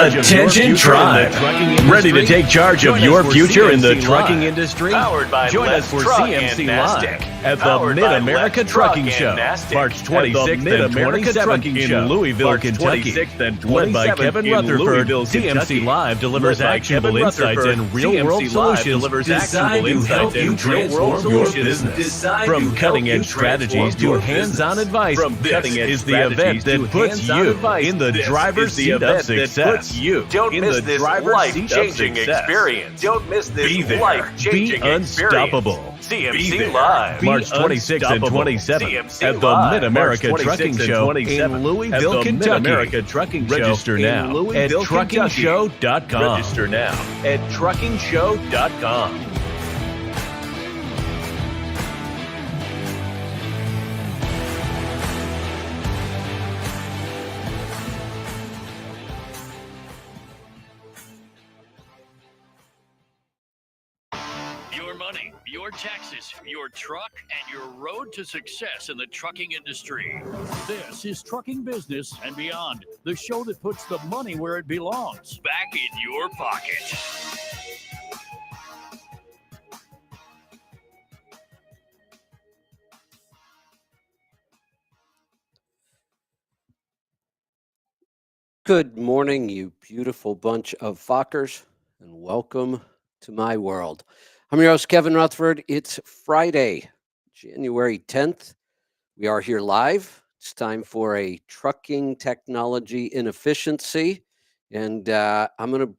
Attention Tribe, ready to take charge of your future in the trucking industry? Join us for CMC Live at the Mid-America Trucking Show, March 26th and 27th in Louisville, Kentucky. Led by Kevin Rutherford, CMC Live delivers actionable insights and real-world solutions designed to help you transform your business. From cutting-edge strategies to hands-on advice, this is the event that puts you in the driver's seat of success. Don't miss this life-changing experience. Don't miss this life-changing experience. Be unstoppable. CMC Live. March 26th and 27th at the Mid-America Trucking Show in Louisville, Kentucky. Register now at truckingshow.com. Register now at truckingshow.com. Your taxes, your truck, and your road to success in the trucking industry. This is Trucking Business and Beyond, the show that puts the money where it belongs, back in your pocket. Good morning, you beautiful bunch of Fockers, and welcome to my world. I'm your host, Kevin Rutherford. It's Friday, January 10th. We are here live. It's time for a trucking technology inefficiency. And I'm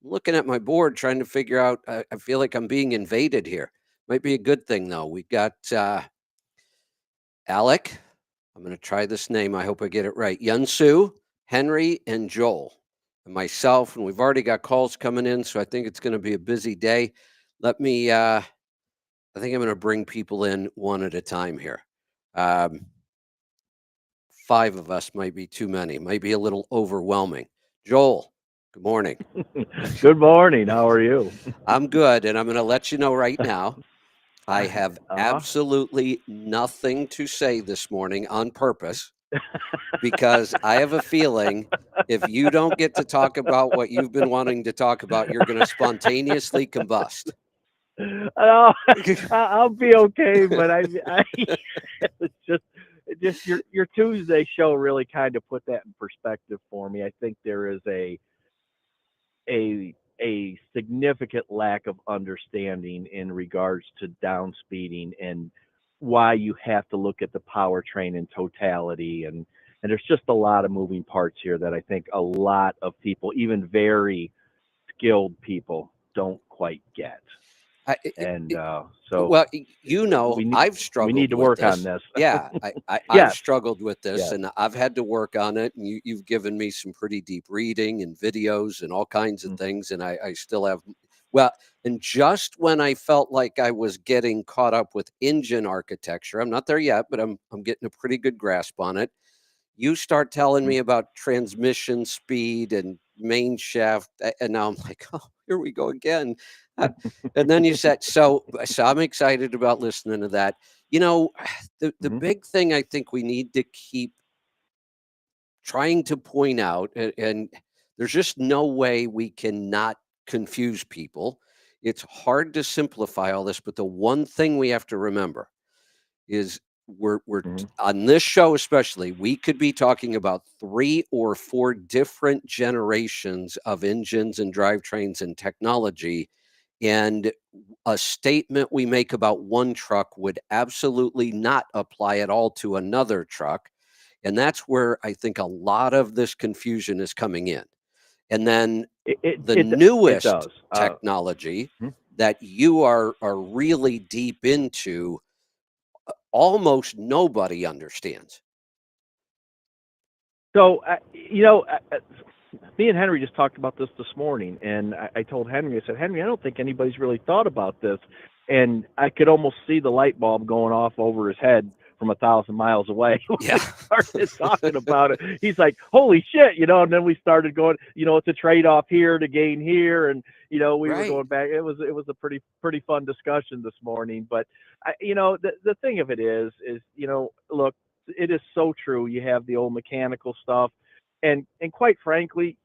looking at my board trying to figure out, I feel like I'm being invaded here. Might be a good thing, though. We've got Alec. I'm going to try this name. I hope I get it right. Yunsu, Henry, and Joel. And myself, and we've already got calls coming in, so I think it's going to be a busy day. I think I'm going to bring people in one at a time here. 5 of us might be too many, might be a little overwhelming. Joel, good morning. Good morning. How are you? I'm good, and I'm going to let you know right now, I have absolutely nothing to say this morning on purpose. Because I have a feeling if you don't get to talk about what you've been wanting to talk about, you're going to spontaneously combust. I'll be okay, but it's just your Tuesday show really kind of put that in perspective for me. I think there is a significant lack of understanding in regards to down speeding and why you have to look at the powertrain in totality, and there's just a lot of moving parts here that I think a lot of people, even very skilled people, don't quite get. Well, I've struggled. We need to work on this. Yeah, I've struggled with this, and I've had to work on it. And you've given me some pretty deep reading and videos and all kinds of things, and I still have. Well, and just when I felt like I was getting caught up with engine architecture, I'm not there yet, but I'm getting a pretty good grasp on it. You start telling me about transmission speed and main shaft, and now I'm like, oh, here we go again. And then you said, so I'm excited about listening to that. You know, the big thing I think we need to keep trying to point out, and there's just no way we cannot confuse people. It's hard to simplify all this, but the one thing we have to remember is we're on this show especially, we could be talking about 3 or 4 different generations of engines and drivetrains and technology, and a statement we make about one truck would absolutely not apply at all to another truck. And that's where I think a lot of this confusion is coming in. And then the newest technology that you are really deep into, almost nobody understands. So, me and Henry just talked about this morning, and I told Henry, I said, Henry, I don't think anybody's really thought about this. And I could almost see the light bulb going off over his head from 1,000 miles away. We Yeah. started talking about it. He's like, holy shit, and then we started going, it's a trade-off here to gain here. And, we were going back. It was a pretty fun discussion this morning. But, the thing of it is, look, it is so true. You have the old mechanical stuff. And quite frankly,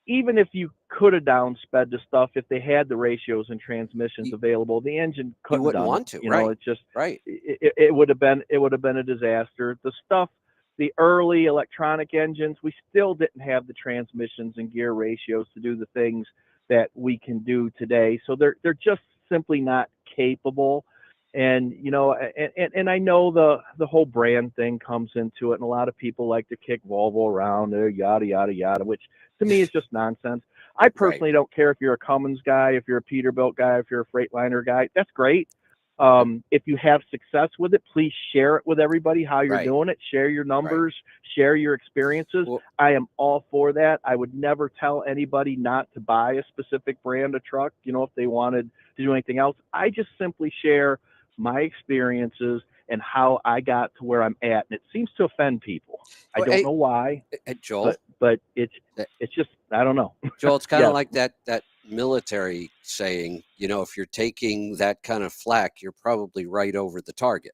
even if you could have downsped the stuff, if they had the ratios and transmissions available, the engine couldn't. You wouldn't want to, right? It's just right. It would have been a disaster. The stuff, the early electronic engines, we still didn't have the transmissions and gear ratios to do the things that we can do today. So they're just simply not capable. And and I know the whole brand thing comes into it, and a lot of people like to kick Volvo around there, yada yada yada, which to me is just nonsense. I personally don't care if you're a Cummins guy, if you're a Peterbilt guy, if you're a Freightliner guy. That's great. If you have success with it, please share it with everybody how you're doing it. Share your numbers, share your experiences. Well, I am all for that. I would never tell anybody not to buy a specific brand of truck, if they wanted to do anything else. I just simply share my experiences and how I got to where I'm at. And it seems to offend people. I don't know why, Joel, but it's just, I don't know. Joel, it's kind of like that military saying, if you're taking that kind of flack, you're probably right over the target.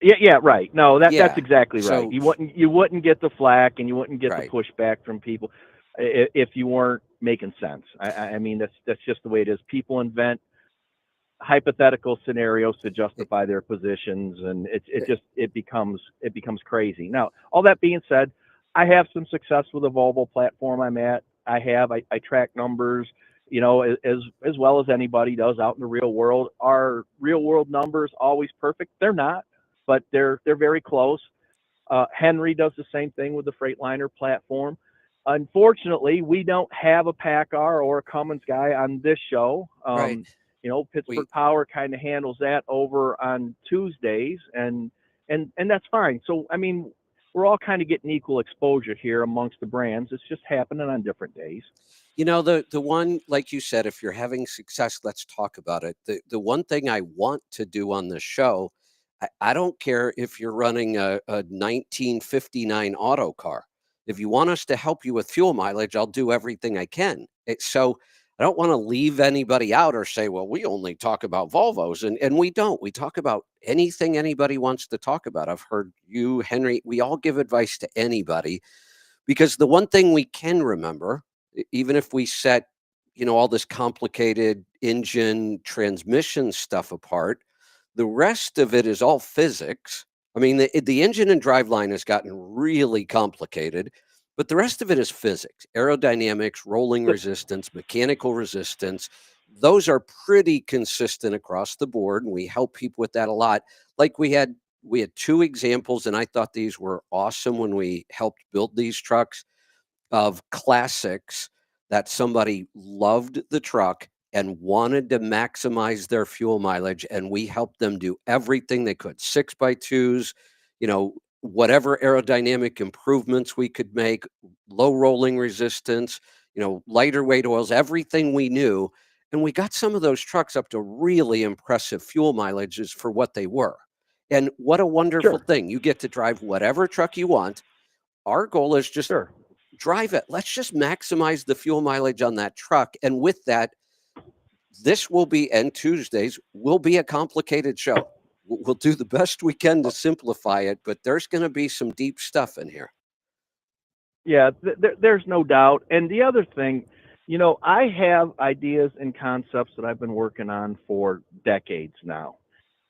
Yeah, right. No, that's exactly right. So, you wouldn't get the flack and you wouldn't get the pushback from people if you weren't making sense. I mean, that's just the way it is. People invent hypothetical scenarios to justify their positions, and it becomes crazy. Now, all that being said, I have some success with the Volvo platform I'm at. I track numbers, as well as anybody does out in the real world. Are real world numbers always perfect? They're not, but they're very close. Henry does the same thing with the Freightliner platform. Unfortunately, we don't have a PACCAR or a Cummins guy on this show. Pittsburgh Power kind of handles that over on Tuesdays, and that's fine. So, I mean, we're all kind of getting equal exposure here amongst the brands. It's just happening on different days. The one, like you said, if you're having success, let's talk about it. The one thing I want to do on this show, I don't care if you're running a 1959 auto car. If you want us to help you with fuel mileage, I'll do everything I can. So I don't want to leave anybody out or say, well, we only talk about Volvos, and we don't. We talk about anything anybody wants to talk about. I've heard you, Henry, we all give advice to anybody, because the one thing we can remember, even if we set, all this complicated engine transmission stuff apart, the rest of it is all physics. I mean, the engine and driveline has gotten really complicated, but the rest of it is physics, aerodynamics, rolling resistance, mechanical resistance. Those are pretty consistent across the board, and we help people with that a lot. Like we had two examples, and I thought these were awesome when we helped build these trucks, of classics that somebody loved the truck and wanted to maximize their fuel mileage, and we helped them do everything they could, 6x2s, whatever aerodynamic improvements we could make, low rolling resistance, lighter weight oils, everything we knew. And we got some of those trucks up to really impressive fuel mileages for what they were. And what a wonderful thing. You get to drive whatever truck you want. Our goal is just drive it. Let's just maximize the fuel mileage on that truck. And with that, this will be, and Tuesdays will be, a complicated show. We'll do the best we can to simplify it, but there's going to be some deep stuff in here. Yeah, there's no doubt. And the other thing, I have ideas and concepts that I've been working on for decades now.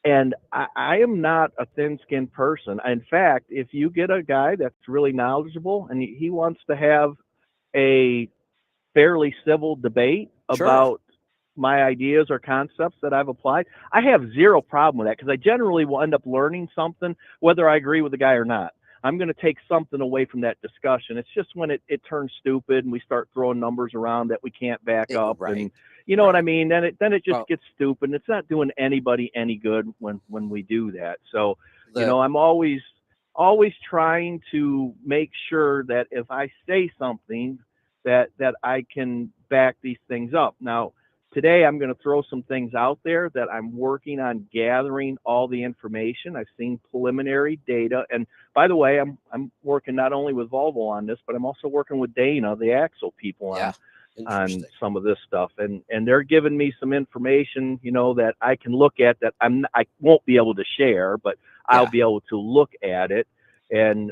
And I am not a thin-skinned person. In fact, if you get a guy that's really knowledgeable and he wants to have a fairly civil debate about my ideas or concepts that I've applied, I have zero problem with that, because I generally will end up learning something, whether I agree with the guy or not. I'm going to take something away from that discussion. It's just when it turns stupid and we start throwing numbers around that we can't back up. And you know what I mean? Then it just gets stupid, and it's not doing anybody any good when we do that. So, I'm always trying to make sure that if I say something that I can back these things up. Now, today I'm going to throw some things out there that I'm working on gathering all the information. I've seen preliminary data. And by the way, I'm working not only with Volvo on this, but I'm also working with Dana, the axle people, on some of this stuff. And they're giving me some information, that I can look at that I won't be able to share, but I'll be able to look at it. And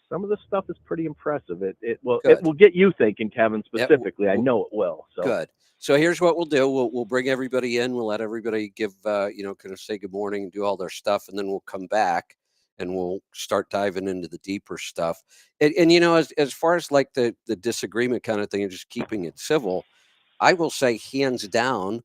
some of this stuff is pretty impressive. It will get you thinking, Kevin, specifically. I know it will. So good. So here's what we'll do. We'll bring everybody in. We'll let everybody give, kind of say good morning and do all their stuff. And then we'll come back and we'll start diving into the deeper stuff. And as far as like the disagreement kind of thing and just keeping it civil, I will say hands down,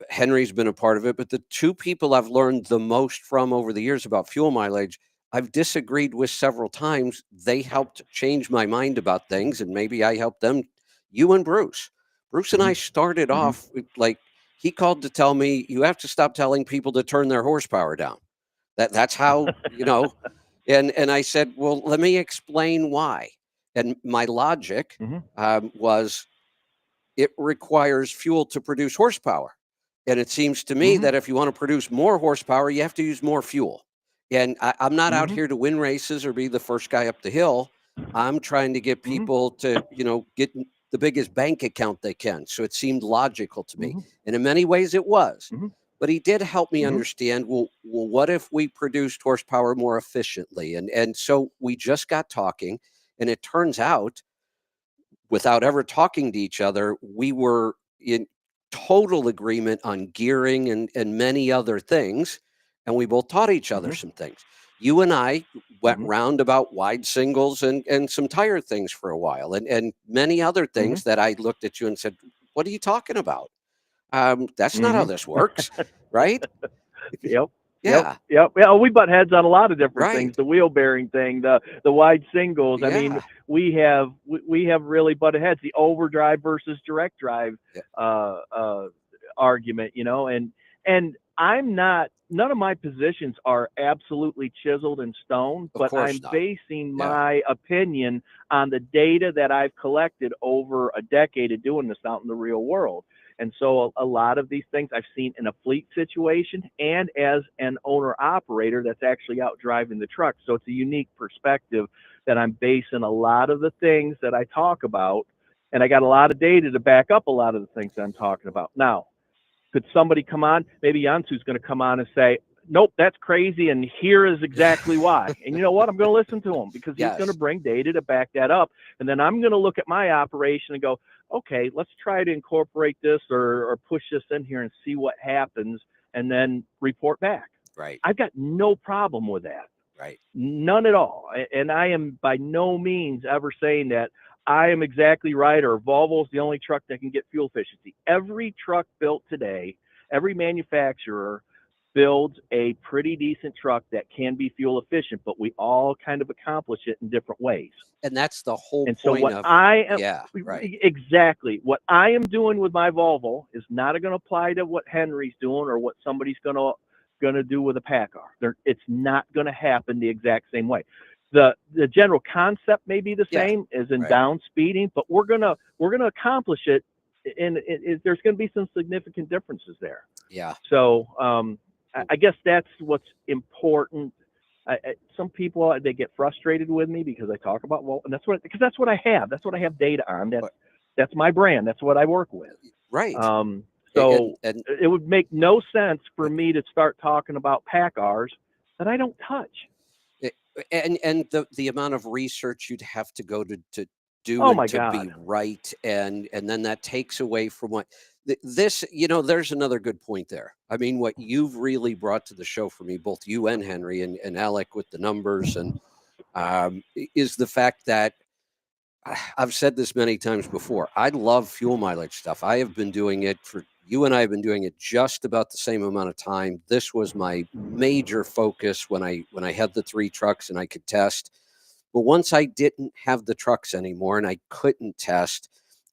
Henry's been a part of it, but the two people I've learned the most from over the years about fuel mileage, I've disagreed with several times. They helped change my mind about things, and maybe I helped them. You and Bruce. Bruce and I started off like he called to tell me you have to stop telling people to turn their horsepower down. That's how, and I said, well, let me explain why. And my logic was it requires fuel to produce horsepower. And it seems to me that if you want to produce more horsepower, you have to use more fuel. And I'm not out here to win races or be the first guy up the hill. I'm trying to get people to, get the biggest bank account they can. So it seemed logical to me. And in many ways it was. But he did help me understand, well, what if we produced horsepower more efficiently? And so we just got talking, and it turns out, without ever talking to each other, we were in total agreement on gearing and many other things. And we both taught each other some things. You and I went round about wide singles and some tire things for a while and many other things that I looked at you and said, what are you talking about? That's not how this works, right? Yep. Yeah. Well, we butt heads on a lot of different things. The wheel bearing thing, the wide singles. I mean, we have really butted heads. The overdrive versus direct drive argument, and I'm not. None of my positions are absolutely chiseled in stone, but I'm basing my opinion on the data that I've collected over a decade of doing this out in the real world. And so a lot of these things I've seen in a fleet situation and as an owner operator that's actually out driving the truck. So it's a unique perspective that I'm basing a lot of the things that I talk about. And I got a lot of data to back up a lot of the things that I'm talking about. Now, could somebody come on? Maybe Yansu's going to come on and say, nope, that's crazy. And here is exactly why. And you know what? I'm going to listen to him because he's going to bring data to back that up. And then I'm going to look at my operation and go, okay, let's try to incorporate this or push this in here and see what happens and then report back. Right. I've got no problem with that. Right. None at all. And I am by no means ever saying that I am exactly right or Volvo's the only truck that can get fuel efficiency. Every truck built today, every manufacturer builds a pretty decent truck that can be fuel efficient, but we all kind of accomplish it in different ways. And that's the whole and point so what of I am exactly what I am doing with my Volvo is not going to apply to what Henry's doing or what somebody's going to do with a PACCAR. It's not going to happen the exact same way. The general concept may be the same as in down speeding, but we're gonna accomplish it, and there's going to be some significant differences there. Yeah. So I guess that's what's important. Some people they get frustrated with me because I talk about and that's what I have. That's what I have data on. That's my brand. That's what I work with. Right. So it would make no sense for me to start talking about PACCARs that I don't touch. And the amount of research you'd have to go to do to be right, and then that takes away from what this, there's another good point there. I mean, what you've really brought to the show for me, both you and Henry and Alec with the numbers, and is the fact that I've said this many times before. I love fuel mileage stuff. I have been doing it you and I have been doing it just about the same amount of time. This was my major focus when I had the 3 trucks and I could test. But once I didn't have the trucks anymore and I couldn't test,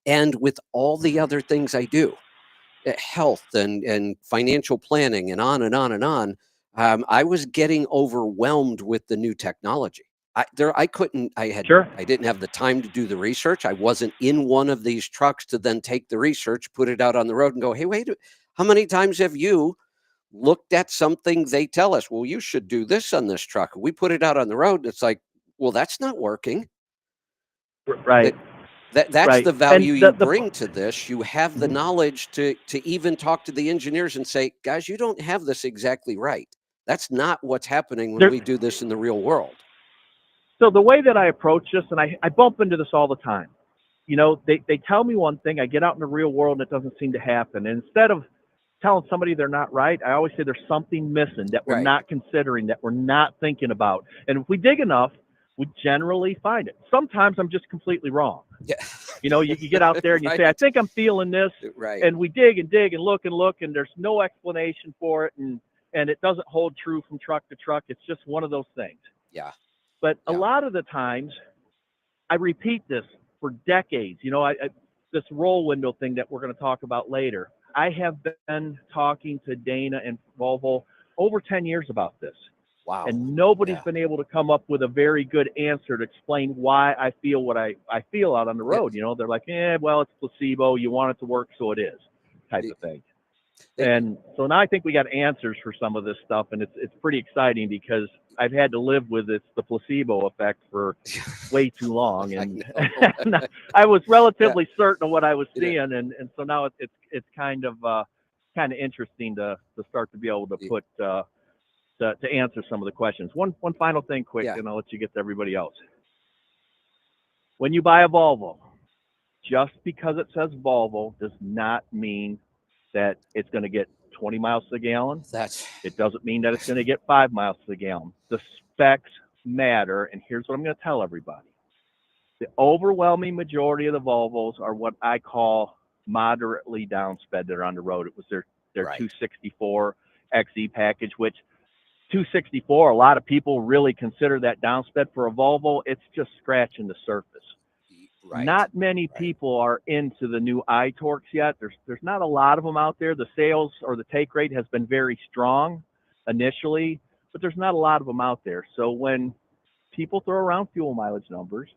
and with all the other things I do, health and financial planning and on and on and on, I was getting overwhelmed with the new technology. I couldn't, Sure. I didn't have the time to do the research. I wasn't in one of these trucks to then take the research, put it out on the road and go, hey, wait, how many times have you looked at something they tell us, well, you should do this on this truck. We put it out on the road. And it's like, well, that's not working. Right. That's right. the value And you bring to this. You have the Mhm. knowledge to even talk to the engineers and say, guys, you don't have this exactly right. That's not what's happening when we do this in the real world. So the way that I approach this, and I bump into this all the time, you know, they tell me one thing, I get out in the real world and it doesn't seem to happen. And instead of telling somebody they're not right, I always say there's something missing that we're Right. not considering, that we're not thinking about. And if we dig enough, we generally find it. Sometimes I'm just completely wrong. Yeah. You know, you get out there and you Right. say, I think I'm feeling this. Right. And we dig and dig and look, and there's no explanation for it. And it doesn't hold true from truck to truck. It's just one of those things. Yeah. But a Yeah. lot of the times, I repeat this for decades. You know, this roll window thing that we're going to talk about later. I have been talking to Dana and Volvo over 10 years about this. Wow. And nobody's Yeah. been able to come up with a very good answer to explain why I feel what I feel out on the road. You know, they're like, well, it's placebo. You want it to work, so it is, type of thing. And so now I think we got answers for some of this stuff, and it's pretty exciting because I've had to live with the placebo effect for way too long, and I was relatively certain of what I was seeing, and so now it's kind of interesting to start to be able to put to answer some of the questions. One final thing, quick, and I'll let you get to everybody else. When you buy a Volvo, just because it says Volvo does not mean that it's going to get 20 miles to the gallon. It doesn't mean that it's going to get 5 miles to the gallon. The specs matter, and here's what I'm going to tell everybody. The overwhelming majority of the Volvos are what I call moderately downsped that are on the road. It was their 264 XE package, which 264, a lot of people really consider that downsped for a Volvo. It's just scratching the surface. Right. Not many people are into the new iTorques yet. There's not a lot of them out there. The sales or the take rate has been very strong initially, but there's not a lot of them out there. So when people throw around fuel mileage numbers,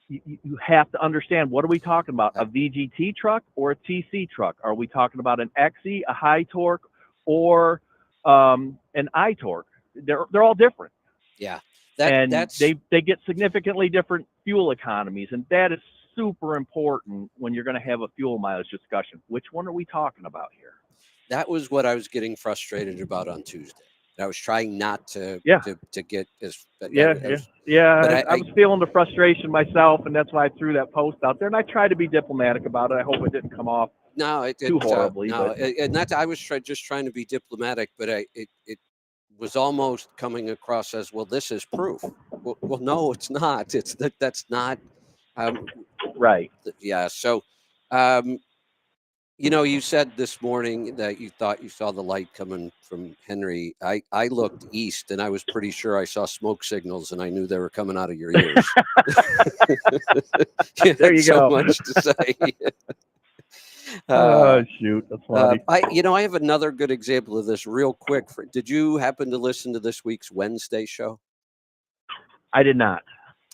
you have to understand, what are we talking about? A VGT truck or a TC truck? Are we talking about an XE, a high torque, or an iTorque? They're all different. Yeah. They get significantly different fuel economies, and that is super important when you're going to have a fuel mileage discussion. Which one are we talking about here? That was what I was getting frustrated about on Tuesday. I was trying not to get as But I was feeling the frustration myself, and that's why I threw that post out there. And I tried to be diplomatic about it. I hope it didn't come off too horribly. And that I was just trying to be diplomatic, but it was almost coming across as, well, this is proof. Well, no, it's not. That's not right. Yeah. So, you know, you said this morning that you thought you saw the light coming from Henry. I looked east, and I was pretty sure I saw smoke signals, and I knew they were coming out of your ears. There you so go. Much to say. Oh, shoot. That's funny. I have another good example of this real quick. Did you happen to listen to this week's Wednesday show? I did not.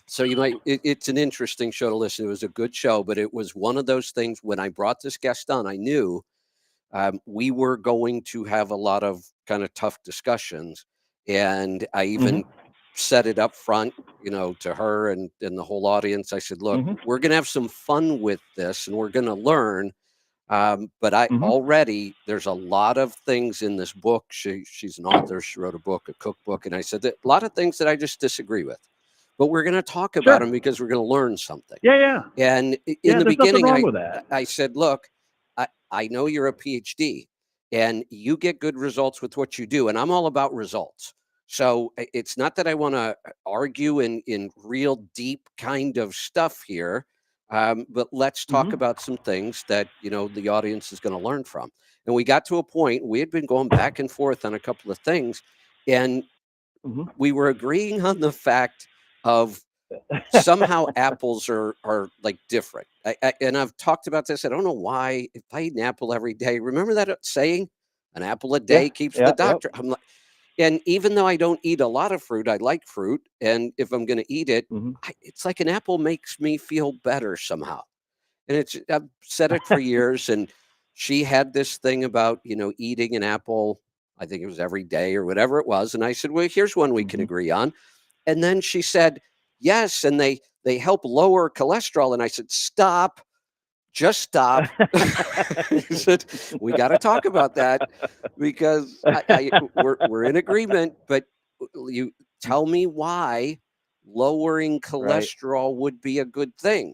So you might, it's an interesting show to listen to. It was a good show, but it was one of those things when I brought this guest on, I knew we were going to have a lot of kind of tough discussions. And I even set it up front, you know, to her and the whole audience. I said, look, we're going to have some fun with this, and we're going to learn. But already there's a lot of things in this book. She's an author. She wrote a book, a cookbook. And I said that a lot of things that I just disagree with, but we're going to talk about them because we're going to learn something. Yeah. And in the beginning, I said, look, I know you're a PhD and you get good results with what you do. And I'm all about results. So it's not that I want to argue in real deep kind of stuff here. But let's talk about some things that, you know, the audience is going to learn from. And we got to a point, we had been going back and forth on a couple of things, and we were agreeing on the fact of somehow apples are like different. And I've talked about this. I don't know why. If I eat an apple every day, remember that saying, an apple a day keeps the doctor. I'm like, And even though I don't eat a lot of fruit, I like fruit. And if I'm going to eat it, it's like an apple makes me feel better somehow. And I've said it for years. And she had this thing about, eating an apple, I think it was every day or whatever it was. And I said, well, here's one we can agree on. And then she said, yes, and they help lower cholesterol. And I said, stop. Just stop. He said, we got to talk about that because we're in agreement, but you tell me why lowering cholesterol would be a good thing.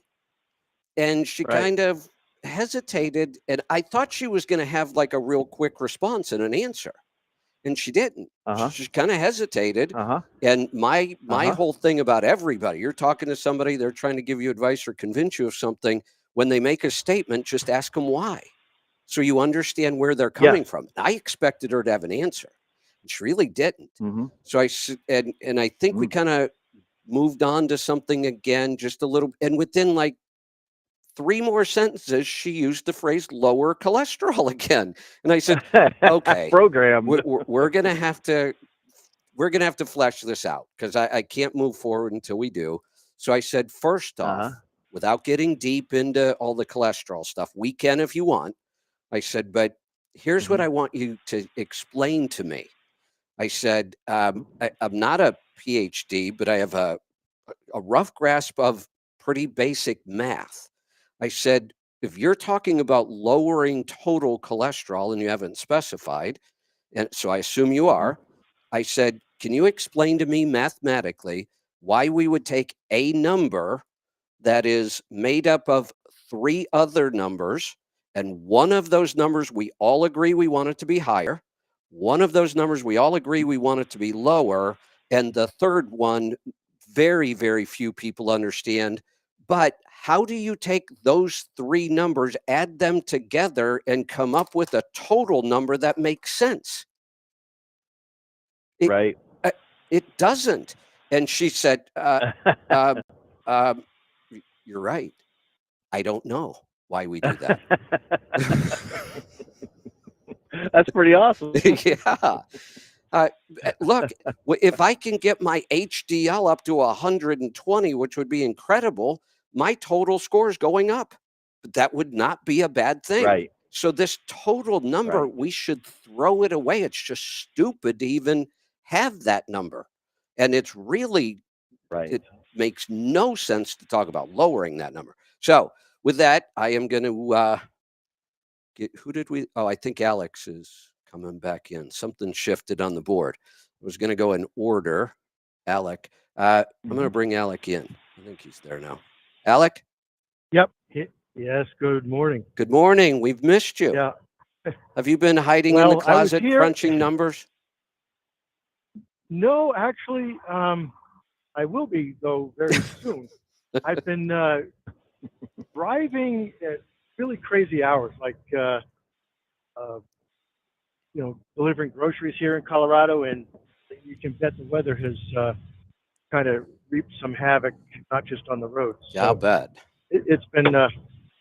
And she kind of hesitated, and I thought she was going to have like a real quick response and an answer. And she didn't. She kind of hesitated. And my whole thing about everybody, you're talking to somebody, they're trying to give you advice or convince you of something. When they make a statement, just ask them why. So you understand where they're coming from. I expected her to have an answer. And she really didn't. So I think we kind of moved on to something again, just a little. And within like 3 more sentences, she used the phrase lower cholesterol again. And I said, okay, we're going to have to flesh this out because I can't move forward until we do. So I said, first off, without getting deep into all the cholesterol stuff, we can if you want. I said, but here's what I want you to explain to me. I said, I'm not a PhD, but I have a rough grasp of pretty basic math. I said, if you're talking about lowering total cholesterol and you haven't specified, and so I assume you are, I said, can you explain to me mathematically why we would take a number that is made up of 3 other numbers, and one of those numbers we all agree we want it to be higher, one of those numbers we all agree we want it to be lower, and the third one, very, very few people understand. But how do you take those 3 numbers, add them together, and come up with a total number that makes sense? It doesn't. And she said, you're right. I don't know why we do that. That's pretty awesome. Yeah. Look, if I can get my HDL up to 120, which would be incredible, my total score is going up. But that would not be a bad thing. So this total number, we should throw it away. It's just stupid to even have that number. And it's really, it makes no sense to talk about lowering that number. So with that, I am going to I think Alex is coming back in. Something shifted on the board. I was going to go in order. Alec. I'm going to bring Alec in. I think he's there now. Alec? Yep. Yes, good morning. Good morning. We've missed you. Yeah. Have you been hiding in the closet crunching numbers? No, actually, I will be, though, very soon. I've been driving at really crazy hours, like, delivering groceries here in Colorado, and you can bet the weather has kind of reaped some havoc, not just on the roads. Yeah, I'll bet. It's been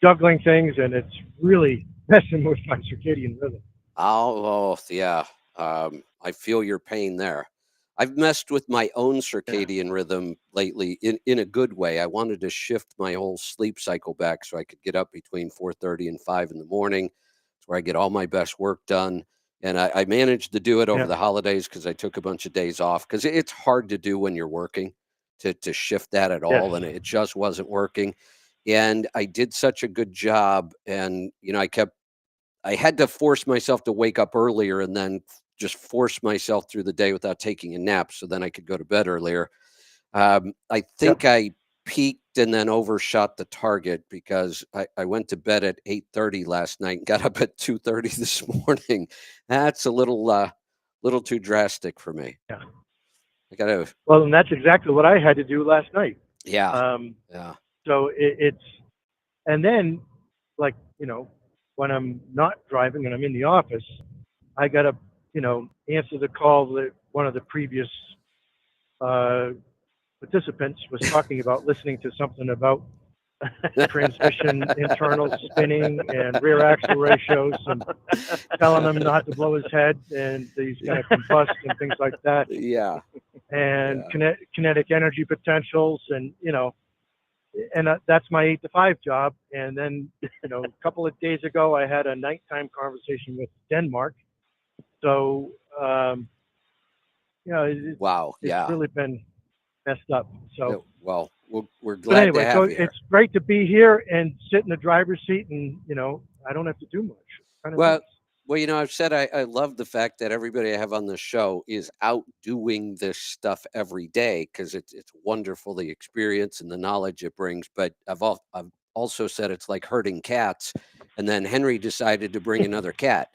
juggling things, and it's really messing with my circadian rhythm. Oh yeah. I feel your pain there. I've messed with my own circadian rhythm lately in a good way. I wanted to shift my whole sleep cycle back so I could get up between 4:30 and 5 in the morning. It's where I get all my best work done. And I managed to do it over the holidays because I took a bunch of days off because it's hard to do when you're working to shift that at all. And it just wasn't working. And I did such a good job. And, I had to force myself to wake up earlier and then just force myself through the day without taking a nap. So then I could go to bed earlier. I think I peaked and then overshot the target because I went to bed at 8:30 last night and got up at 2:30 this morning. That's a little too drastic for me. Yeah. I gotta. Well, and that's exactly what I had to do last night. Yeah. So it's, and then, like, when I'm not driving and I'm in the office, I got to, answer the call that one of the previous participants was talking about, listening to something about transmission internal spinning and rear axle ratios and telling him not to blow his head and he's going to combust and things like that. Yeah. And kinetic energy potentials and, and that's my 8 to 5 job. And then, a couple of days ago, I had a nighttime conversation with Denmark. So, Wow. It's really been messed up. So, well, we're glad but anyway, to have so you here. it's great to be here and sit in the driver's seat, and I don't have to do much. Kind of Well, nice. well, I've said I love the fact that everybody I have on the show is out doing this stuff every day because it's wonderful, the experience and the knowledge it brings. But I've also said it's like herding cats, and then Henry decided to bring another cat.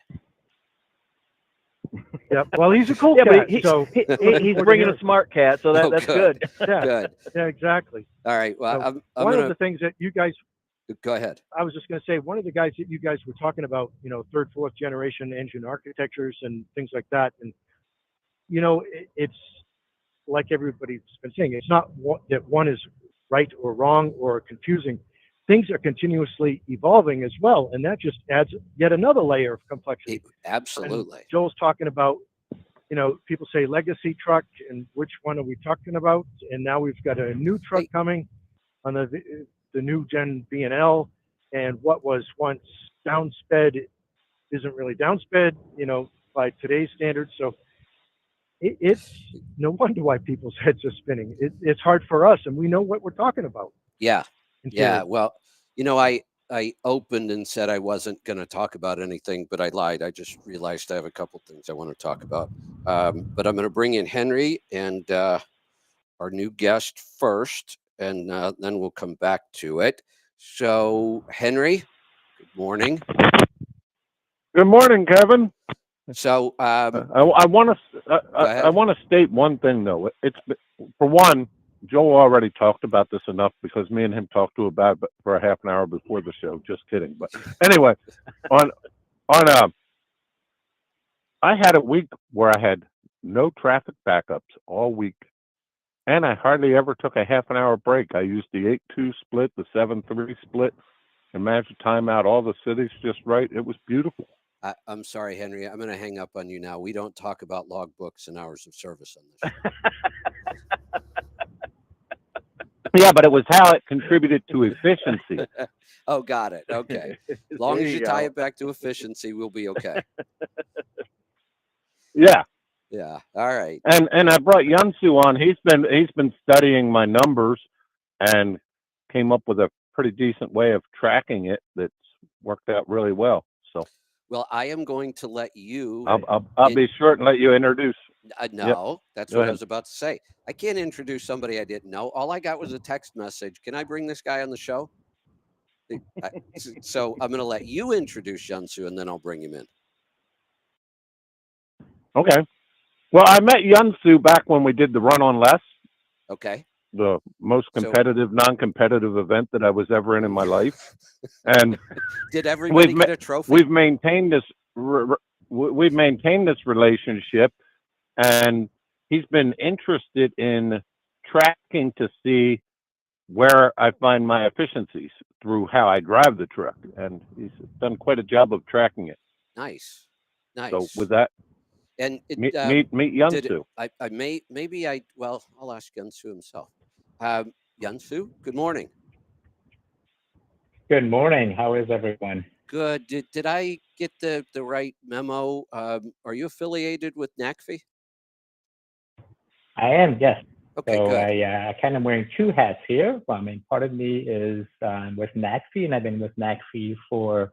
Yep. Well, he's a cool cat. So he's bringing a smart cat, so that's good. Yeah. Good. Yeah, exactly. All right. Well, So one of the things that you guys. Go ahead. I was just going to say, one of the guys that you guys were talking about, third, fourth generation engine architectures and things like that. And, it's like everybody's been saying, it's not that one is right or wrong or confusing. Things are continuously evolving as well. And that just adds yet another layer of complexity. Absolutely. And Joel's talking about, people say legacy truck and which one are we talking about? And now we've got a new truck coming on the new gen B&L, and what was once downsped isn't really downsped, by today's standards. So it's no wonder why people's heads are spinning. It's hard for us, and we know what we're talking about. Yeah. Yeah. Well, I opened and said I wasn't going to talk about anything, but I lied. I just realized I have a couple things I want to talk about. But I'm going to bring in Henry and our new guest first, and then we'll come back to it. So, Henry, good morning. Good morning, Kevin. So, I want to state one thing though. It's for one, Joel already talked about this enough because me and him talked about it for a half an hour before the show. Just kidding. But anyway, I had a week where I had no traffic backups all week. And I hardly ever took a half an hour break. I used the 8-2 split, the 7-3 split, and managed to time out all the cities just right. It was beautiful. I'm sorry, Henry. I'm going to hang up on you now. We don't talk about logbooks and hours of service on this show. Yeah, but it was how it contributed to efficiency. Oh, got it. Okay. As long as you tie it back to efficiency, we'll be okay. Yeah. Yeah. All right. And I brought Yunsu on. He's been studying my numbers and came up with a pretty decent way of tracking it that's worked out really well. So, well, I am going to let you. I'll be short and let you introduce. No, that's what I was about to say. I can't introduce somebody I didn't know. All I got was a text message. Can I bring this guy on the show? So I'm going to let you introduce Yunsu, and then I'll bring him in. Okay. Well, I met Yunsu back when we did the Run on Less. Okay. The most competitive, non-competitive event that I was ever in my life. And did everybody get a trophy? We've maintained this. We've maintained this relationship, and he's been interested in tracking to see where I find my efficiencies through how I drive the truck, and he's done quite a job of tracking it. Nice. So with that. And meet Yunsu. I'll ask Yunsu himself. Yunsu, good morning. Good morning. How is everyone? Good. Did I get the right memo? Are you affiliated with NACFE? I am, yes. Okay, so good. I kind of wearing two hats here. I mean, part of me is with NACFE, and I've been with NACFE for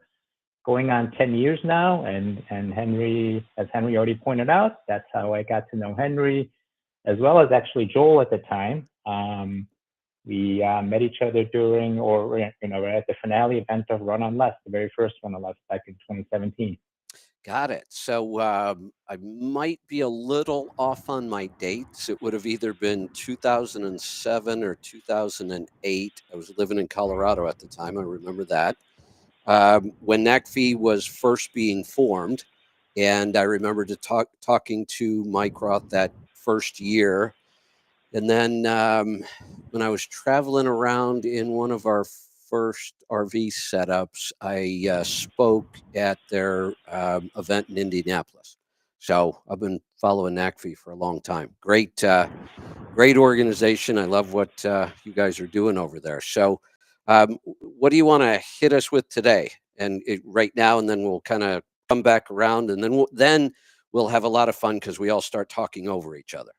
going on 10 years now, and Henry, as Henry already pointed out, that's how I got to know Henry, as well as actually Joel at the time. We met each other during, or at the finale event of Run on Less, the very first Run on Less back in 2017. Got it. So I might be a little off on my dates. It would have either been 2007 or 2008. I was living in Colorado at the time. I remember that. When NACFE was first being formed, and I remember talking to Mike Roth that first year. And then when I was traveling around in one of our first RV setups, I spoke at their event in Indianapolis. So I've been following NACFE for a long time. Great organization. I love what you guys are doing over there. So what do you want to hit us with today? And right now, and then we'll kind of come back around, and then we'll have a lot of fun because we all start talking over each other.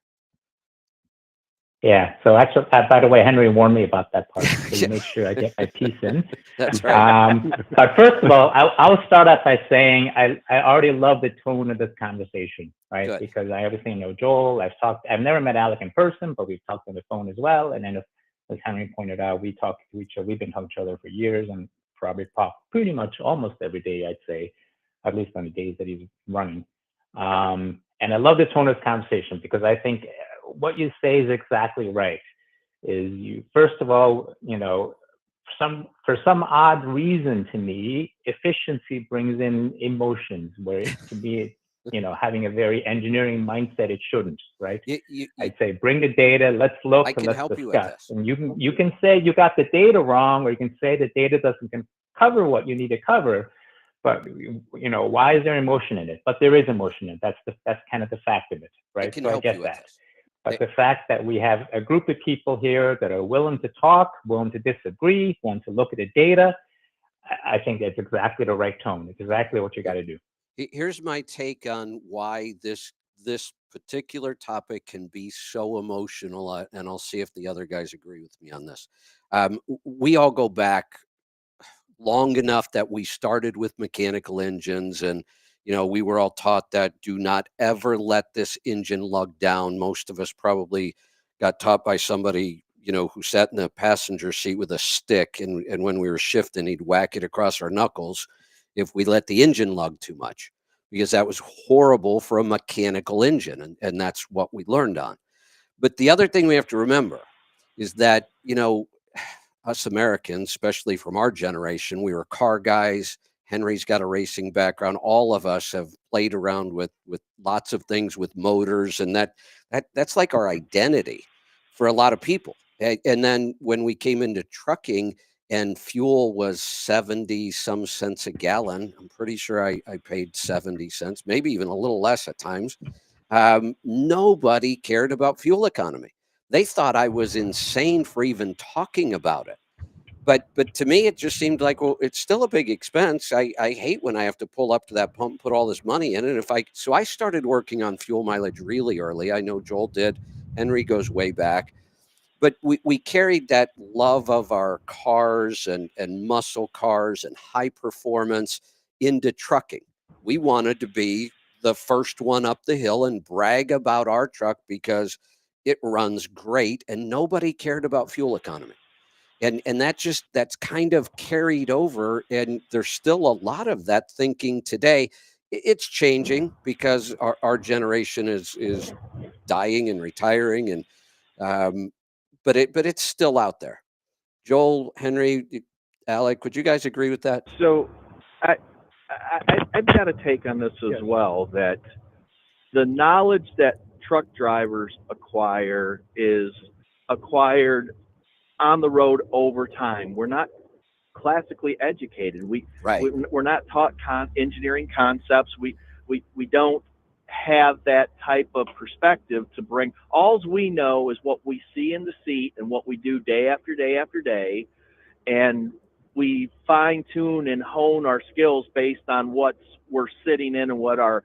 Yeah. So actually, by the way, Henry warned me about that part. So you make sure I get my piece in. That's right. But first of all, I'll start out by saying I already love the tone of this conversation, right? Good. Because I obviously know Joel. I've never met Alec in person, but we've talked on the phone as well. And then as Henry pointed out, we talk to each other. We've been talking to each other for years and probably talk pretty much almost every day, I'd say, at least on the days that he's running. And I love the tone of this conversation because I think what you say is exactly right. Is you first of all, for some odd reason to me, efficiency brings in emotions where it could be, having a very engineering mindset. It shouldn't, right? I'd say bring the data, let's look, and let's discuss. And you can say you got the data wrong, or you can say the data doesn't cover what you need to cover. But why is there emotion in it? But there is emotion in it. That's kind of the fact of it, right? So I get that. But the fact that we have a group of people here that are willing to talk, willing to disagree, willing to look at the data, I think that's exactly the right tone. It's exactly what you got to do. Here's my take on why this particular topic can be so emotional, and I'll see if the other guys agree with me on this. We all go back long enough that we started with mechanical engines, and we were all taught that do not ever let this engine lug down. Most of us probably got taught by somebody who sat in the passenger seat with a stick, and when we were shifting, he'd whack it across our knuckles if we let the engine lug too much, because that was horrible for a mechanical engine, and that's what we learned on. But the other thing we have to remember is that us Americans, especially from our generation, we were car guys. Henry's got a racing background. All of us have played around with lots of things with motors, and that's like our identity for a lot of people. And then when we came into trucking and fuel was 70 some cents a gallon, I'm pretty sure I paid 70 cents, maybe even a little less at times. Nobody cared about fuel economy. They thought I was insane for even talking about it. But to me, it just seemed like, well, it's still a big expense. I hate when I have to pull up to that pump, put all this money in it. So I started working on fuel mileage really early. I know Joel did. Henry goes way back. But we carried that love of our cars and muscle cars and high performance into trucking. We wanted to be the first one up the hill and brag about our truck because it runs great, and nobody cared about fuel economy. And that's kind of carried over, and there's still a lot of that thinking today. It's changing because our generation is dying and retiring, and but it's still out there. Joel, Henry, Alec, would you guys agree with that? So I've got a take on this as well, that the knowledge that truck drivers acquire is acquired on the road over time. We're not classically educated. We're not taught engineering concepts. We don't have that type of perspective to bring. All we know is what we see in the seat and what we do day after day after day, and we fine tune and hone our skills based on what we're sitting in and what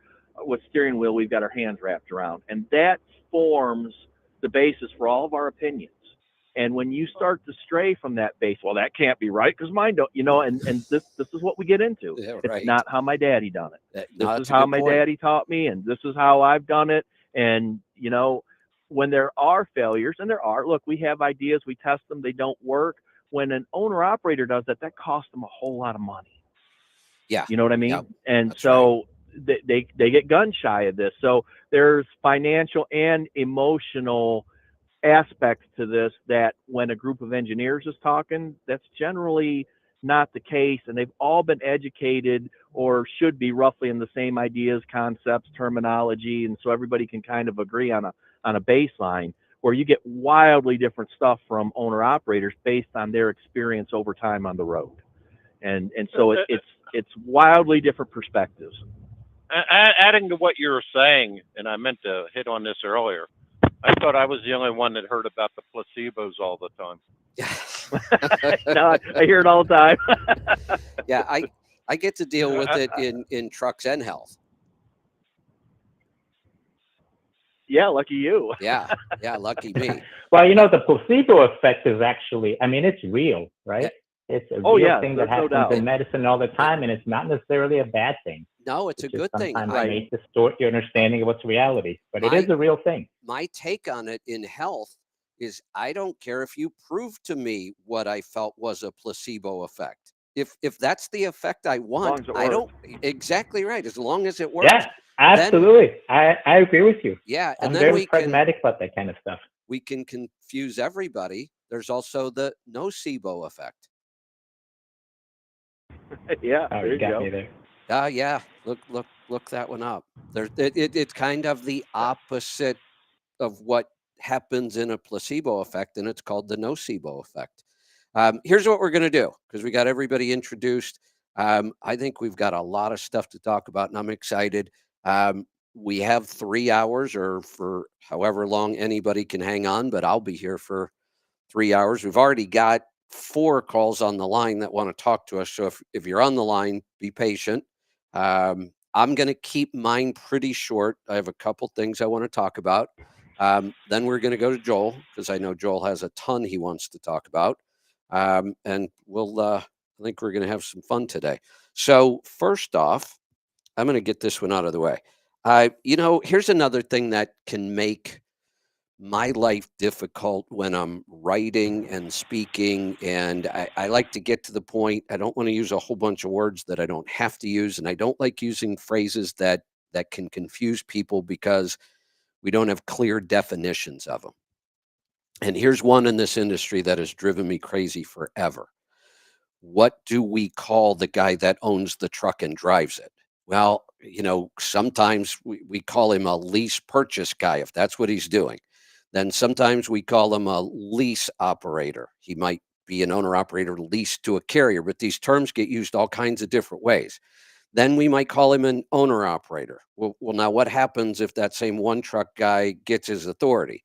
steering wheel we've got our hands wrapped around, and that forms the basis for all of our opinions. And when you start to stray from that base, well, that can't be right because mine don't, and this is what we get into. Yeah, right. It's not how my daddy done it. This is how my daddy taught me, and this is how I've done it. And, when there are failures, and there are, look, we have ideas, we test them, they don't work. When an owner-operator does that costs them a whole lot of money. Yeah. You know what I mean? Yeah, and so they get gun shy of this. So there's financial and emotional aspects to this that when a group of engineers is talking, that's generally not the case, and they've all been educated or should be roughly in the same ideas, concepts, terminology, and so everybody can kind of agree on a baseline. where you get wildly different stuff from owner operators based on their experience over time on the road. And so it's wildly different perspectives. Adding to what you were saying, and I meant to hit on this earlier, I thought I was the only one that heard about the placebos all the time. No, I hear it all the time. Yeah, I get to deal with it in trucks and health. Yeah, lucky you. Yeah, lucky me. Well, the placebo effect is actually, I mean, it's real, right? Yeah. It's a real thing that happens in medicine all the time, and it's not necessarily a bad thing. No, it's a good thing. Sometimes may distort your understanding of what's reality, but it is a real thing. My take on it in health is I don't care if you prove to me what I felt was a placebo effect. If that's the effect I want, I don't. Exactly right. As long as it works. Yeah, absolutely. I agree with you. Yeah, and I'm then very pragmatic about that kind of stuff. We can confuse everybody. There's also the nocebo effect. Yeah, there you got me there. Yeah. Look that one up. It's kind of the opposite of what happens in a placebo effect, and it's called the nocebo effect. Here's what we're going to do, because we got everybody introduced. I think we've got a lot of stuff to talk about, and I'm excited. We have 3 hours, or for however long anybody can hang on, but I'll be here for 3 hours. We've already got 4 calls on the line that want to talk to us. So if you're on the line, be patient. I'm going to keep mine pretty short. I have a couple things I want to talk about. Then we're going to go to Joel, because I know Joel has a ton he wants to talk about. And I think we're going to have some fun today. So first off, I'm going to get this one out of the way. Here's another thing that can make my life difficult when I'm writing and speaking, and I like to get to the point. I don't want to use a whole bunch of words that I don't have to use, and I don't like using phrases that can confuse people because we don't have clear definitions of them. And here's one in this industry that has driven me crazy forever. What do we call the guy that owns the truck and drives it? Well, sometimes we call him a lease purchase guy, if that's what he's doing. Then sometimes we call him a lease operator. He might be an owner operator leased to a carrier, but these terms get used all kinds of different ways. Then we might call him an owner operator. Well, now what happens if that same one truck guy gets his authority?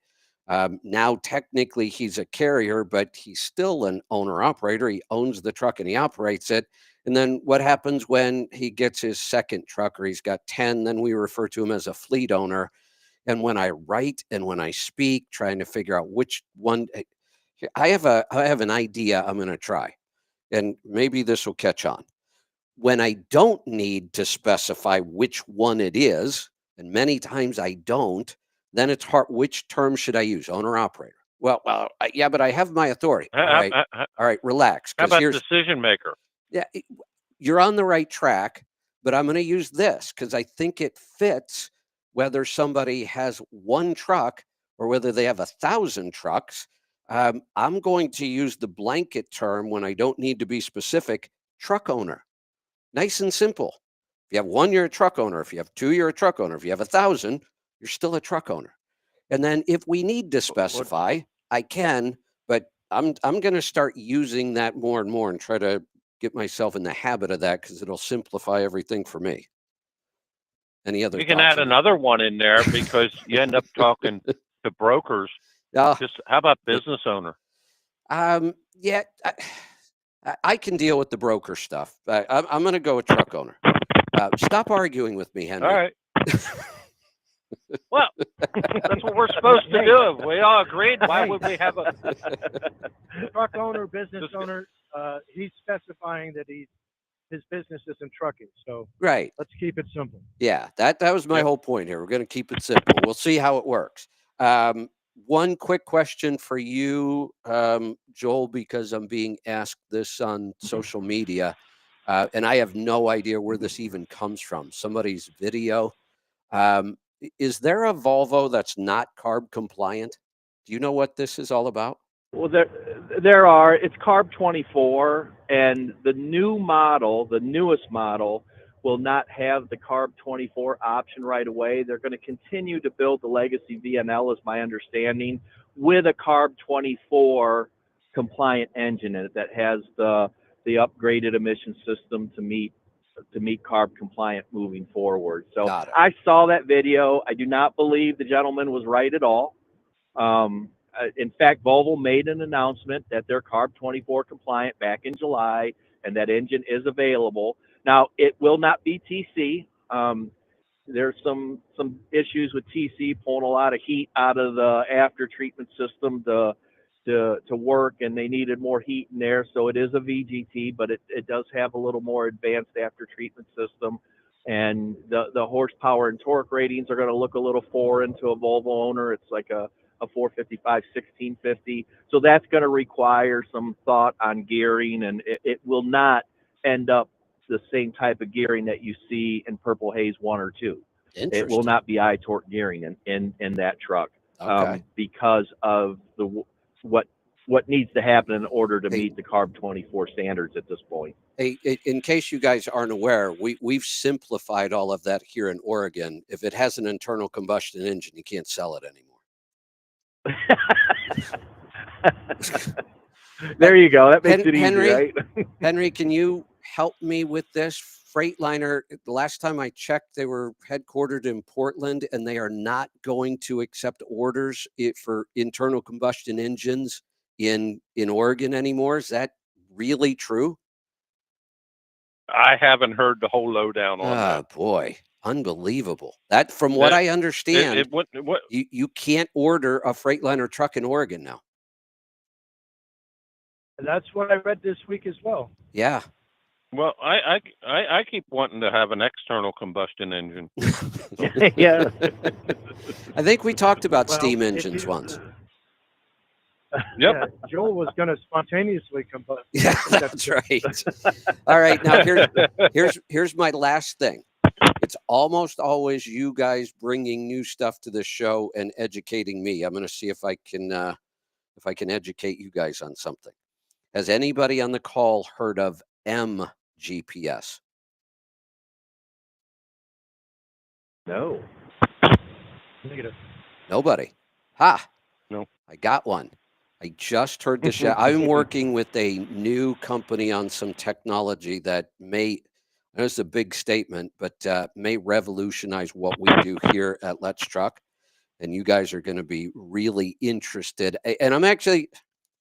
Now, technically, he's a carrier, but he's still an owner operator. He owns the truck and he operates it. And then what happens when he gets his second truck, or he's got 10? Then we refer to him as a fleet owner. And when I write and when I speak, trying to figure out which one, I have an idea I'm going to try, and maybe this will catch on. When I don't need to specify which one it is, and many times I don't, then it's hard. Which term should I use? Owner operator. Well, yeah, but I have my authority. All right, relax. How about decision maker? Yeah, you're on the right track, but I'm going to use this because I think it fits whether somebody has one truck or whether they have 1,000 trucks. I'm going to use the blanket term when I don't need to be specific: truck owner. Nice and simple. If you have one, you're a truck owner. If you have 2, you're a truck owner. If you have 1,000, you're still a truck owner. And then if we need to specify, I can, but I'm going to start using that more and more and try to get myself in the habit of that, because it'll simplify everything for me. Any other? You can add another one in there because you end up talking to brokers. Just how about business owner? Yeah, I can deal with the broker stuff. I'm going to go with truck owner. Stop arguing with me, Henry. All right. Well, that's what we're supposed to do. We all agreed. Why would we have a truck owner, business owner? He's specifying that his business isn't trucking. So right. Let's keep it simple. Yeah, that was my whole point here. We're going to keep it simple. We'll see how it works. One quick question for you, Joel, because I'm being asked this on social media, and I have no idea where this even comes from. Somebody's video. Is there a Volvo that's not CARB compliant? Do you know what this is all about? Well, there are. It's CARB 24, and the new model, the newest model, will not have the CARB 24 option right away. They're going to continue to build the legacy VNL, is my understanding, with a Carb 24 compliant engine in it that has the upgraded emission system to meet Carb compliant moving forward. So I saw that video. I do not believe the gentleman was right at all. In fact, Volvo made an announcement that they're Carb 24 compliant back in July, and that engine is available. Now, it will not be TC. There's some issues with TC pulling a lot of heat out of the after treatment system to work, and they needed more heat in there. So it is a VGT, but it does have a little more advanced after treatment system. And the horsepower and torque ratings are going to look a little foreign to a Volvo owner. It's like a 455, 1650. So that's going to require some thought on gearing, and it will not end up the same type of gearing that you see in Purple Haze 1 or 2. It will not be iTorque gearing in that truck, because of what needs to happen in order to meet the Carb 24 standards at this point. Hey, in case you guys aren't aware, we've simplified all of that here in Oregon. If it has an internal combustion engine, you can't sell it anymore. There you go. That makes it easy, right? Henry, can you help me with this? Freightliner, the last time I checked, they were headquartered in Portland, and they are not going to accept orders for internal combustion engines in Oregon anymore. Is that really true? I haven't heard the whole lowdown on that. Oh, boy. Unbelievable. That, from what I understand, you can't order a Freightliner truck in Oregon now. That's what I read this week as well. Yeah. Well, I keep wanting to have an external combustion engine. Yeah. I think we talked about steam engines once. Yep. Yeah, Joel was going to spontaneously combust. Yeah, that's right. All right, now here's my last thing. It's almost always you guys bringing new stuff to the show and educating me. I'm going to see if I can educate you guys on something. Has anybody on the call heard of MGPS? No. Negative. Nobody. Ha. No. I got one. I just heard this. I'm working with a new company on some technology that may, I know it's a big statement, but may revolutionize what we do here at Let's Truck. And you guys are going to be really interested. And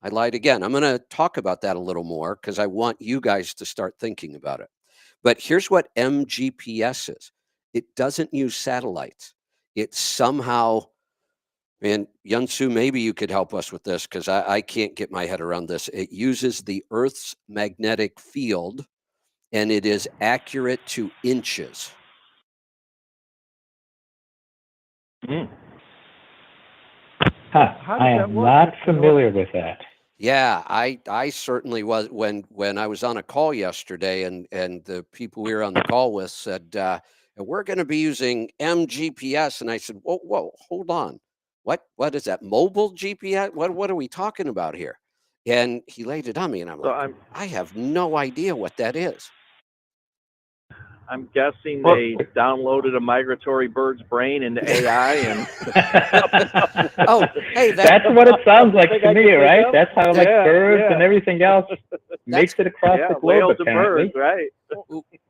I lied again. I'm going to talk about that a little more because I want you guys to start thinking about it. But here's what MGPS is. It doesn't use satellites. It somehow, and Yunsu, maybe you could help us with this because I can't get my head around this. It uses the Earth's magnetic field, and it is accurate to inches. I am not familiar with that. Yeah, I certainly was when I was on a call yesterday, and the people we were on the call with said, we're going to be using MGPS, and I said, whoa, hold on. What is that? Mobile GPS? What are we talking about here? And he laid it on me, and I'm like, I have no idea what that is. I'm guessing they downloaded a migratory bird's brain into AI and. Oh, hey, that's what it sounds like to me, right? That's how birds and everything else makes it across the globe. Whales and birds, right?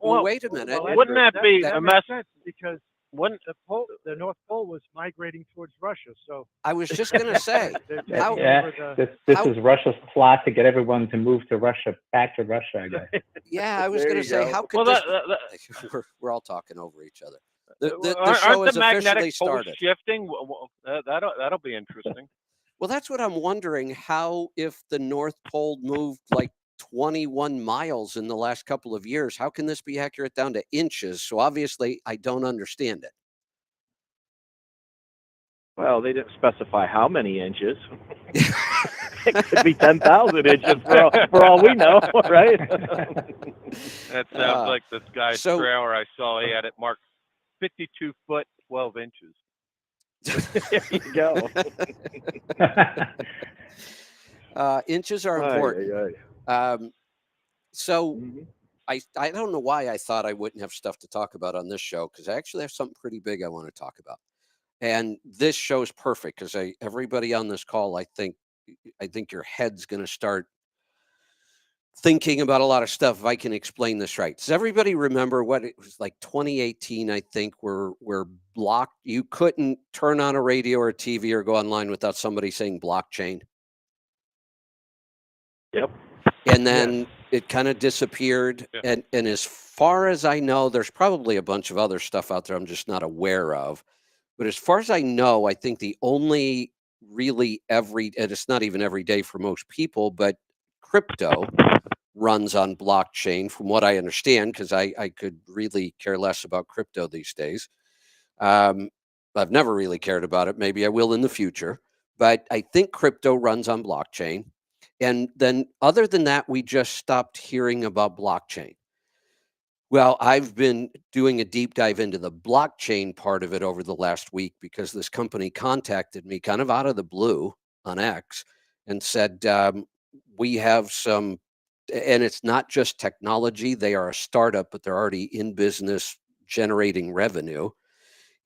Well, wait a minute. Wouldn't that be a mess? Because the North Pole was migrating towards Russia, so I was just going to say, this is Russia's plot to get everyone to move to Russia, back to Russia, I guess. Yeah, I was going to say, how could we're all talking over each other. The show aren't is the magnetic officially started. poles shifting? That'll be interesting. Well, that's what I'm wondering. How, if the North Pole moved like 21 miles in the last couple of years, how can this be accurate down to inches? So obviously I don't understand it. Well, they didn't specify how many inches. It could be 10,000 inches for all we know, right? That sounds like this guy's trailer I saw. He had it marked 52 foot, 12 inches. There you go. Inches are important. I don't know why I thought I wouldn't have stuff to talk about on this show, because I actually have something pretty big I want to talk about. And this show is perfect because everybody on this call, I think your head's going to start thinking about a lot of stuff if I can explain this right. Does everybody remember what it was like 2018, I think, where you couldn't turn on a radio or a TV or go online without somebody saying blockchain? Yep. And then it kind of disappeared. Yeah. And as far as I know, there's probably a bunch of other stuff out there I'm just not aware of. But as far as I know, I think the only really and it's not even every day for most people, but crypto runs on blockchain, from what I understand, because I could really care less about crypto these days. I've never really cared about it. Maybe I will in the future. But I think crypto runs on blockchain. And then other than that, we just stopped hearing about blockchain. Well, I've been doing a deep dive into the blockchain part of it over the last week because this company contacted me kind of out of the blue on X and said, we have some, and it's not just technology. They are a startup, but they're already in business generating revenue.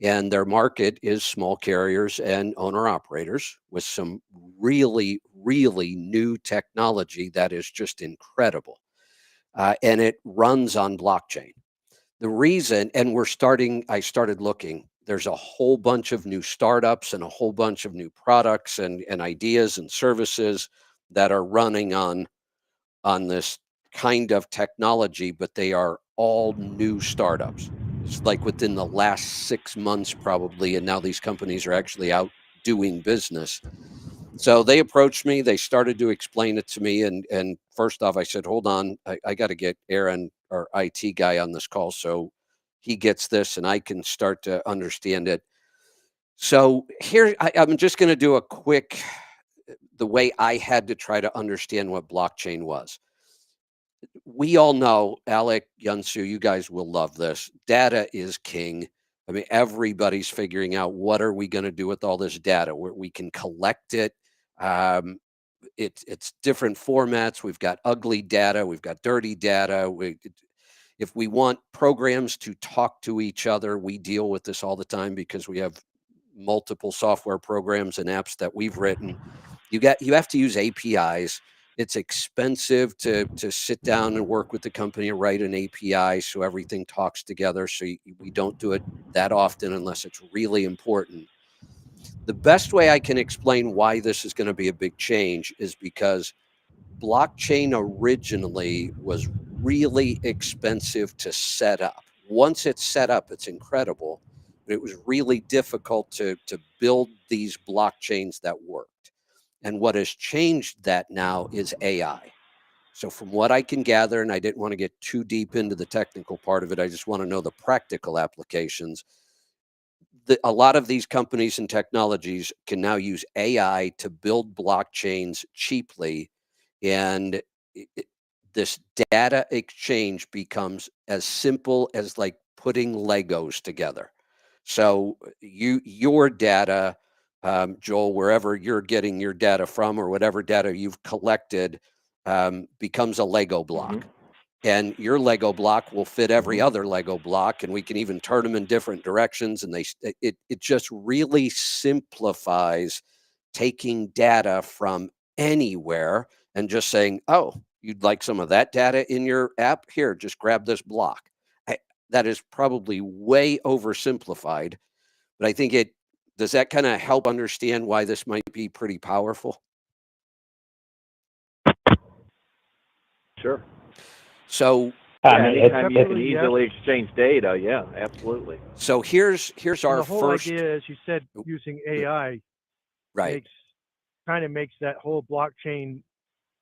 And their market is small carriers and owner operators with some really, really new technology that is just incredible. And it runs on blockchain. The reason, and I started looking, there's a whole bunch of new startups and a whole bunch of new products and ideas and services that are running on this kind of technology, but they are all new startups. It's like within the last 6 months, probably. And now these companies are actually out doing business. So they approached me. They started to explain it to me. And first off, I said, hold on, I got to get Aaron, our IT guy, on this call so he gets this and I can start to understand it. So here, I'm just going to do a quick, the way I had to try to understand what blockchain was. We all know, Alec, Yunsu, you guys will love this. Data is king. I mean, everybody's figuring out what are we going to do with all this data where we can collect it. It's different formats. We've got ugly data. We've got dirty data. If we want programs to talk to each other, we deal with this all the time because we have multiple software programs and apps that we've written. You have to use APIs. It's expensive to sit down and work with the company to write an API so everything talks together. So we don't do it that often unless it's really important. The best way I can explain why this is going to be a big change is because blockchain originally was really expensive to set up. Once it's set up, it's incredible, but it was really difficult to build these blockchains that worked. And what has changed that now is AI. So from what I can gather, and I didn't want to get too deep into the technical part of it, I just want to know the practical applications. A lot of these companies and technologies can now use AI to build blockchains cheaply. And this data exchange becomes as simple as like putting Legos together. So your data, Joel, wherever you're getting your data from or whatever data you've collected, becomes a Lego block. Mm-hmm. And your Lego block will fit every other Lego block, and we can even turn them in different directions. And it just really simplifies taking data from anywhere and just saying, oh, you'd like some of that data in your app? Here, just grab this block. That is probably way oversimplified, but I think does that kind of help understand why this might be pretty powerful? Sure. So anytime you can easily exchange data, yeah, absolutely. So here's our the whole first idea, as you said, using AI, right, kind of makes that whole blockchain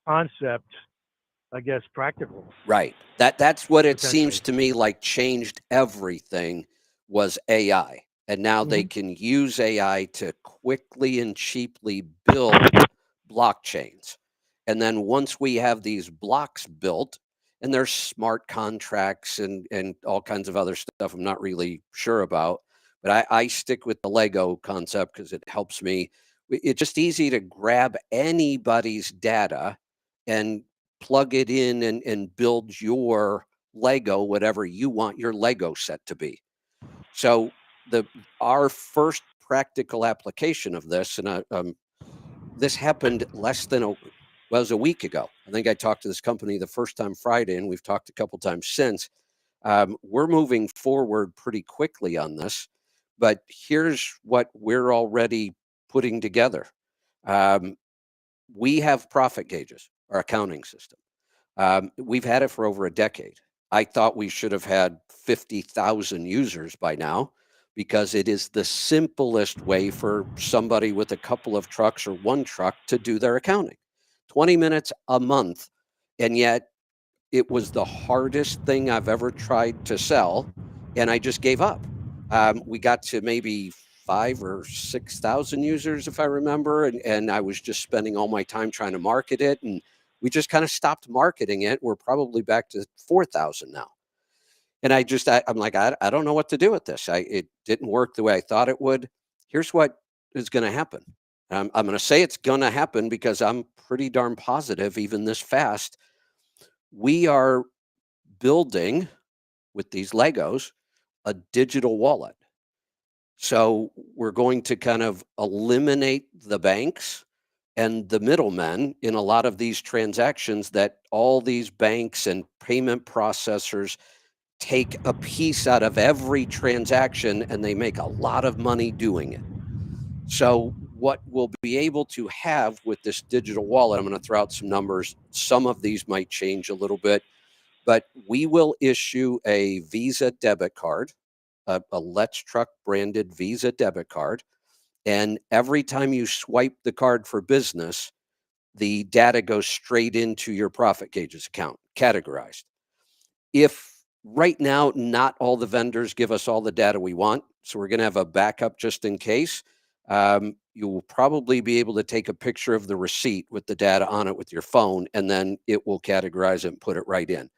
concept, I guess, practical. Right. That's what it seems to me like changed everything was AI. And now they can use AI to quickly and cheaply build blockchains. And then once we have these blocks built, and there's smart contracts and all kinds of other stuff I'm not really sure about, but I stick with the Lego concept because it helps me. It's just easy to grab anybody's data and plug it in and build your Lego, whatever you want your Lego set to be. So our first practical application of this, and this happened less than it was a week ago. I think I talked to this company the first time Friday, and we've talked a couple times since. We're moving forward pretty quickly on this, but here's what we're already putting together. We have profit gauges, our accounting system. We've had it for over a decade. I thought we should have had 50,000 users by now, because it is the simplest way for somebody with a couple of trucks or one truck to do their accounting. 20 minutes a month. And yet it was the hardest thing I've ever tried to sell, and I just gave up. We got to maybe 5,000 or 6,000 users, if I remember, and I was just spending all my time trying to market it, and we just kind of stopped marketing it. We're probably back to 4,000 now. And I'm like, I don't know what to do with this. It didn't work the way I thought it would. Here's what is going to happen. I'm going to say it's going to happen because I'm pretty darn positive, even this fast. We are building with these Legos a digital wallet. So we're going to kind of eliminate the banks and the middlemen in a lot of these transactions that all these banks and payment processors take a piece out of every transaction, and they make a lot of money doing it. So what we'll be able to have with this digital wallet, I'm going to throw out some numbers. Some of these might change a little bit, but we will issue a Visa debit card, a Let's Truck branded Visa debit card. And every time you swipe the card for business, the data goes straight into your profit gauges account, categorized. If right now, not all the vendors give us all the data we want, so we're going to have a backup just in case. You will probably be able to take a picture of the receipt with the data on it with your phone, and then it will categorize it and put it right in.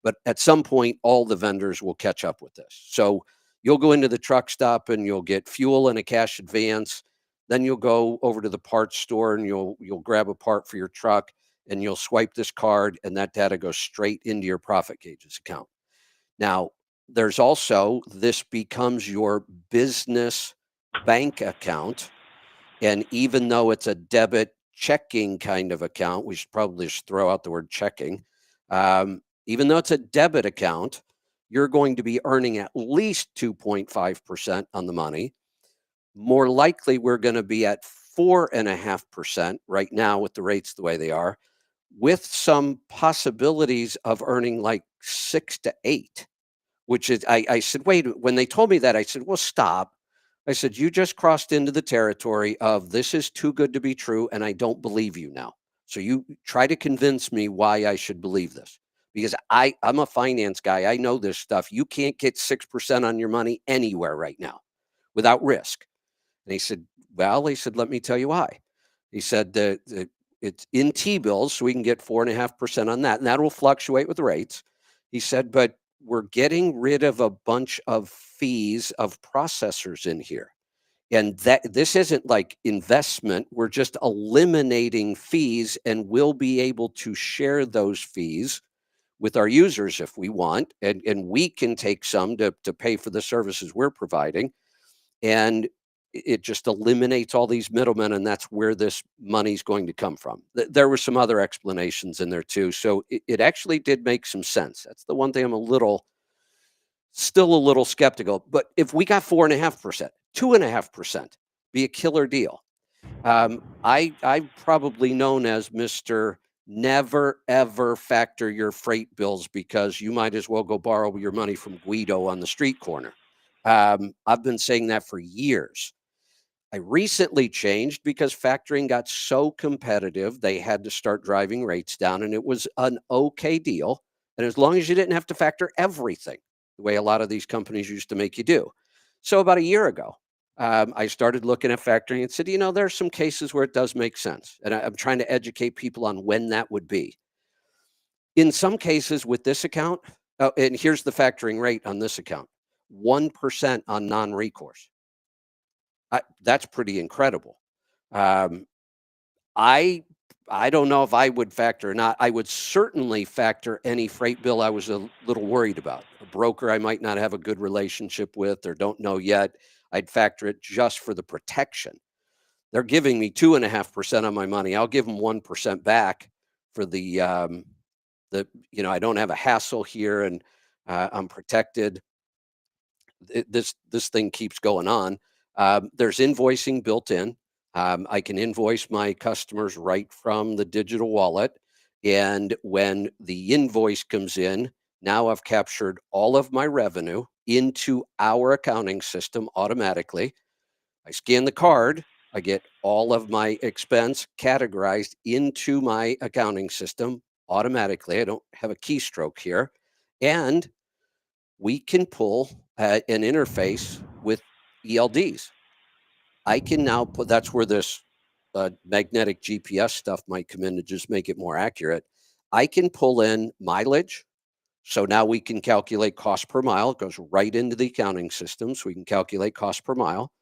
But at some point, all the vendors will catch up with this. So you'll go into the truck stop and you'll get fuel and a cash advance. Then you'll go over to the parts store and you'll grab a part for your truck, and you'll swipe this card, and that data goes straight into your profit gauges account. Now, there's also, this becomes your business bank account. And even though it's a debit checking kind of account, we should probably just throw out the word checking. Even though it's a debit account, you're going to be earning at least 2.5% on the money. More likely, we're going to be at 4.5% right now with the rates the way they are, with some possibilities of earning like 6 to 8, which is, I said, wait, when they told me that, I said, well, stop. I said, you just crossed into the territory of this is too good to be true, and I don't believe you now. So you try to convince me why I should believe this, because I'm a finance guy. I know this stuff. You can't get 6% on your money anywhere right now without risk. And he said, well, let me tell you why. He said that it's in T-bills, so we can get 4.5% on that, and that will fluctuate with rates. He said, but we're getting rid of a bunch of fees of processors in here. And that this isn't like investment. We're just eliminating fees, and we'll be able to share those fees with our users if we want. And we can take some to pay for the services we're providing. And it just eliminates all these middlemen, and that's where this money's going to come from. There were some other explanations in there too. So it actually did make some sense. That's the one thing I'm still a little skeptical. But if we got 4.5%, 2.5%, be a killer deal. I'm probably known as Mr. Never, ever factor your freight bills, because you might as well go borrow your money from Guido on the street corner. I've been saying that for years. I recently changed because factoring got so competitive, they had to start driving rates down, and it was an okay deal. And as long as you didn't have to factor everything, the way a lot of these companies used to make you do. So about a year ago, I started looking at factoring and said, there are some cases where it does make sense. And I'm trying to educate people on when that would be. In some cases with this account, and here's the factoring rate on this account, 1% on non-recourse. That's pretty incredible. I don't know if I would factor or not. I would certainly factor any freight bill I was a little worried about. A broker I might not have a good relationship with or don't know yet. I'd factor it just for the protection. They're giving me 2.5% on my money. I'll give them 1% back for the I don't have a hassle here, and I'm protected. This thing keeps going on. There's invoicing built in. I can invoice my customers right from the digital wallet. And when the invoice comes in, now I've captured all of my revenue into our accounting system automatically. I scan the card. I get all of my expense categorized into my accounting system automatically. I don't have a keystroke here. And we can pull an interface with ELDs. I can now put, that's where this magnetic GPS stuff might come in to just make it more accurate. I can pull in mileage. So now we can calculate cost per mile. It goes right into the accounting system. So we can calculate cost per mile.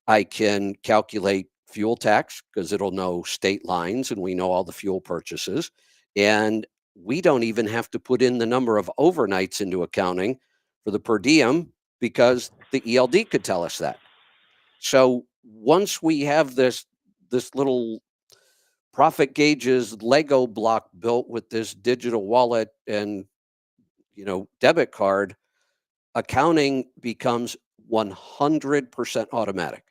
I can calculate fuel tax because it'll know state lines and we know all the fuel purchases. And we don't even have to put in the number of overnights into accounting for the per diem because the ELD could tell us that. So once we have this little profit gauges Lego block built with this digital wallet and debit card, accounting becomes 100% automatic.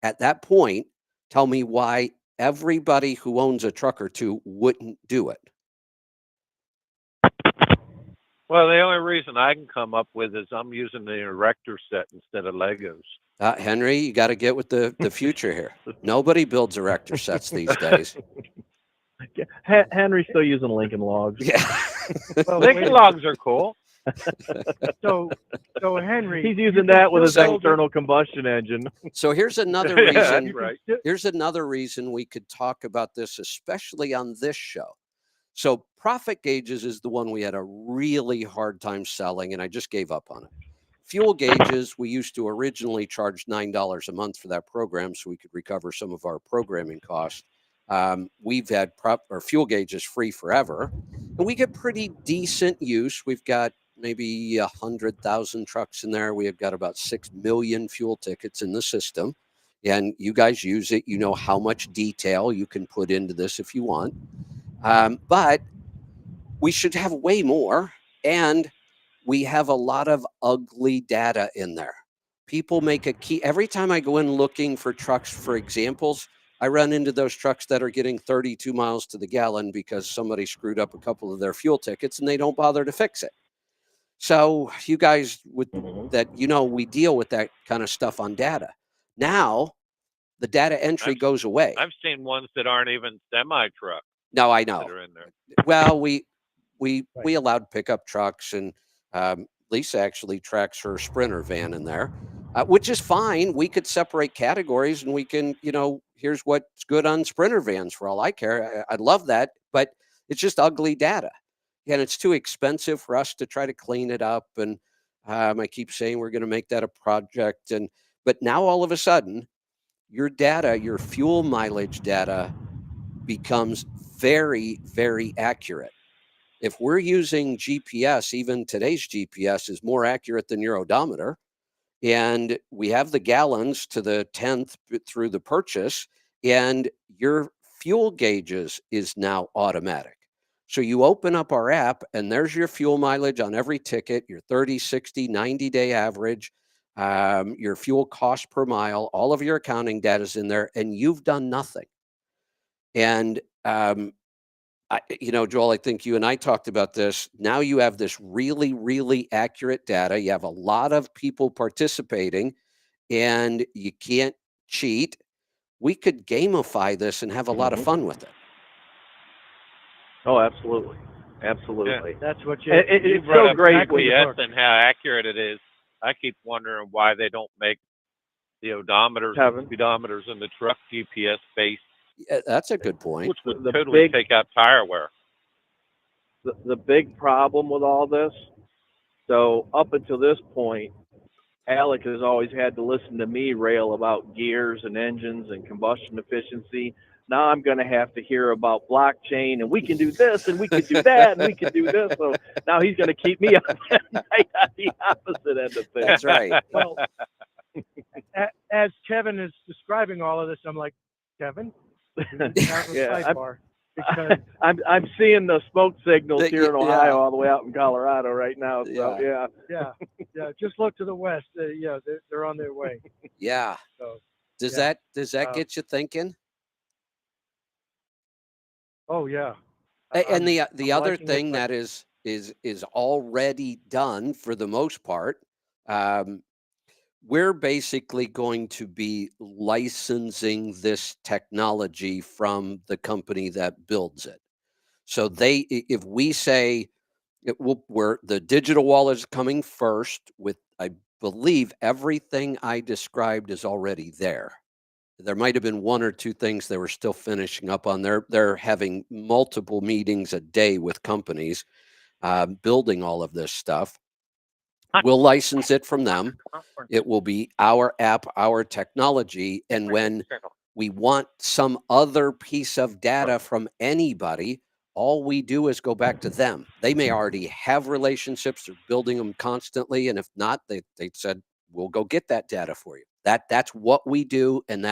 At that point, tell me why everybody who owns a truck or two wouldn't do it. Well, the only reason I can come up with is I'm using the erector set instead of Legos. Henry, you got to get with the future here. Nobody builds erector sets these days. Henry's still using Lincoln logs. Yeah. Well, Lincoln logs are cool. So Henry, he's using that with his external combustion engine. So here's another reason. Right. Here's another reason we could talk about this, especially on this show. So profit gauges is the one we had a really hard time selling, and I just gave up on it. Fuel gauges, we used to originally charge $9 a month for that program so we could recover some of our programming costs. We've had our fuel gauges free forever, and we get pretty decent use. We've got maybe 100,000 trucks in there. We have got about 6 million fuel tickets in the system, and you guys use it. You know how much detail you can put into this if you want. But we should have way more, and we have a lot of ugly data in there. People make a key. Every time I go in looking for trucks for examples, I run into those trucks that are getting 32 miles to the gallon because somebody screwed up a couple of their fuel tickets and they don't bother to fix it. So you guys, we deal with that kind of stuff on data. Now, the data entry goes away. I've seen ones that aren't even semi-trucks. No, I know. That are in there. Well, we allowed pickup trucks, and Lisa actually tracks her Sprinter van in there, which is fine. We could separate categories, and we can, here's what's good on Sprinter vans for all I care. I love that, but it's just ugly data. And it's too expensive for us to try to clean it up. And I keep saying we're going to make that a project. But now all of a sudden, your data, your fuel mileage data becomes very, very accurate. If we're using GPS, even today's GPS is more accurate than your odometer. And we have the gallons to the 10th through the purchase, and your fuel gauges is now automatic. So you open up our app and there's your fuel mileage on every ticket, your 30, 60, 90-day average, your fuel cost per mile, all of your accounting data is in there, and you've done nothing. And, Joel, I think you and I talked about this. Now you have this really, really accurate data. You have a lot of people participating, and you can't cheat. We could gamify this and have a lot of fun with it. Oh, absolutely. Absolutely. Yeah. That's what it's so great GPS and how accurate it is. I keep wondering why they don't make the odometers and speedometers in the truck GPS based. Yeah, that's a good point. Which would totally take out tire wear. The big problem with all this, so up until this point, Alec has always had to listen to me rail about gears and engines and combustion efficiency. Now I'm going to have to hear about blockchain, and we can do this, and we can do that, and we can do this. So now he's going to keep me up at night on the opposite end of things. That's right. Well, as Kevin is describing all of this, I'm like, Kevin, have a sidebar. Because I'm seeing the smoke signals here in Ohio all the way out in Colorado right now. So yeah. Just look to the west. They're on their way. Yeah. So, does that get you thinking? Oh yeah. And the other thing that is already done for the most part, we're basically going to be licensing this technology from the company that builds it. So if we say where the digital wallet is coming first, with I believe everything I described is already there. There might have been one or two things they were still finishing up on. They're having multiple meetings a day with companies building all of this stuff. We'll license it from them. It will be our app, our technology. And when we want some other piece of data from anybody, all we do is go back to them. They may already have relationships, they're building them constantly. And if not, they said, we'll go get that data for you. That's what we do. And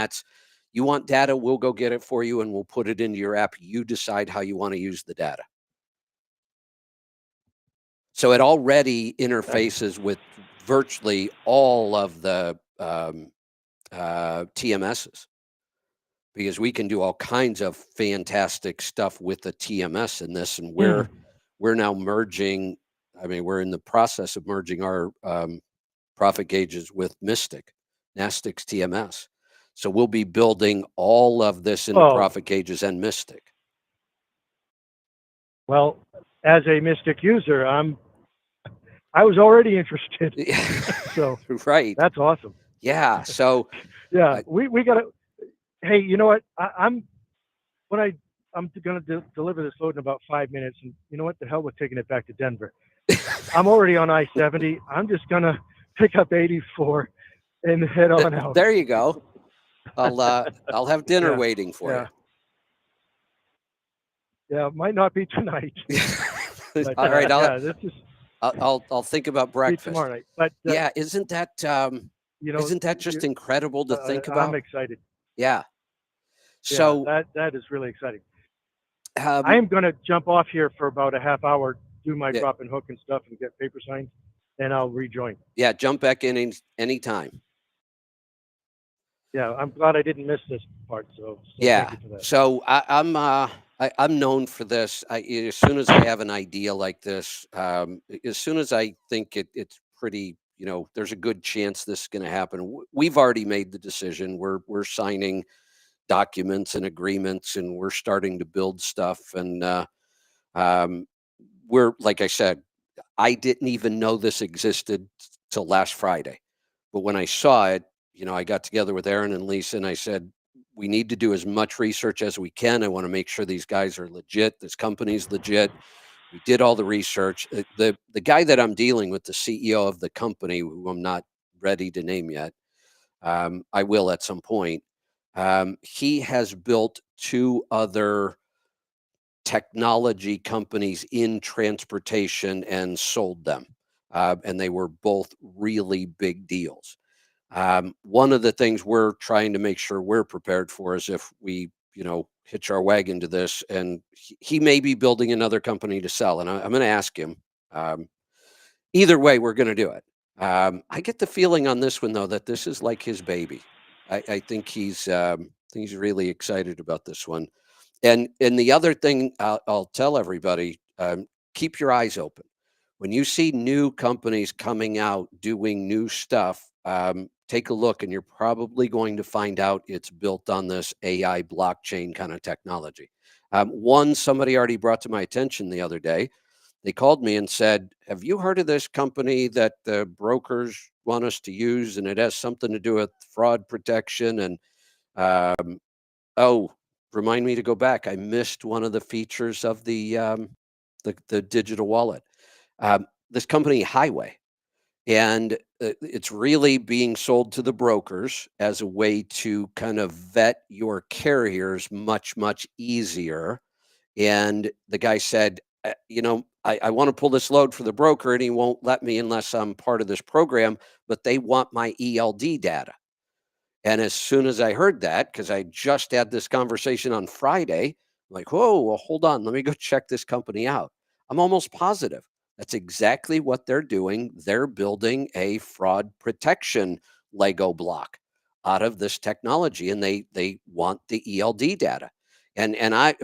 you want data, we'll go get it for you and we'll put it into your app. You decide how you want to use the data. So it already interfaces with virtually all of the TMSs, because we can do all kinds of fantastic stuff with the TMS in this. And we're now merging. I mean, we're in the process of merging our profit gauges with Nastic's TMS. So we'll be building all of this into profit gauges and Mystic. Well, as a Mystic user, I was already interested. So right, that's awesome. Yeah. So we got to. Hey, you know what? I'm going to deliver this load in about 5 minutes, and you know what? The hell with taking it back to Denver. I'm already on I-70. I'm just going to pick up 84 and head on out. There you go. I'll have dinner waiting for you. Yeah, it might not be tonight. But, all right. this is. I'll think about breakfast tomorrow night. But isn't that isn't that just incredible to think about? I'm excited. Yeah. So that is really exciting. I am going to jump off here for about a half hour, do my drop and hook and stuff, and get paper signed, and I'll rejoin. Yeah, jump back in anytime. Yeah, I'm glad I didn't miss this part. So yeah. Thank you for that. So I'm known for this. As soon as I have an idea like this, as soon as I think it's pretty, there's a good chance this is going to happen. We've already made the decision. We're signing documents and agreements, and we're starting to build stuff. And we're, like I said, I didn't even know this existed till last Friday. But when I saw it, I got together with Aaron and Lisa, and I said, we need to do as much research as we can. I want to make sure these guys are legit. This company's legit. We did all the research. The guy that I'm dealing with, the CEO of the company, who I'm not ready to name yet, I will at some point. He has built 2 other technology companies in transportation and sold them. And they were both really big deals. One of the things we're trying to make sure we're prepared for is if we, hitch our wagon to this, and he may be building another company to sell. And I'm going to ask him. Either way, we're going to do it. I get the feeling on this one, though, that this is like his baby. I think he's really excited about this one. And the other thing I'll tell everybody, keep your eyes open. When you see new companies coming out doing new stuff, take a look, and you're probably going to find out it's built on this AI blockchain kind of technology. One somebody already brought to my attention the other day. They called me and said, have you heard of this company that the brokers want us to use? And it has something to do with fraud protection. And remind me to go back. I missed one of the features of the digital wallet. This company, Highway. And it's really being sold to the brokers as a way to kind of vet your carriers much, much easier. And the guy said, I want to pull this load for the broker, and he won't let me unless I'm part of this program, but they want my ELD data. And as soon as I heard that, because I just had this conversation on Friday, I'm like, whoa, well, hold on, let me go check this company out. I'm almost positive that's exactly what they're doing. They're building a fraud protection Lego block out of this technology, and they want the ELD data. And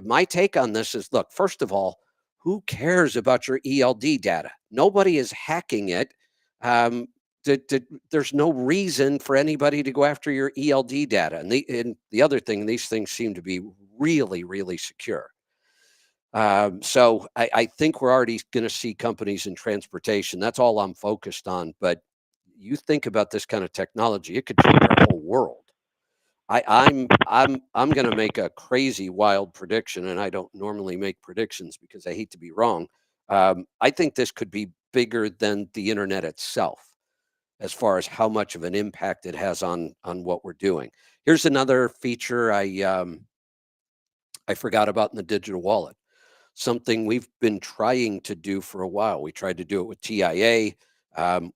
my take on this is, look, first of all, who cares about your ELD data? Nobody is hacking it. There's no reason for anybody to go after your ELD data. And the other thing, these things seem to be really, really secure. So I think we're already going to see companies in transportation. That's all I'm focused on. But you think about this kind of technology, it could change our whole world. I'm going to make a crazy, wild prediction, and I don't normally make predictions because I hate to be wrong. I think this could be bigger than the internet itself, as far as how much of an impact it has on what we're doing. Here's another feature I forgot about in the digital wallet. Something we've been trying to do for a while. We tried to do it with TIA.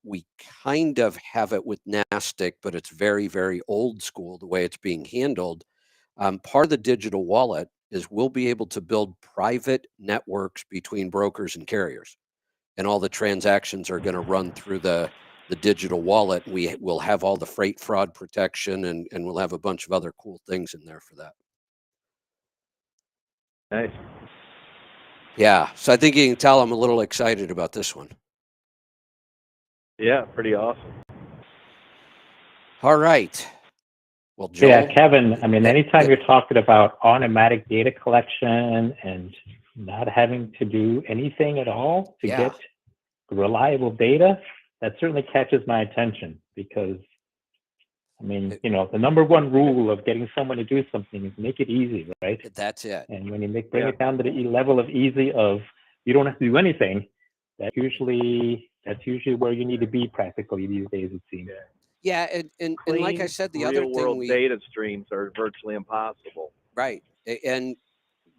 We kind of have it with NASTIC, but it's very, very old school the way it's being handled. Part of the digital wallet is we'll be able to build private networks between brokers and carriers, and all the transactions are going to run through the digital wallet. We will have all the freight fraud protection, and we'll have a bunch of other cool things in there for that. Nice. Yeah, so I think you can tell I'm a little excited about this one. Yeah, pretty awesome. All right. Well, Joel, yeah, Kevin, I mean, anytime you're talking about automatic data collection and not having to do anything at all to get reliable data, that certainly catches my attention, because I mean, you know, the number one rule of getting someone to do something is make it easy, right? That's it. And when you bring it down to the level of easy of you don't have to do anything, that's usually where you need to be practically these days, it seems. Yeah, and like I said, the other thing, data streams are virtually impossible. Right. And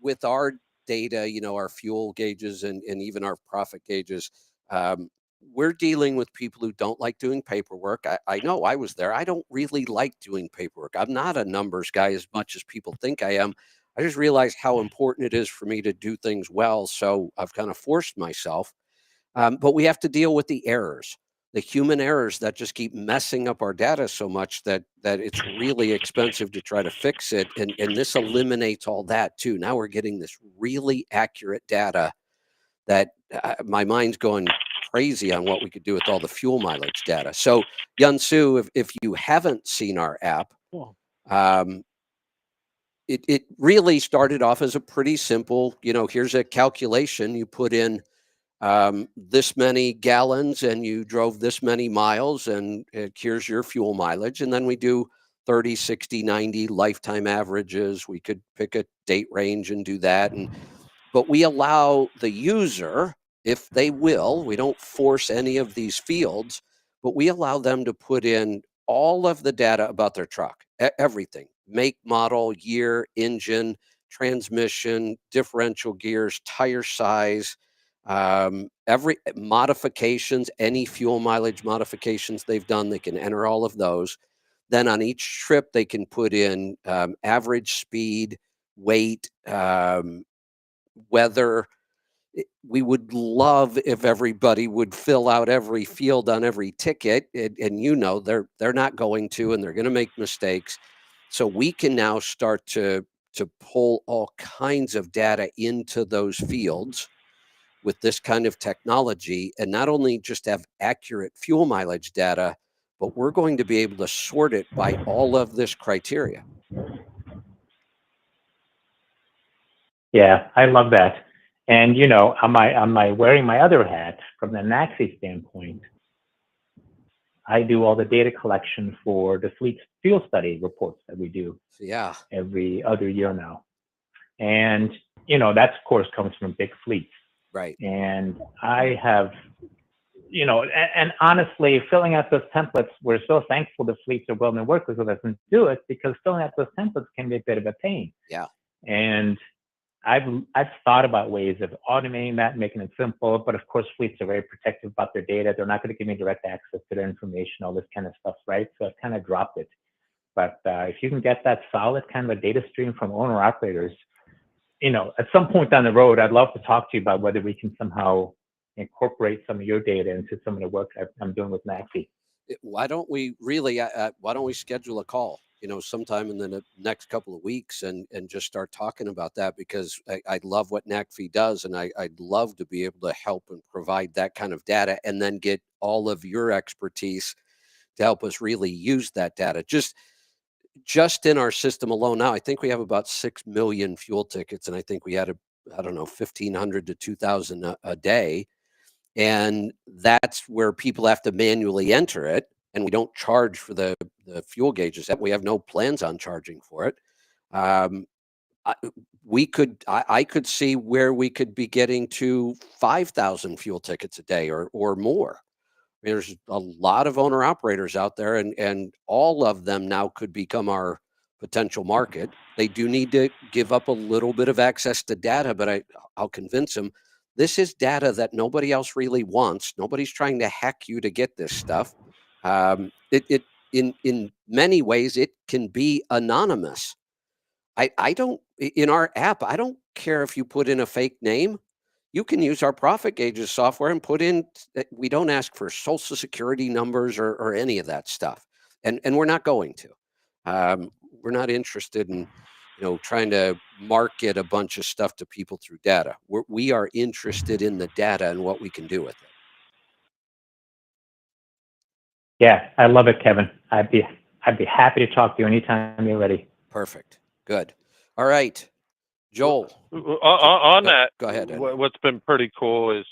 with our data, you know, our fuel gauges and even our profit gauges, we're dealing with people who don't like doing paperwork. I know, I was there. I don't really like doing paperwork. I'm not a numbers guy as much as people think I am. I just realized how important it is for me to do things well. So I've kind of forced myself. But we have to deal with the errors, the human errors that just keep messing up our data so much that it's really expensive to try to fix it. And this eliminates all that too. Now we're getting this really accurate data that my mind's going crazy on what we could do with all the fuel mileage data. So Yunsu, if you haven't seen our app, it really started off as a pretty simple, you know, here's a calculation. You put in this many gallons and you drove this many miles, and here's your fuel mileage. And then we do 30, 60, 90 lifetime averages. We could pick a date range and do that. But we allow the user, if they will, we don't force any of these fields, but we allow them to put in all of the data about their truck, everything, make, model, year, engine, transmission, differential gears, tire size, every modifications, any fuel mileage modifications they've done, they can enter all of those. Then on each trip, they can put in average speed, weight, weather. We would love if everybody would fill out every field on every ticket, and you know they're not going to, and they're going to make mistakes. So we can now start to pull all kinds of data into those fields with this kind of technology, and not only just have accurate fuel mileage data, but we're going to be able to sort it by all of this criteria. Yeah, I love that. And you know, on my wearing my other hat from the NACSI standpoint, I do all the data collection for the fleet fuel study reports that we do every other year now. And you know, that of course comes from big fleets. Right. And I have, you know, and honestly, filling out those templates, we're so thankful the fleets are willing to work with us and do it, because filling out those templates can be a bit of a pain. Yeah. And I've thought about ways of automating that, making it simple, but of course, fleets are very protective about their data. They're not going to give me direct access to their information, all this kind of stuff, right? So I've kind of dropped it. But if you can get that solid kind of a data stream from owner operators, at some point down the road, I'd love to talk to you about whether we can somehow incorporate some of your data into some of the work I'm doing with Maxi. Why don't we schedule a call, sometime in the next couple of weeks and just start talking about that, because I love what NACFI does, and I'd love to be able to help and provide that kind of data, and then get all of your expertise to help us really use that data. Just in our system alone now, I think we have about 6 million fuel tickets, and I think we had 1,500 to 2,000 a day. And that's where people have to manually enter it, and we don't charge for the fuel gauges. We have no plans on charging for it. I could see where we could be getting to 5,000 fuel tickets a day or more. There's a lot of owner operators out there, and all of them now could become our potential market. They do need to give up a little bit of access to data, but I'll convince them. This is data that nobody else really wants. Nobody's trying to hack you to get this stuff. In many ways, it can be anonymous. I don't, in our app, I don't care if you put in a fake name. You can use our profit gauges software and put in, we don't ask for social security numbers or any of that stuff. And we're not going to. We're not interested in, trying to market a bunch of stuff to people through data. We are interested in the data and what we can do with it. Yeah, I love it, Kevin. I'd be happy to talk to you anytime you're ready. Perfect. Good. All right. Joel. On that, go ahead. What's been pretty cool is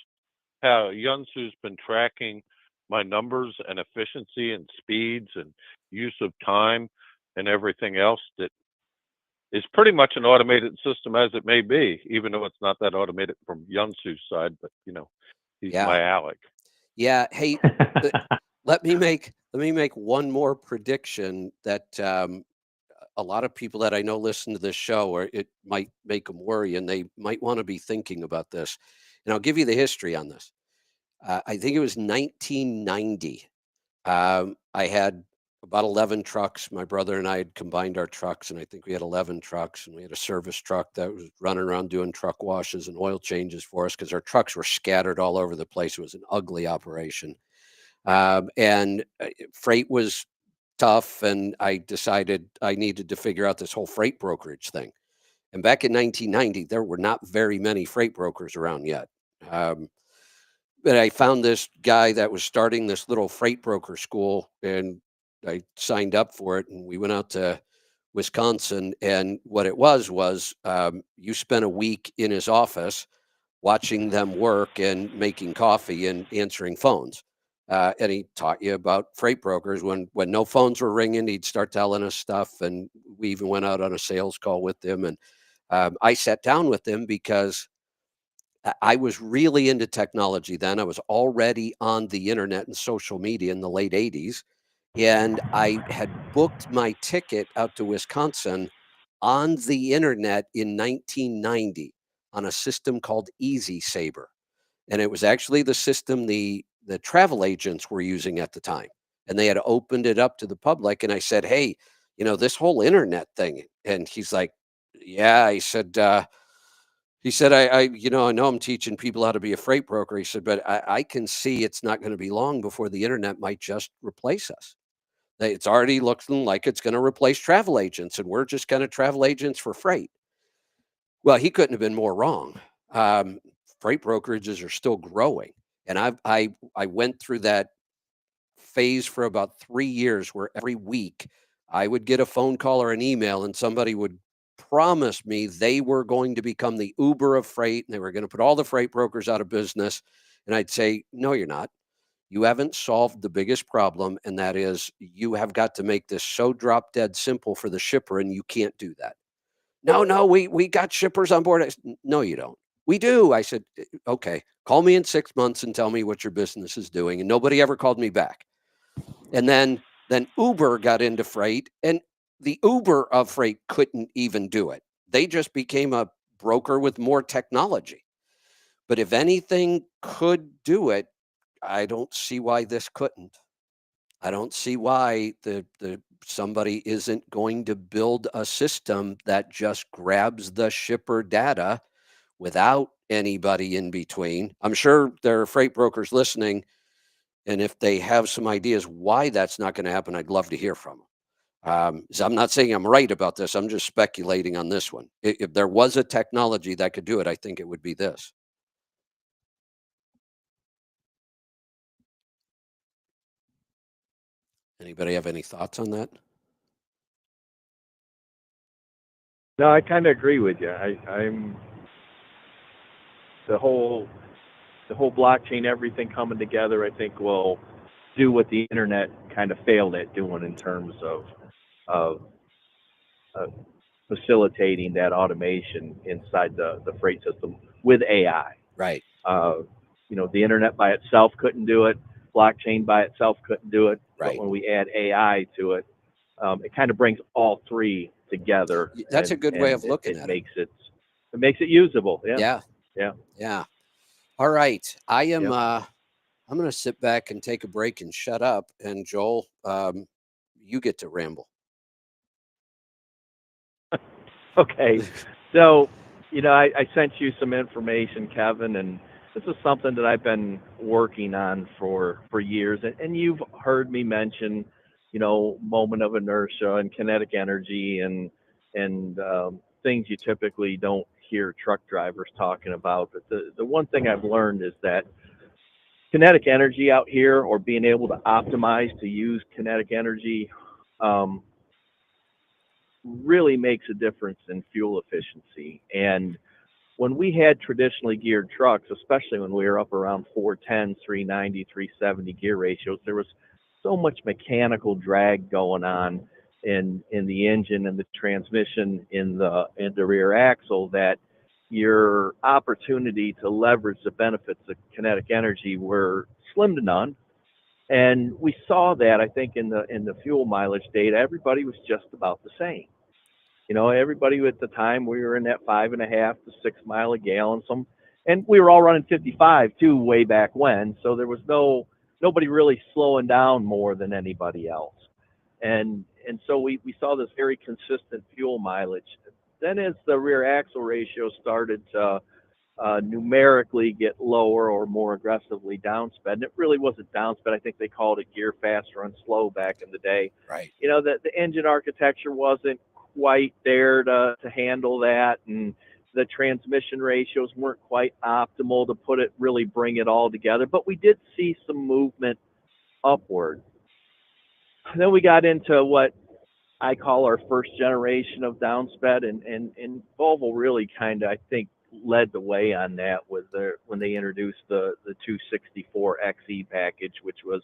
how Yunsu's been tracking my numbers and efficiency and speeds and use of time and everything else that is pretty much an automated system as it may be, even though it's not that automated from Yunsu's side, but he's my Alec. Yeah. Hey, let me make one more prediction that a lot of people that I know listen to this show, or it might make them worry, and they might want to be thinking about this. And I'll give you the history on this. I think it was 1990. I had about 11 trucks. My brother and I had combined our trucks, and I think we had 11 trucks, and we had a service truck that was running around doing truck washes and oil changes for us, because our trucks were scattered all over the place. It was an ugly operation. And freight was tough, and I decided I needed to figure out this whole freight brokerage thing. And back in 1990, there were not very many freight brokers around yet. But I found this guy that was starting this little freight broker school, and I signed up for it, and we went out to Wisconsin. And what it was you spent a week in his office watching them work and making coffee and answering phones. And he taught you about freight brokers. When no phones were ringing, he'd start telling us stuff. And we even went out on a sales call with him. And I sat down with him because I was really into technology then. I was already on the internet and social media in the late 80s. And I had booked my ticket out to Wisconsin on the internet in 1990 on a system called Easy Saber. And it was actually the system the travel agents were using at the time. And they had opened it up to the public. And I said, hey, this whole internet thing. And he's like, yeah. He said, I know I'm teaching people how to be a freight broker. He said, but I can see it's not going to be long before the internet might just replace us. It's already looking like it's going to replace travel agents, and we're just kind of travel agents for freight. Well, he couldn't have been more wrong. Freight brokerages are still growing. And I went through that phase for about 3 years where every week I would get a phone call or an email, and somebody would promise me they were going to become the Uber of freight, and they were going to put all the freight brokers out of business. And I'd say, no, you're not. You haven't solved the biggest problem, and that is you have got to make this so drop dead simple for the shipper, and you can't do that. No, we got shippers on board. No, you don't. We do. I said, okay, call me in 6 months and tell me what your business is doing. And nobody ever called me back. And then Uber got into freight, and the Uber of freight couldn't even do it. They just became a broker with more technology. But if anything could do it, I don't see why this couldn't. I don't see why the somebody isn't going to build a system that just grabs the shipper data without anybody in between. I'm sure there are freight brokers listening, and if they have some ideas why that's not going to happen, I'd love to hear from them. So I'm not saying I'm right about this. I'm just speculating on this one. If there was a technology that could do it, I think it would be this. Anybody have any thoughts on that? No, I kind of agree with you. I'm the whole blockchain, everything coming together, I think will do what the internet kind of failed at doing in terms of facilitating that automation inside the freight system with AI. Right. The internet by itself couldn't do it. Blockchain by itself couldn't do it. Right. But when we add AI to it, it kind of brings all three together. That's a good way of looking at it. It makes it usable. Yeah. All right. I am. I'm going to sit back and take a break and shut up. And Joel, you get to ramble. Okay. So, I sent you some information, Kevin, and this is something that I've been working on for years. And you've heard me mention, moment of inertia and kinetic energy and things you typically don't hear truck drivers talking about. But the one thing I've learned is that kinetic energy out here, or being able to optimize to use kinetic energy, really makes a difference in fuel efficiency. And when we had traditionally geared trucks, especially when we were up around 410, 390, 370 gear ratios, there was so much mechanical drag going on in the engine and the transmission in the rear axle that your opportunity to leverage the benefits of kinetic energy were slim to none. And we saw that, I think, in the fuel mileage data, everybody was just about the same. Everybody at the time, we were in that 5.5 to 6 mile a gallon. And we were all running 55 too, way back when. So there was nobody really slowing down more than anybody else. And so we saw this very consistent fuel mileage. Then as the rear axle ratio started to numerically get lower or more aggressively downsped, and it really wasn't downsped. I think they called it gear fast, run slow back in the day. Right. The engine architecture wasn't quite there to handle that, and the transmission ratios weren't quite optimal to really bring it all together. But we did see some movement upward. Then we got into what I call our first generation of downsped, and Volvo really kind of, I think, led the way on that when they introduced the 264 XE package, which was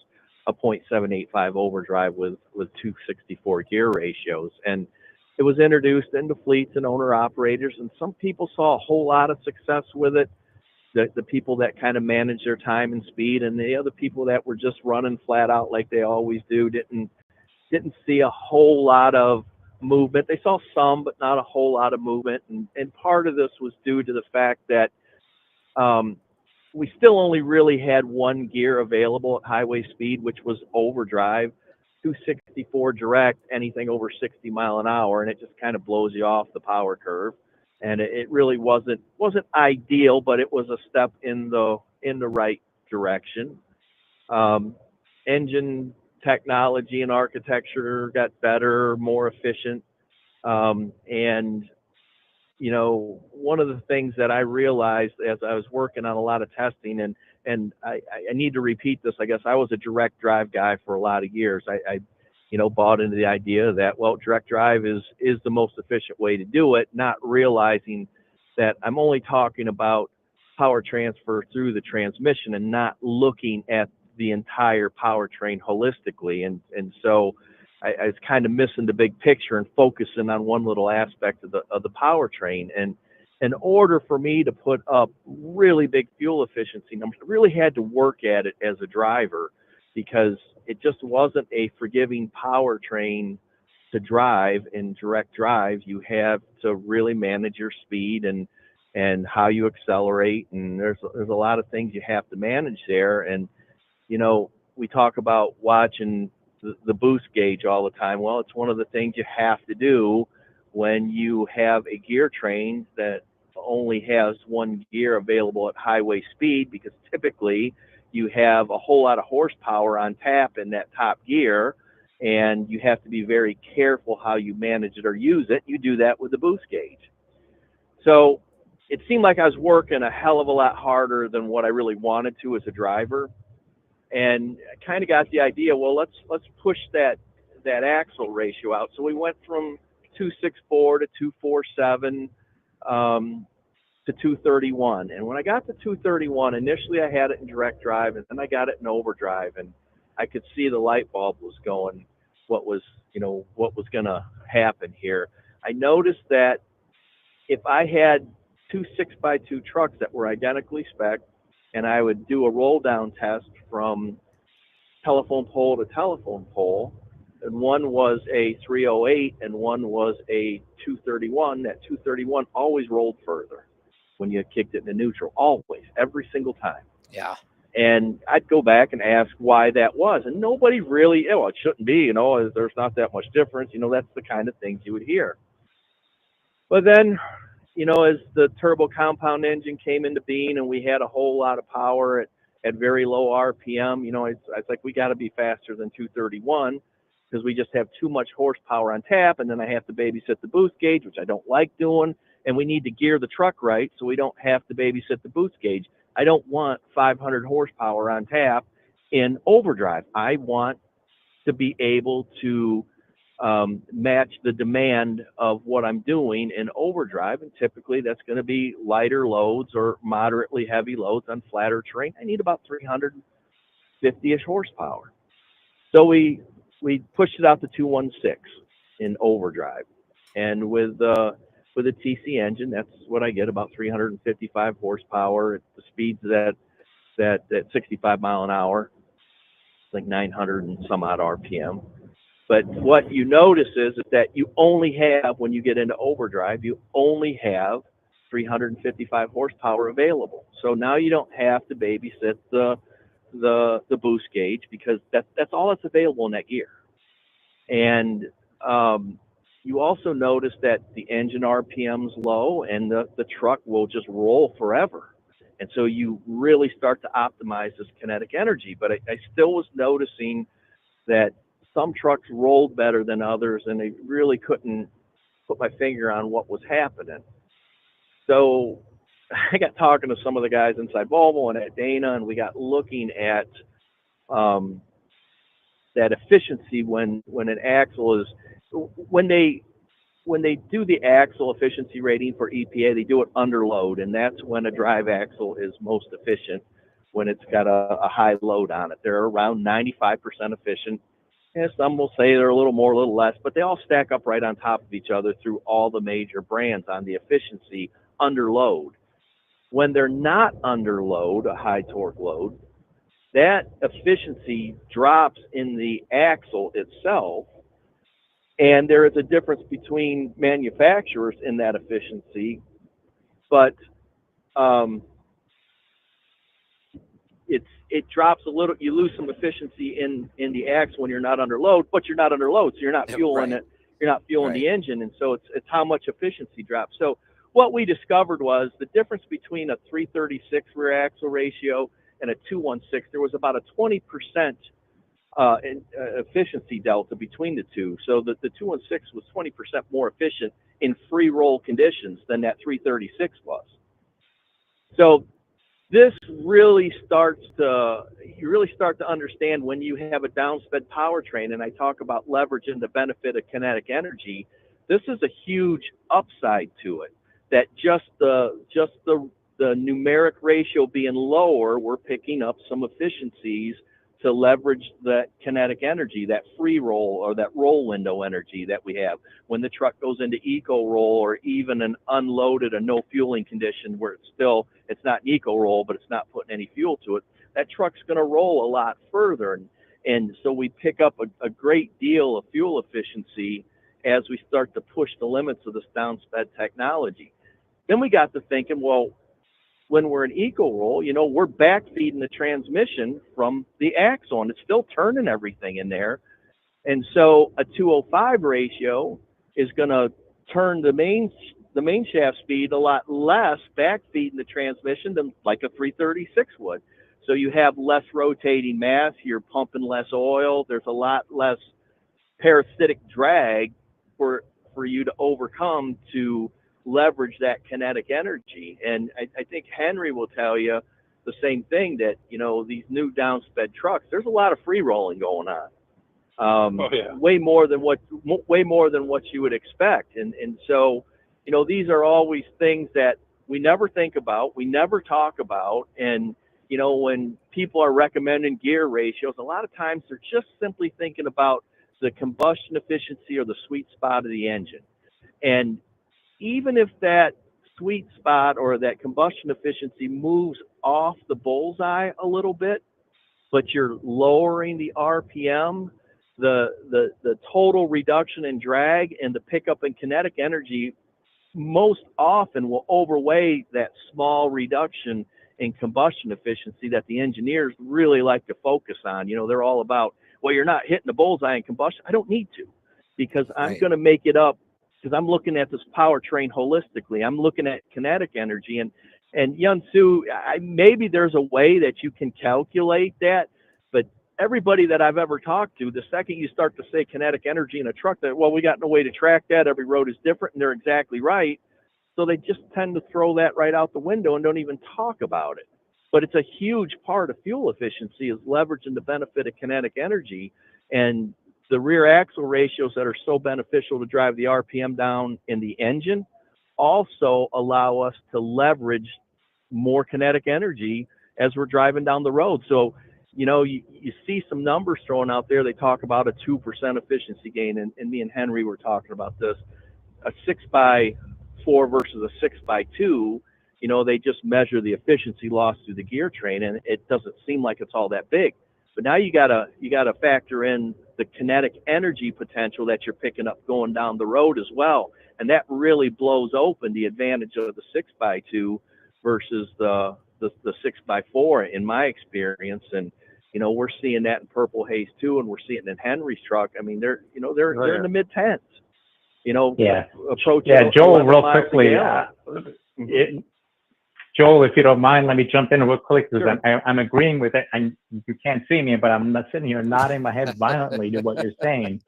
a 0.785 overdrive with 264 gear ratios. And it was introduced into fleets and owner operators, and some people saw a whole lot of success with it. The people that kind of manage their time and speed, and the other people that were just running flat out like they always do didn't see a whole lot of movement. They saw some, but not a whole lot of movement. And part of this was due to the fact that we still only really had one gear available at highway speed, which was overdrive. 264 direct, anything over 60 mile an hour, and it just kind of blows you off the power curve. And it really wasn't ideal, but it was a step in the right direction. Engine technology and architecture got better, more efficient. And one of the things that I realized as I was working on a lot of testing, and I need to repeat this, I guess I was a direct drive guy for a lot of years. I bought into the idea that, well, direct drive is the most efficient way to do it, not realizing that I'm only talking about power transfer through the transmission and not looking at the entire powertrain holistically. And so I was kind of missing the big picture and focusing on one little aspect of the powertrain. And in order for me to put up really big fuel efficiency numbers, I really had to work at it as a driver, because it just wasn't a forgiving powertrain to drive. In direct drive, you have to really manage your speed and how you accelerate, and there's a lot of things you have to manage there. And we talk about watching the boost gauge all the time. Well, it's one of the things you have to do when you have a gear train that only has one gear available at highway speed, because typically you have a whole lot of horsepower on tap in that top gear, and you have to be very careful how you manage it or use it. You do that with the boost gauge. So it seemed like I was working a hell of a lot harder than what I really wanted to as a driver. And I kind of got the idea, well, let's push that axle ratio out. So we went from 264 to 247 to 231. And when I got to 231, initially I had it in direct drive, and then I got it in overdrive, and I could see the light bulb was going, what was going to happen here. I noticed that if I had 2 6x2 trucks that were identically spec'd, and I would do a roll down test from telephone pole to telephone pole, and one was a 308 and one was a 231, that 231 always rolled further when you kicked it into neutral, always, every single time. Yeah. And I'd go back and ask why that was, and nobody really, well, it shouldn't be, there's not that much difference, that's the kind of things you would hear. But then, as the turbo compound engine came into being and we had a whole lot of power at very low RPM, it's like we got to be faster than 231 because we just have too much horsepower on tap, and then I have to babysit the boost gauge, which I don't like doing, and we need to gear the truck right so we don't have to babysit the boost gauge. I don't want 500 horsepower on tap in overdrive. I want to be able to match the demand of what I'm doing in overdrive, and typically that's going to be lighter loads or moderately heavy loads on flatter terrain. I need about 350-ish horsepower. So we pushed it out to 216 in overdrive, and with a TC engine, that's what I get, about 355 horsepower at the speeds that 65 mile an hour, like 900 and some odd RPM. But what you notice is that you only have, when you get into overdrive, you only have 355 horsepower available. So now you don't have to babysit the boost gauge, because that's all that's available in that gear. And you also notice that the engine RPM's low, and the truck will just roll forever. And so you really start to optimize this kinetic energy. But I still was noticing that some trucks rolled better than others, and I really couldn't put my finger on what was happening. So I got talking to some of the guys inside Volvo and at Dana, and we got looking at that efficiency when an axle is, when they do the axle efficiency rating for EPA, they do it under load, and that's when a drive axle is most efficient, when it's got a high load on it. They're around 95% efficient. And some will say they're a little more, a little less, but they all stack up right on top of each other through all the major brands on the efficiency under load. When they're not under load, a high torque load, that efficiency drops in the axle itself, and there is a difference between manufacturers in that efficiency, but it drops a little. You lose some efficiency in the axle when you're not under load, but you're not under load, so you're not fueling it. You're not fueling the engine, and so it's how much efficiency drops. So what we discovered was the difference between a 336 rear axle ratio and a 216. There was about a 20% efficiency delta between the two. So the 216 was 20% more efficient in free roll conditions than that 336 was. So this really you really start to understand when you have a downsped powertrain, and I talk about leveraging the benefit of kinetic energy. This is a huge upside to it, that just the numeric ratio being lower, we're picking up some efficiencies to leverage that kinetic energy, that free roll or that roll window energy that we have. When the truck goes into eco roll, or even an unloaded, a no fueling condition where it's not an eco roll, but it's not putting any fuel to it, that truck's going to roll a lot further. And so we pick up a great deal of fuel efficiency as we start to push the limits of this downsped technology. Then we got to thinking, well, when we're in eco roll, we're backfeeding the transmission from the axle, and it's still turning everything in there. And so a 205 ratio is going to turn the main shaft speed a lot less back feeding the transmission than like a 336 would. So you have less rotating mass, you're pumping less oil, there's a lot less parasitic drag for you to overcome to leverage that kinetic energy. And I think Henry will tell you the same thing, that, you know, these new downsped trucks, there's a lot of free rolling going on. Way more than what you would expect. And so, you know, these are always things that we never think about, we never talk about. And, you know, when people are recommending gear ratios, a lot of times they're just simply thinking about the combustion efficiency or the sweet spot of the engine. And even if that sweet spot or that combustion efficiency moves off the bullseye a little bit, but you're lowering the RPM, the total reduction in drag and the pickup in kinetic energy most often will overweigh that small reduction in combustion efficiency that the engineers really like to focus on. You know, they're all about, well, you're not hitting the bullseye in combustion. I don't need to, because I'm going to make it up, because I'm looking at this powertrain holistically. I'm looking at kinetic energy. And Yun-Soo, maybe there's a way that you can calculate that, but everybody that I've ever talked to, the second you start to say kinetic energy in a truck, that, well, we got no way to track that, every road is different, and they're exactly right. So they just tend to throw that right out the window and don't even talk about it. But it's a huge part of fuel efficiency, is leveraging the benefit of kinetic energy. And the rear axle ratios that are so beneficial to drive the RPM down in the engine also allow us to leverage more kinetic energy as we're driving down the road. So, you know, you see some numbers thrown out there. They talk about a 2% efficiency gain. And me and Henry were talking about this. A 6x4 versus a 6x2, you know, they just measure the efficiency loss through the gear train, and it doesn't seem like it's all that big. But now you gotta factor in the kinetic energy potential that you're picking up going down the road as well. And that really blows open the advantage of the 6x2 versus the 6x4 in my experience. And, you know, we're seeing that in Purple Haze too, and we're seeing it in Henry's truck. I mean, they're in the mid 10s. You know, approaching. Joel, real quickly. Joel, if you don't mind, let me jump in real quick, because I'm agreeing with it. You can't see me, but I'm sitting here nodding my head violently to what you're saying,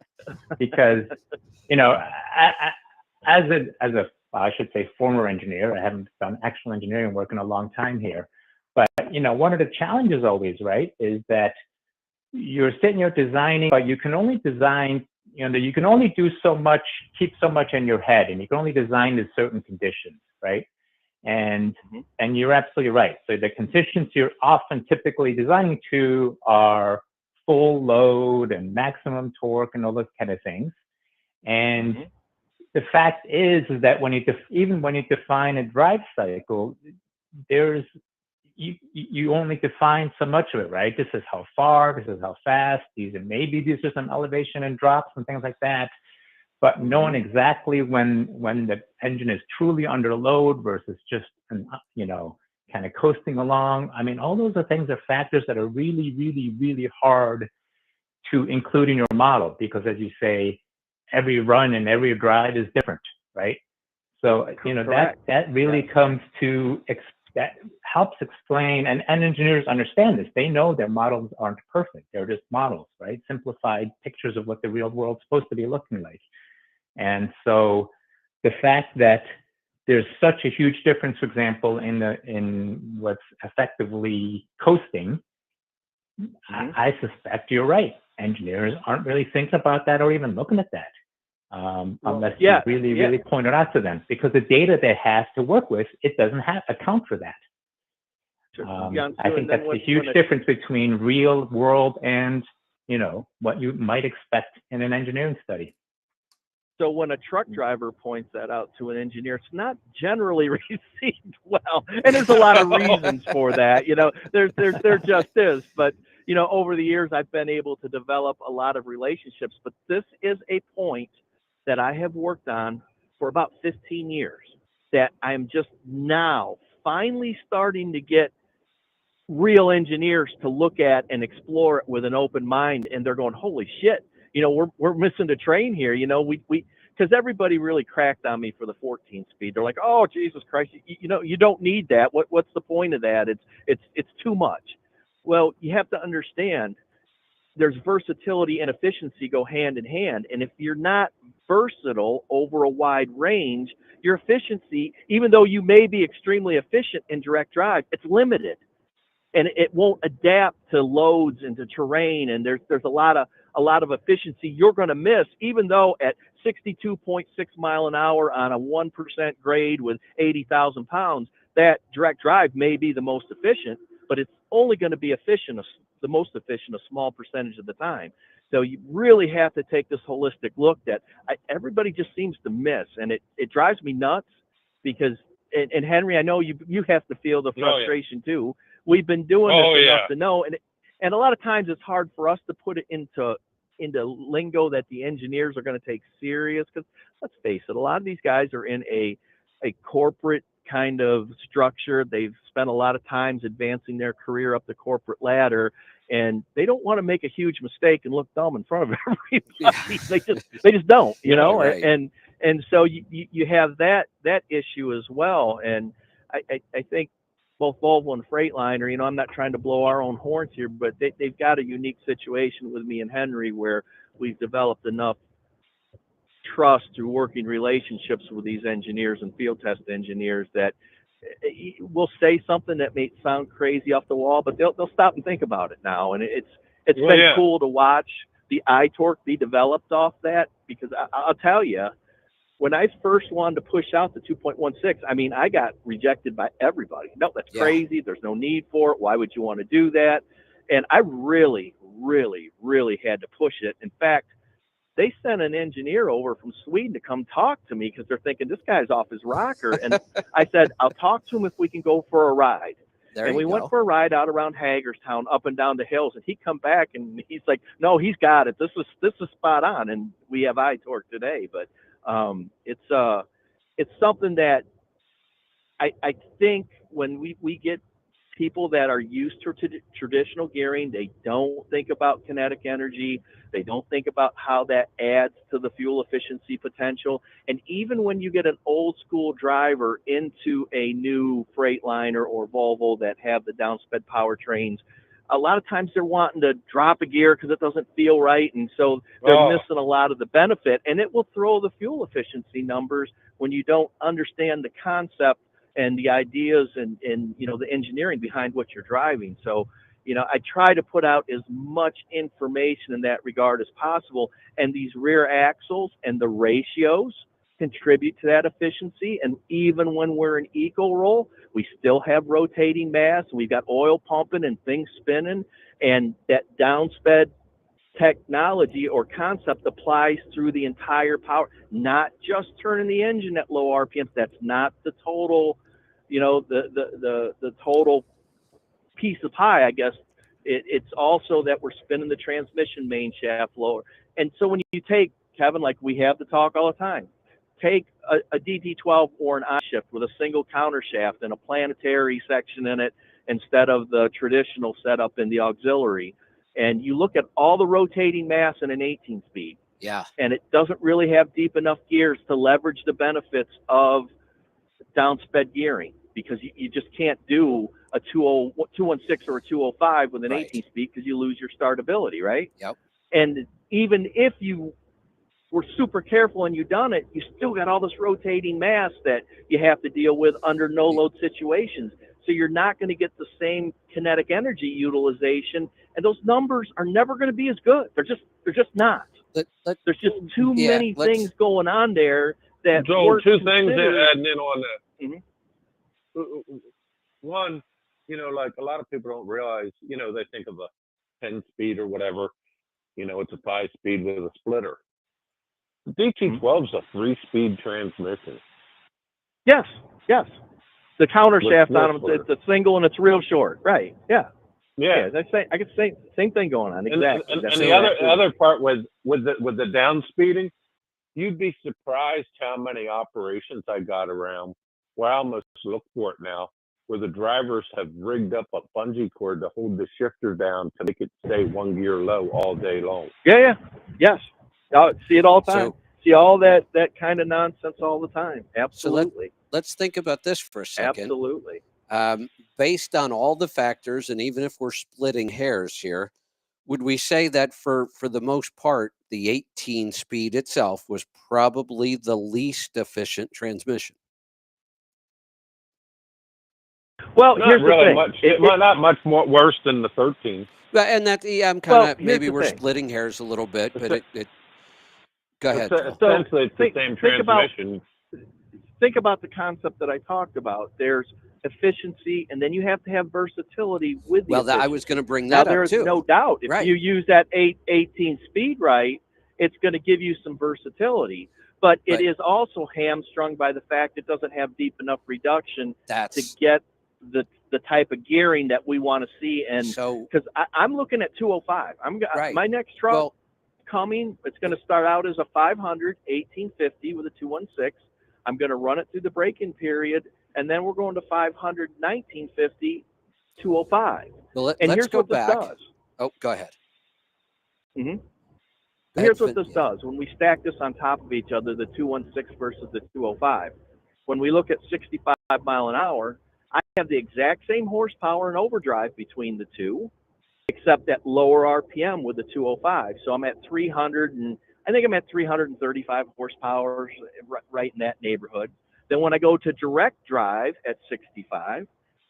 because, you know, as a I should say former engineer, I haven't done actual engineering work in a long time here, but, you know, one of the challenges always, right, is that you're sitting here designing, but you can only design, you know, you can only do so much, keep so much in your head, and you can only design to certain conditions, right? And you're absolutely right. So the conditions you're often typically designing to are full load and maximum torque and all those kind of things. And the fact is that when even when you define a drive cycle, you only define so much of it, right? This is how far, this is how fast, these are some elevation and drops and things like that. But knowing exactly when the engine is truly under load versus just, you know, kind of coasting along. I mean, all those are things, are factors that are really, really, really hard to include in your model, because, as you say, every run and every drive is different, right? So, you know, that really comes to, that helps explain, and engineers understand this. They know their models aren't perfect. They're just models, right? Simplified pictures of what the real world's supposed to be looking like. And so the fact that there's such a huge difference, for example, in what's effectively coasting, I suspect you're right. Engineers aren't really thinking about that or even looking at that, unless you really point it out to them, because the data they have to work with, it doesn't account for that. I think that's the huge difference between real world and, you know, what you might expect in an engineering study. So when a truck driver points that out to an engineer, it's not generally received well. And there's a lot of reasons for that. You know, there just is. But, you know, over the years, I've been able to develop a lot of relationships. But this is a point that I have worked on for about 15 years, that I'm just now finally starting to get real engineers to look at and explore it with an open mind. And they're going, holy shit. we're missing the train here. Because everybody really cracked on me for the 14 speed. They're like, oh, Jesus Christ, you don't need that. What's the point of that? It's too much. Well, you have to understand there's versatility and efficiency go hand in hand. And if you're not versatile over a wide range, your efficiency, even though you may be extremely efficient in direct drive, it's limited. And it won't adapt to loads and to terrain. And there's a lot of efficiency you're going to miss, even though at 62.6 mile an hour on a 1% grade with 80,000 pounds, that direct drive may be the most efficient, but it's only going to be the most efficient a small percentage of the time. So you really have to take this holistic look that everybody just seems to miss, and it drives me nuts because, and Henry, I know you have to feel the frustration too. We've been doing this enough to know, and a lot of times it's hard for us to put it into lingo that the engineers are going to take serious, because let's face it, a lot of these guys are in a corporate kind of structure. They've spent a lot of times advancing their career up the corporate ladder, and they don't want to make a huge mistake and look dumb in front of everybody. They just don't, Right. and so you have that issue as well. And I think both Volvo and Freightliner, I'm not trying to blow our own horns here, but they've got a unique situation with me and Henry where we've developed enough trust through working relationships with these engineers and field test engineers that will say something that may sound crazy off the wall, but they'll stop and think about it now. And it's been cool to watch the iTorque be developed off that, because I'll tell you, when I first wanted to push out the 2.16, I mean, I got rejected by everybody. No, that's crazy. There's no need for it. Why would you want to do that? And I really, really, really had to push it. In fact, they sent an engineer over from Sweden to come talk to me because they're thinking this guy's off his rocker. And I said, I'll talk to him if we can go for a ride. And we went for a ride out around Hagerstown, up and down the hills. And he come back and he's like, no, he's got it. This is spot on. And we have iTorque today. But it's something that I think when we get people that are used to traditional gearing, they don't think about kinetic energy. They don't think about how that adds to the fuel efficiency potential. And even when you get an old school driver into a new Freightliner or Volvo that have the downsped powertrains, a lot of times they're wanting to drop a gear because it doesn't feel right. And so they're missing a lot of the benefit, and it will throw the fuel efficiency numbers when you don't understand the concept and the ideas and the engineering behind what you're driving. So, I try to put out as much information in that regard as possible. And these rear axles and the ratios contribute to that efficiency. And even when we're in eco roll, we still have rotating mass. We've got oil pumping and things spinning. And that downsped technology or concept applies through the entire power, not just turning the engine at low RPMs. That's not the total, the total piece of pie, I guess. It's also that we're spinning the transmission main shaft lower. And so when you take, Kevin, like we have to talk all the time, take a DT12 or an I-shift with a single counter shaft and a planetary section in it instead of the traditional setup in the auxiliary, and you look at all the rotating mass in an 18-speed. Yeah. And it doesn't really have deep enough gears to leverage the benefits of downsped gearing, because you just can't do a 216 or a 205 with an 18-speed because you lose your startability, right? Yep. And even if you were super careful and you done it, you still got all this rotating mass that you have to deal with under no load situations. So you're not going to get the same kinetic energy utilization, and those numbers are never going to be as good. They're just not. There's just too many things going on there that. Joel, two things adding in on that. Mm-hmm. One, like a lot of people don't realize, they think of a 10-speed or whatever, it's a 5-speed with a splitter. The DT12 is a 3-speed transmission. Yes. The counter shaft on them, it's a single and it's real short. Right. Yeah. I could say same thing going on. Exactly. And the other part with the down speeding, you'd be surprised how many operations I got around where I almost look for it now, where the drivers have rigged up a bungee cord to hold the shifter down to make it stay one gear low all day long. Yeah. Yes, see it all the time. So, see all that kind of nonsense all the time. Absolutely. So let's think about this for a second. Absolutely. Based on all the factors, and even if we're splitting hairs here, would we say that for the most part, the 18 speed itself was probably the least efficient transmission? Well, Not here's really the thing. much. Not much more worse than the 13. And that I'm kind of here's maybe the we're thing. splitting hairs a little bit, but it go ahead. Essentially, it's the same transmission. Think about the concept that I talked about. There's efficiency, and then you have to have versatility with the efficiency. I was going to bring that now, up there's too. no doubt if Right. you use that 18 speed right, it's going to give you some versatility. But it is also hamstrung by the fact it doesn't have deep enough reduction to get the type of gearing that we want to see. And because I'm looking at 205, my next truck coming, it's going to start out as a 500 1850 with a 216. I'm going to run it through the break-in period, and then we're going to 500 1950 205. Well, and let's here's go what back. This does. Oh, go ahead. Here's what this does. When we stack this on top of each other, the 216 versus the 205, when we look at 65 mile an hour, I have the exact same horsepower and overdrive between the two, except at lower RPM with the 205. So I'm at 300 and I think I'm at 335 horsepower, right in that neighborhood. Then when I go to direct drive at 65,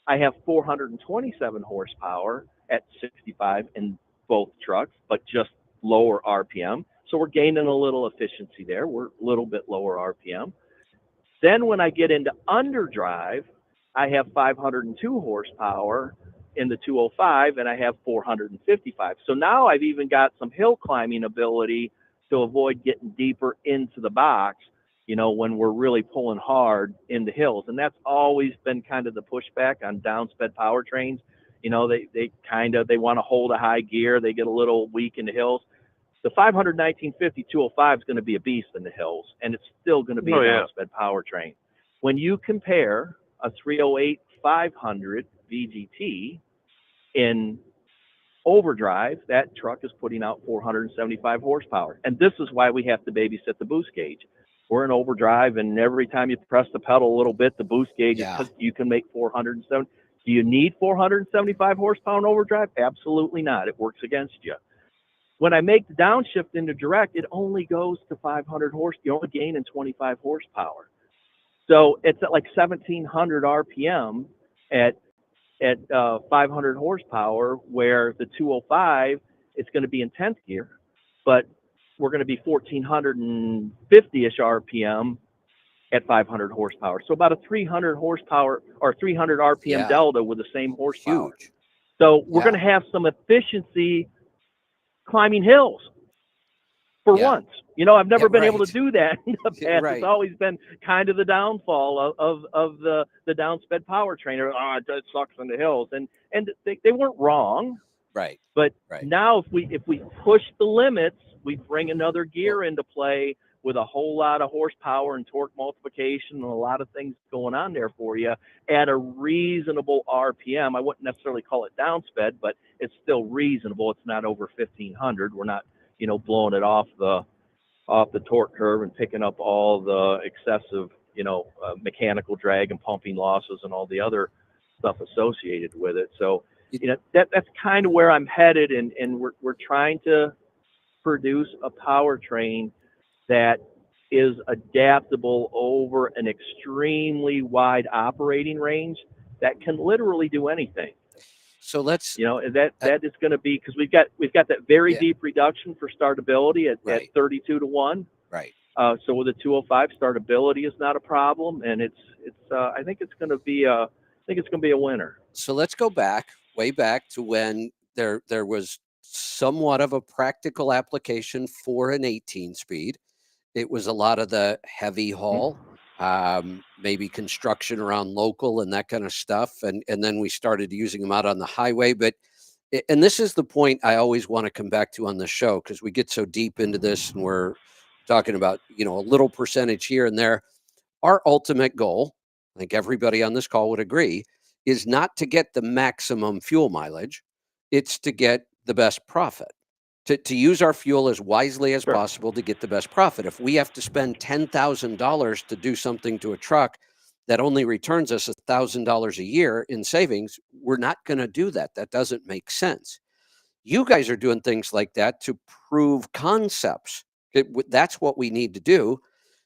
I have 427 horsepower at 65 in both trucks, but just lower RPM. So we're gaining a little efficiency there. We're a little bit lower RPM. Then when I get into underdrive, I have 502 horsepower in the 205, and I have 455. So now I've even got some hill climbing ability to avoid getting deeper into the box, when we're really pulling hard in the hills. And that's always been kind of the pushback on downsped powertrains. They want to hold a high gear. They get a little weak in the hills. The 500 1950 205 is going to be a beast in the hills, and it's still going to be a downsped powertrain. When you compare a 308 500 VGT in overdrive, that truck is putting out 475 horsepower. And this is why we have to babysit the boost gauge. We're in overdrive, and every time you press the pedal a little bit, the boost gauge, because you can make 470. Do you need 475 horsepower in overdrive? Absolutely not. It works against you. When I make the downshift into direct, it only goes to 500 horse. You only gain in 25 horsepower. So it's at like 1700 RPM at 500 horsepower, where the 205, it's going to be in 10th gear, but we're going to be 1450-ish RPM at 500 horsepower. So about a 300 horsepower or 300 RPM delta with the same horsepower. Huge. So we're going to have some efficiency climbing hills for once. I've never been able to do that in the past. It's always been kind of the downfall of the downspeed powertrain. It sucks on the hills, and they weren't wrong. Right. But now if we push the limits, we bring another gear into play with a whole lot of horsepower and torque multiplication and a lot of things going on there for you at a reasonable RPM. I wouldn't necessarily call it downsped, but it's still reasonable. It's not over 1500. We're not, blowing it off the torque curve and picking up all the excessive, mechanical drag and pumping losses and all the other stuff associated with it. So, that's kind of where I'm headed, and we're trying to produce a powertrain that is adaptable over an extremely wide operating range that can literally do anything. So let's, that is going to be, because we've got that very deep reduction for startability at 32 to 1. Right. So with the 205, startability is not a problem, and I think it's going to be a winner. So let's go way back to when there was somewhat of a practical application for an 18 speed. It was a lot of the heavy haul, maybe construction around local and that kind of stuff. And then we started using them out on the highway. And this is the point I always want to come back to on the show, because we get so deep into this and we're talking about, a little percentage here and there. Our ultimate goal, I think everybody on this call would agree, is not to get the maximum fuel mileage. It's to get the best profit, to use our fuel as wisely as possible to get the best profit. If we have to spend $10,000 to do something to a truck that only returns us $1,000 a year in savings, we're not going to do that. That doesn't make sense. You guys are doing things like that to prove concepts. That's what we need to do.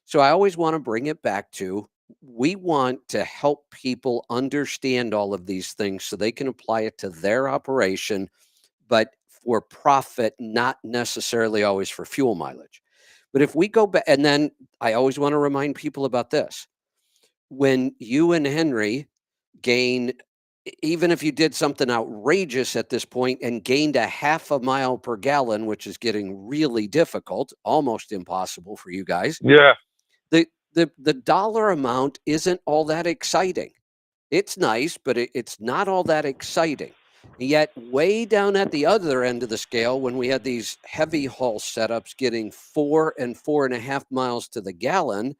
So I always want to bring it back to, we want to help people understand all of these things so they can apply it to their operation, but for profit, not necessarily always for fuel mileage. But if we go back, and then I always want to remind people about this. When you and Henry gain, even if you did something outrageous at this point and gained a half a mile per gallon, which is getting really difficult, almost impossible for you guys. Yeah. The dollar amount isn't all that exciting. It's nice, but it's not all that exciting. Yet way down at the other end of the scale, when we had these heavy haul setups getting 4 and 4.5 miles to the gallon,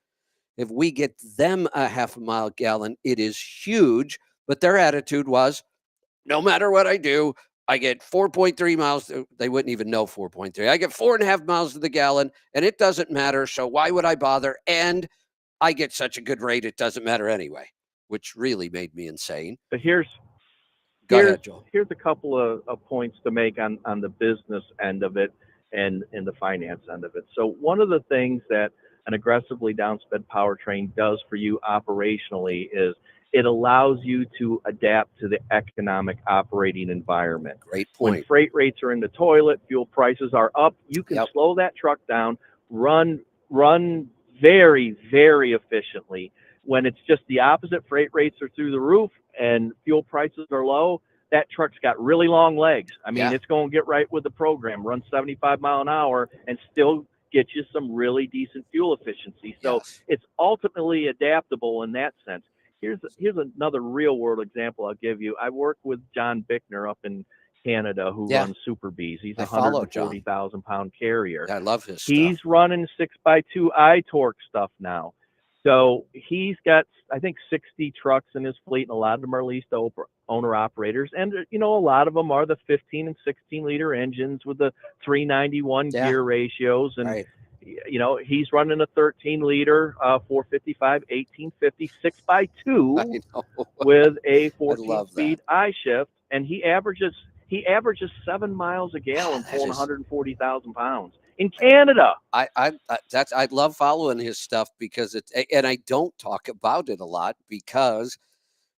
if we get them a half a mile gallon, it is huge. But their attitude was, no matter what I do, I get 4.3 miles. They wouldn't even know 4.3. I get 4.5 miles to the gallon, and it doesn't matter. So why would I bother? And I get such a good rate, it doesn't matter anyway, which really made me insane. But here's a couple of points to make on the business end of it and the finance end of it. So one of the things that an aggressively downsped powertrain does for you operationally is it allows you to adapt to the economic operating environment. Great point. When freight rates are in the toilet, fuel prices are up, you can slow that truck down, run very, very efficiently. When it's just the opposite, freight rates are through the roof and fuel prices are low, that truck's got really long legs. I mean, it's going to get right with the program, run 75 mile an hour and still get you some really decent fuel efficiency. So it's ultimately adaptable in that sense. Here's another real world example I'll give you. I work with John Bickner up in Canada who runs Super Bees. He's a 140,000 pound carrier. I love his He's stuff. running 6x2 iTorque stuff now. So he's got, I think, 60 trucks in his fleet, and a lot of them are leased to owner operators. And, you know, a lot of them are the 15 and 16 liter engines with the 391 gear ratios. And, you know, he's running a 13 liter 455, 1850, 6x2 with a 14 speed I-shift. And he averages 7 miles a gallon, pulling 140,000 pounds. In Canada. I love following his stuff because and I don't talk about it a lot because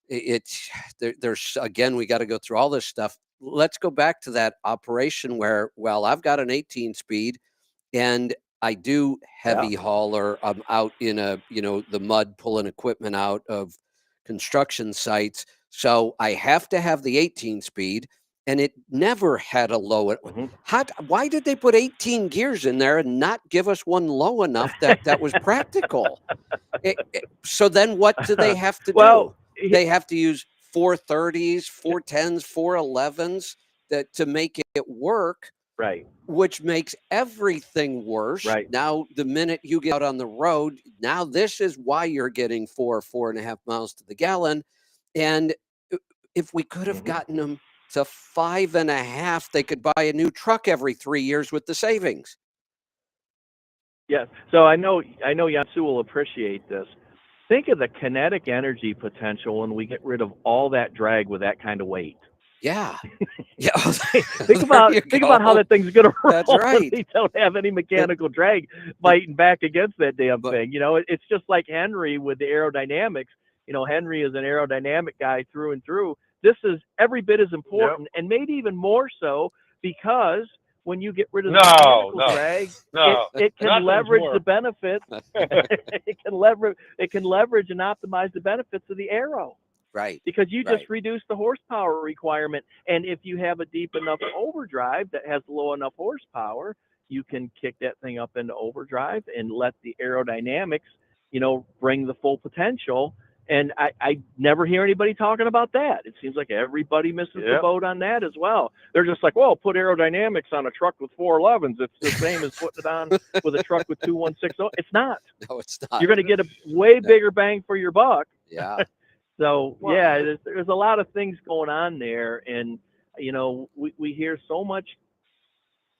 there's again, we got to go through all this stuff. Let's go back to that operation where, well, I've got an 18 speed and I do heavy hauler. I'm out in the mud pulling equipment out of construction sites. So I have to have the 18 speed. And it never had a low. Why did they put 18 gears in there and not give us one low enough that was practical? So then what do they have to do? They have to use 430s, 410s, 411s to make it work. Right. Which makes everything worse. Right. Now, the minute you get out on the road, now this is why you're getting 4.5 miles to the gallon. And if we could have gotten them to 5.5, they could buy a new truck every 3 years with the savings. Yeah. So I know Yansu will appreciate this. Think of the kinetic energy potential when we get rid of all that drag with that kind of weight. Yeah. think about how that thing's going to roll. That's right. They don't have any mechanical drag fighting back against that damn thing. You know, it's just like Henry with the aerodynamics. You know, Henry is an aerodynamic guy through and through. This is every bit as important, and maybe even more so, because when you get rid of the mechanical drag, it can leverage the benefits. It can leverage and optimize the benefits of the aero. Right. Because you just reduce the horsepower requirement. And if you have a deep enough overdrive that has low enough horsepower, you can kick that thing up into overdrive and let the aerodynamics, bring the full potential. And I never hear anybody talking about that. It seems like everybody misses the boat on that as well. They're just like, well, put aerodynamics on a truck with 411s. It's the same as putting it on with a truck with 2160. It's not. No, it's not. You're going to get a way bigger bang for your buck. Yeah. So, there's a lot of things going on there. And, we hear so much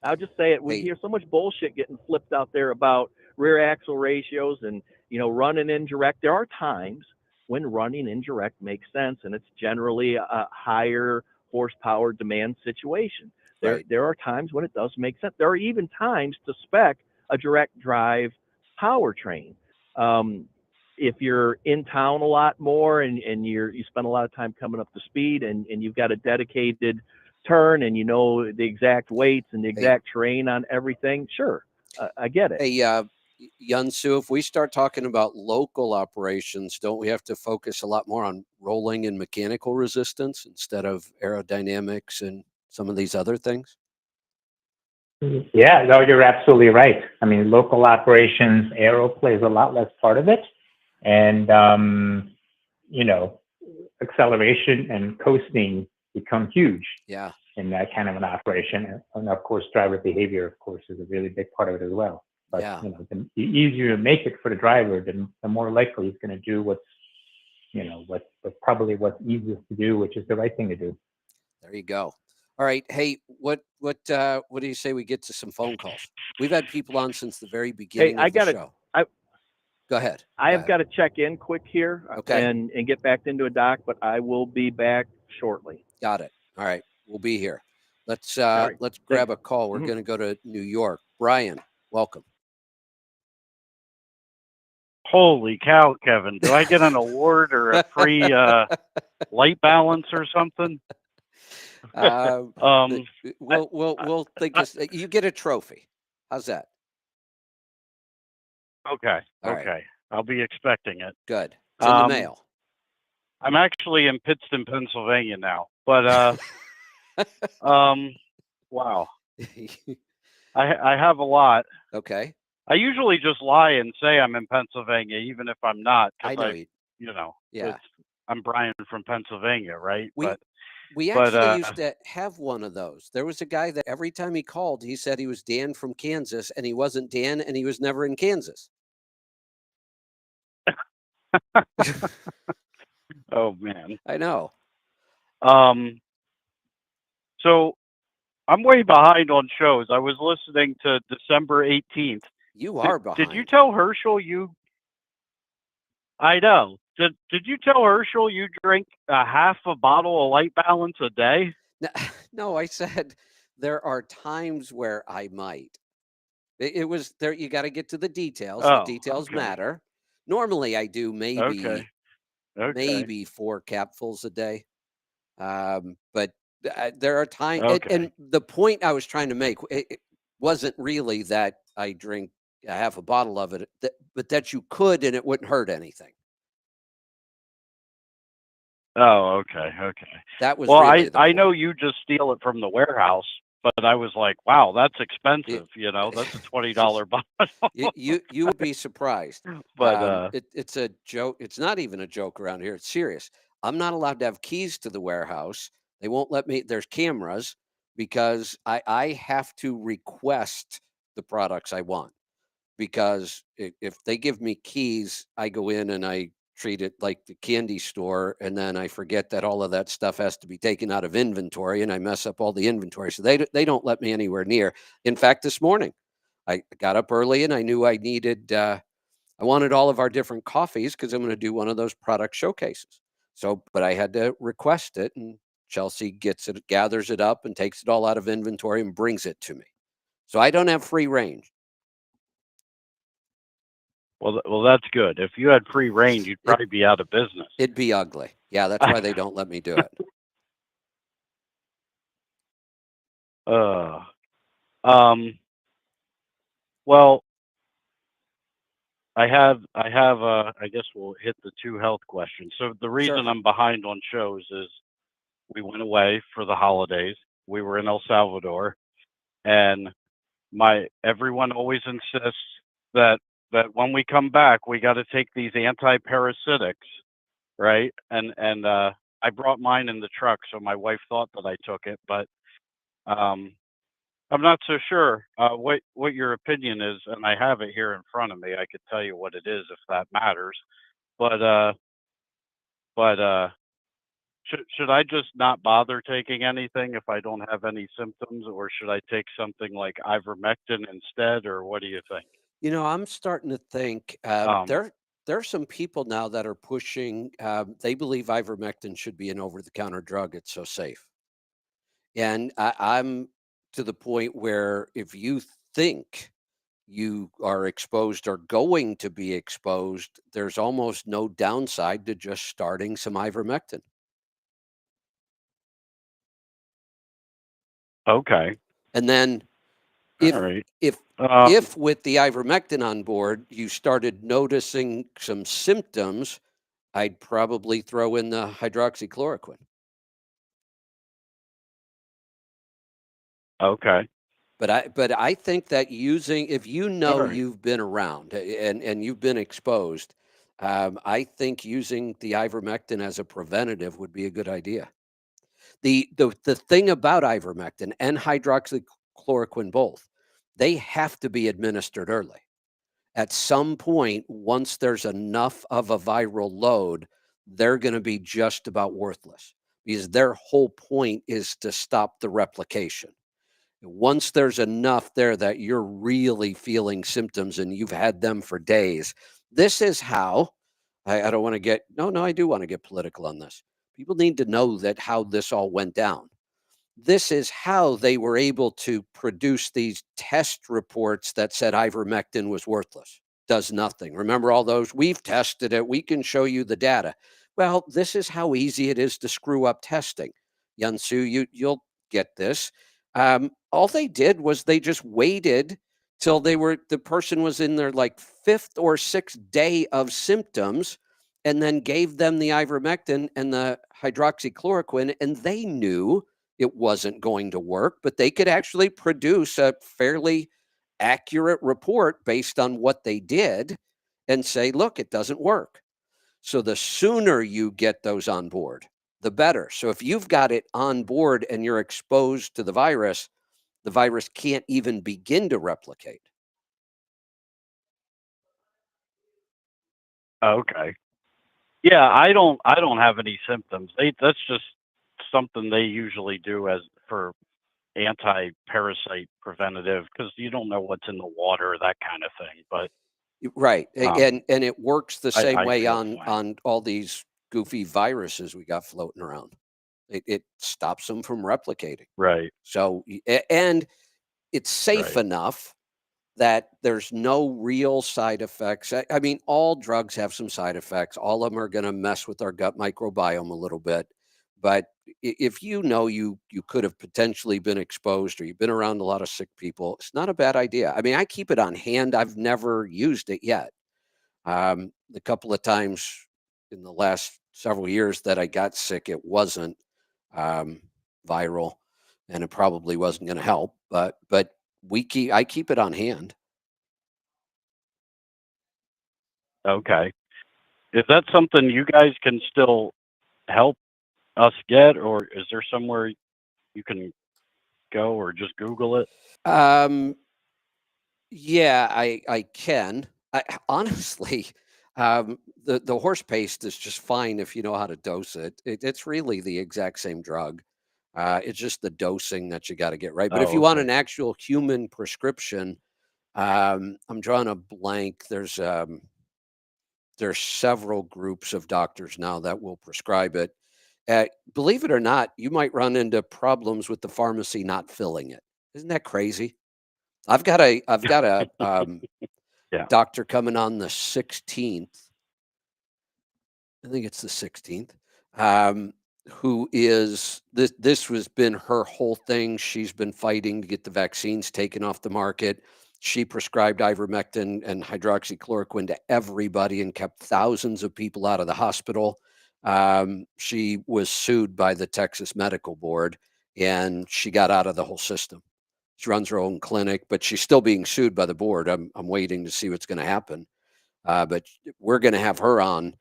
I'll just say it. We hear so much bullshit getting flipped out there about rear axle ratios and, running indirect. There are times when running indirect makes sense, and it's generally a higher horsepower demand situation. There are times when it does make sense. There are even times to spec a direct drive powertrain. If you're in town a lot more and you spend a lot of time coming up to speed and you've got a dedicated turn and the exact weights and the exact terrain on everything, sure, I get it. Hey, Yunsu, if we start talking about local operations, don't we have to focus a lot more on rolling and mechanical resistance instead of aerodynamics and some of these other things? Yeah, no, you're absolutely right. I mean, local operations, aero plays a lot less part of it. And, acceleration and coasting become huge in that kind of an operation. And of course, driver behavior, of course, is a really big part of it as well. But, the easier you make it for the driver, the more likely he's going to do what's easiest to do, which is the right thing to do. There you go. All right. Hey, what do you say we get to some phone calls? We've had people on since the very beginning of the show. Go ahead. I have got to check in quick here and get back into a dock, but I will be back shortly. Got it. All right. We'll be here. Let's grab a call. We're going to go to New York. Brian, welcome. Holy cow, Kevin. Do I get an award or a free light balance or something? We'll think this. You get a trophy. How's that? Okay. All okay. Right. I'll be expecting it. Good. It's in the mail. I'm actually in Pittston, Pennsylvania now, but wow. I have a lot. Okay. I usually just lie and say I'm in Pennsylvania, even if I'm not. I know. I'm Brian from Pennsylvania, right? We actually used to have one of those. There was a guy that every time he called, he said he was Dan from Kansas, and he wasn't Dan, and he was never in Kansas. Oh man, I know. So I'm way behind on shows. I was listening to December 18th. You are behind. Did you tell Herschel you? I know. Did you tell Herschel you drink a half a bottle of light balance a day? No, I said there are times where I might. It was there. You got to get to the details. The details matter. Normally, I do maybe 4 capfuls a day. But there are times, and the point I was trying to make, it wasn't really that I drink a half a bottle of it, but that you could, and it wouldn't hurt anything. Oh, okay. That was really I know you just steal it from the warehouse, but I was like, wow, that's expensive. That's a $20 bottle. you would be surprised. But it's a joke. It's not even a joke around here. It's serious. I'm not allowed to have keys to the warehouse. They won't let me. There's cameras because I have to request the products I want. Because if they give me keys, I go in and I treat it like the candy store, and then I forget that all of that stuff has to be taken out of inventory, and I mess up all the inventory. So they don't let me anywhere near. In fact, this morning I got up early and I knew I needed I wanted all of our different coffees because I'm going to do one of those product showcases. So, but I had to request it, and Chelsea gets it, gathers it up, and takes it all out of inventory and brings it to me. So I don't have free range. Well, that's good. If you had free range, you'd probably be out of business. It'd be ugly. Yeah, that's why they don't let me do it. Well, I guess we'll hit the 2 health questions. So the reason I'm behind on shows is we went away for the holidays. We were in El Salvador, and everyone always insists that when we come back, we got to take these anti-parasitics, right? And I brought mine in the truck, so my wife thought that I took it, but I'm not so sure what your opinion is, and I have it here in front of me. I could tell you what it is if that matters, but should I just not bother taking anything if I don't have any symptoms, or should I take something like ivermectin instead, or what do you think? I'm starting to think there are some people now that are pushing. They believe ivermectin should be an over-the-counter drug. It's so safe, and I'm to the point where if you think you are exposed or going to be exposed, there's almost no downside to just starting some ivermectin. Okay. And then All if right. if Uh, if with the ivermectin on board, you started noticing some symptoms, I'd probably throw in the hydroxychloroquine. okay. But I think that if All right. you've been around and you've been exposed, I think using the ivermectin as a preventative would be a good idea. The thing about ivermectin and hydroxychloroquine both, they have to be administered early. At some point, once there's enough of a viral load, they're going to be just about worthless because their whole point is to stop the replication. Once there's enough there that you're really feeling symptoms and you've had them for days, this is how I don't want to get, no, I do want to get political on this. People need to know that how this all went down. This is how they were able to produce these test reports that said ivermectin was worthless, does nothing. Remember all those? We've tested it. We can show you the data. Well, this is how easy it is to screw up testing. Yunsu, you'll get this. All they did was they just waited till the person was in their like 5th or 6th day of symptoms and then gave them the ivermectin and the hydroxychloroquine, and they knew it wasn't going to work, but they could actually produce a fairly accurate report based on what they did and say, look, it doesn't work. So the sooner you get those on board, the better. So if you've got it on board and you're exposed to the virus can't even begin to replicate. Okay. Yeah, I don't have any symptoms. That's just something they usually do as for anti-parasite preventative, because you don't know what's in the water, that kind of thing. But Right. um, And it works the same I way feel on fine. all these goofy viruses we got floating around. It stops them from replicating. Right. So and it's safe Right. enough that there's no real side effects. I mean, all drugs have some side effects. All of them are going to mess with our gut microbiome a little bit. But if you could have potentially been exposed or you've been around a lot of sick people, it's not a bad idea. I mean, I keep it on hand. I've never used it yet. The couple of times in the last several years that I got sick, it wasn't um, viral, and it probably wasn't going to help. But I keep it on hand. Okay. Is that something you guys can still help us get, or is there somewhere you can go, or just Google it? Um, yeah, I can. Honestly, the horse paste is just fine if you know how to dose it. It's really the exact same drug. It's just the dosing that you got to get right. But if Oh, you want okay. an actual human prescription, I'm drawing a blank. There's several groups of doctors now that will prescribe it. Believe it or not, you might run into problems with the pharmacy not filling it. Isn't that crazy? I've got a Yeah. doctor coming on the 16th. I think it's the 16th. Who is this? This has been her whole thing. She's been fighting to get the vaccines taken off the market. She prescribed ivermectin and hydroxychloroquine to everybody and kept thousands of people out of the hospital. She was sued by the Texas Medical Board, and she got out of the whole system. She runs her own clinic, but she's still being sued by the board. I'm waiting to see what's going to happen. But we're going to have her on,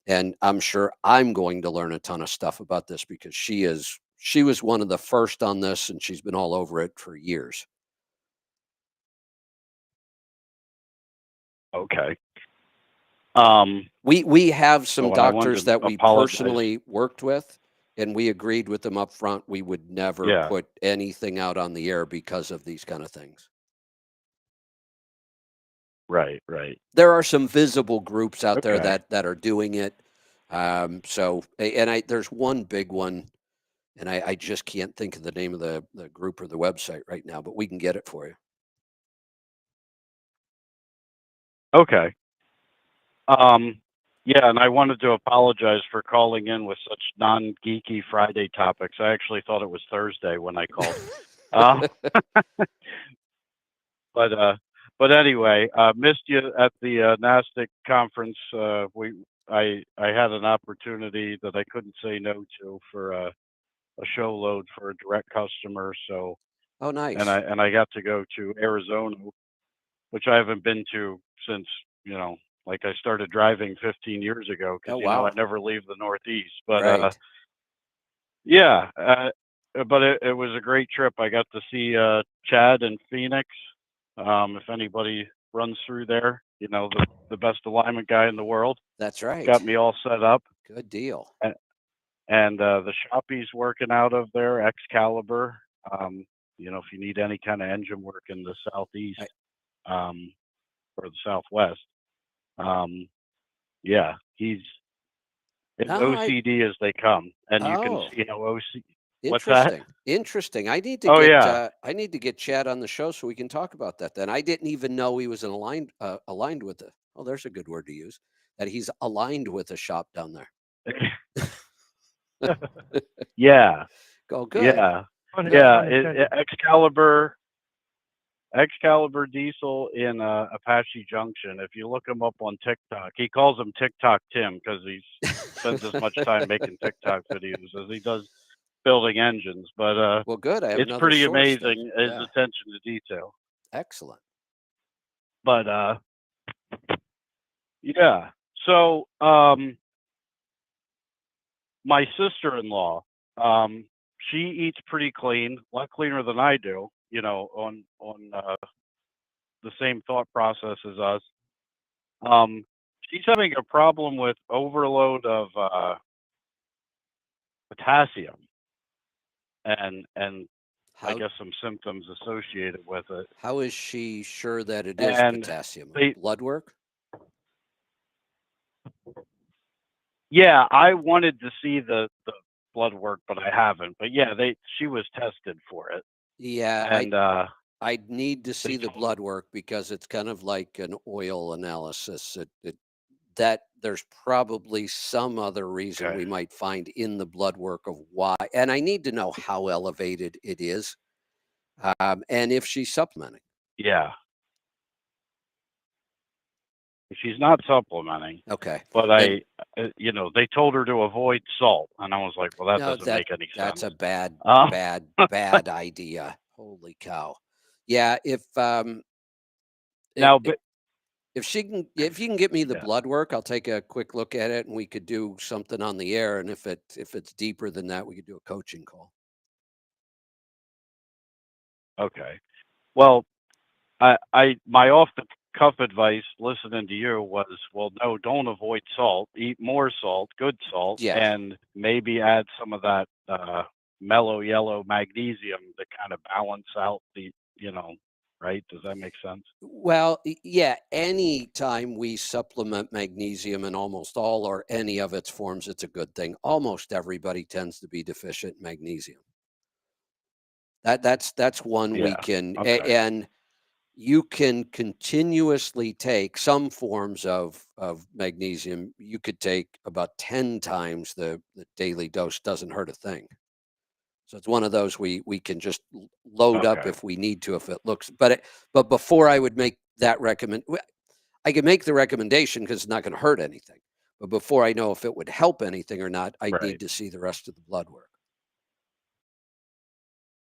and I'm sure I'm going to learn a ton of stuff about this because she was one of the first on this, and she's been all over it for years. Okay. We have some So what I doctors wanted to that we apologize. personally worked with, And we agreed with them up front. We would never put anything out on the air because of these kind of things. Right. There are some visible groups out there that are doing it. There's one big one, and I just can't think of the name of the group or the website right now, but we can get it for you. Okay. Yeah, and I wanted to apologize for calling in with such non-geeky Friday topics. I actually thought it was Thursday when I called. But anyway, missed you at the NASDAQ conference. I had an opportunity that I couldn't say no to for a show load for a direct customer. So oh, nice. And I got to go to Arizona, which I haven't been to since like I started driving 15 years ago because I never leave the Northeast. But but it was a great trip. I got to see Chad and Phoenix. If anybody runs through there, the best alignment guy in the world. That's right. Got me all set up. Good deal. And the shop he's working out of there, Excalibur. If you need any kind of engine work in the Southeast or the Southwest, he's as OCD as they come, and you can see how OCD. What's that? Interesting. I need to I need to get Chad on the show so we can talk about that. Then I didn't even know he was aligned with the. Oh, there's a good word to use. That he's aligned with a shop down there. Yeah. Oh, good. Yeah. Excalibur Diesel in Apache Junction. If you look him up on TikTok, he calls him TikTok Tim because he spends as much time making TikTok videos as he does building engines. But well, good. It's pretty amazing his attention to detail. Excellent. But so my sister-in-law, she eats pretty clean, a lot cleaner than I do. On the same thought process as us. She's having a problem with overload of potassium, and I guess some symptoms associated with it. How is she sure that it is potassium? Blood work? Yeah, I wanted to see the blood work, but I haven't. But yeah, she was tested for it. Yeah, and I'd need to see the blood work because it's kind of like an oil analysis. That there's probably some other reason we might find in the blood work of why. And I need to know how elevated it is, and if she's supplementing. Yeah. She's not supplementing. Okay. But they told her to avoid salt, and I was like, well, that doesn't make any sense. That's a bad idea. Holy cow. Yeah, if you can get me the blood work, I'll take a quick look at it and we could do something on the air. And if it's deeper than that, we could do a coaching call. Okay. Well, my off the cuff advice listening to you was, well, no, don't avoid salt. Eat more salt, good salt, and maybe add some of that mellow yellow magnesium to kind of balance out the, right? Does that make sense? Well, yeah. Any time we supplement magnesium in almost all or any of its forms, it's a good thing. Almost everybody tends to be deficient in magnesium. That's one we can, and you can continuously take some forms of magnesium. You could take about 10 times the daily dose. Doesn't hurt a thing. So it's one of those we can just load up if we need to, if it looks. But before I would make that I can make the recommendation because it's not going to hurt anything. But before I know if it would help anything or not, I need to see the rest of the blood work.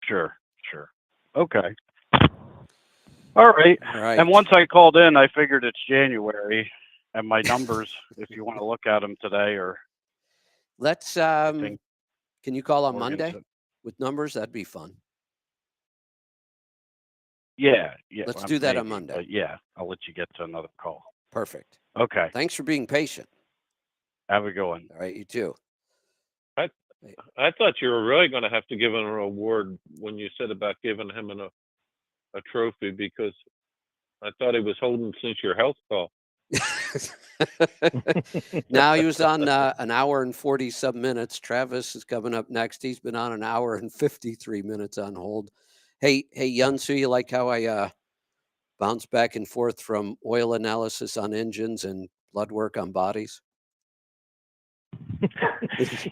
Sure. Okay. All right. And once I called in, I figured it's January, and my numbers, if you want to look at them today, or let's. Can you call on Monday with numbers? That'd be fun. Yeah. Let's do that on Monday. Yeah, I'll let you get to another call. Perfect. Okay. Thanks for being patient. Have a good one. All right, you too. I thought you were really going to have to give him an award when you said about giving him a trophy, because I thought he was holding since your health call. Now he was on an hour and 40-some minutes. Travis is coming up next. He's been on an hour and 53 minutes on hold. Hey, Yunsu, you like how I bounce back and forth from oil analysis on engines and blood work on bodies?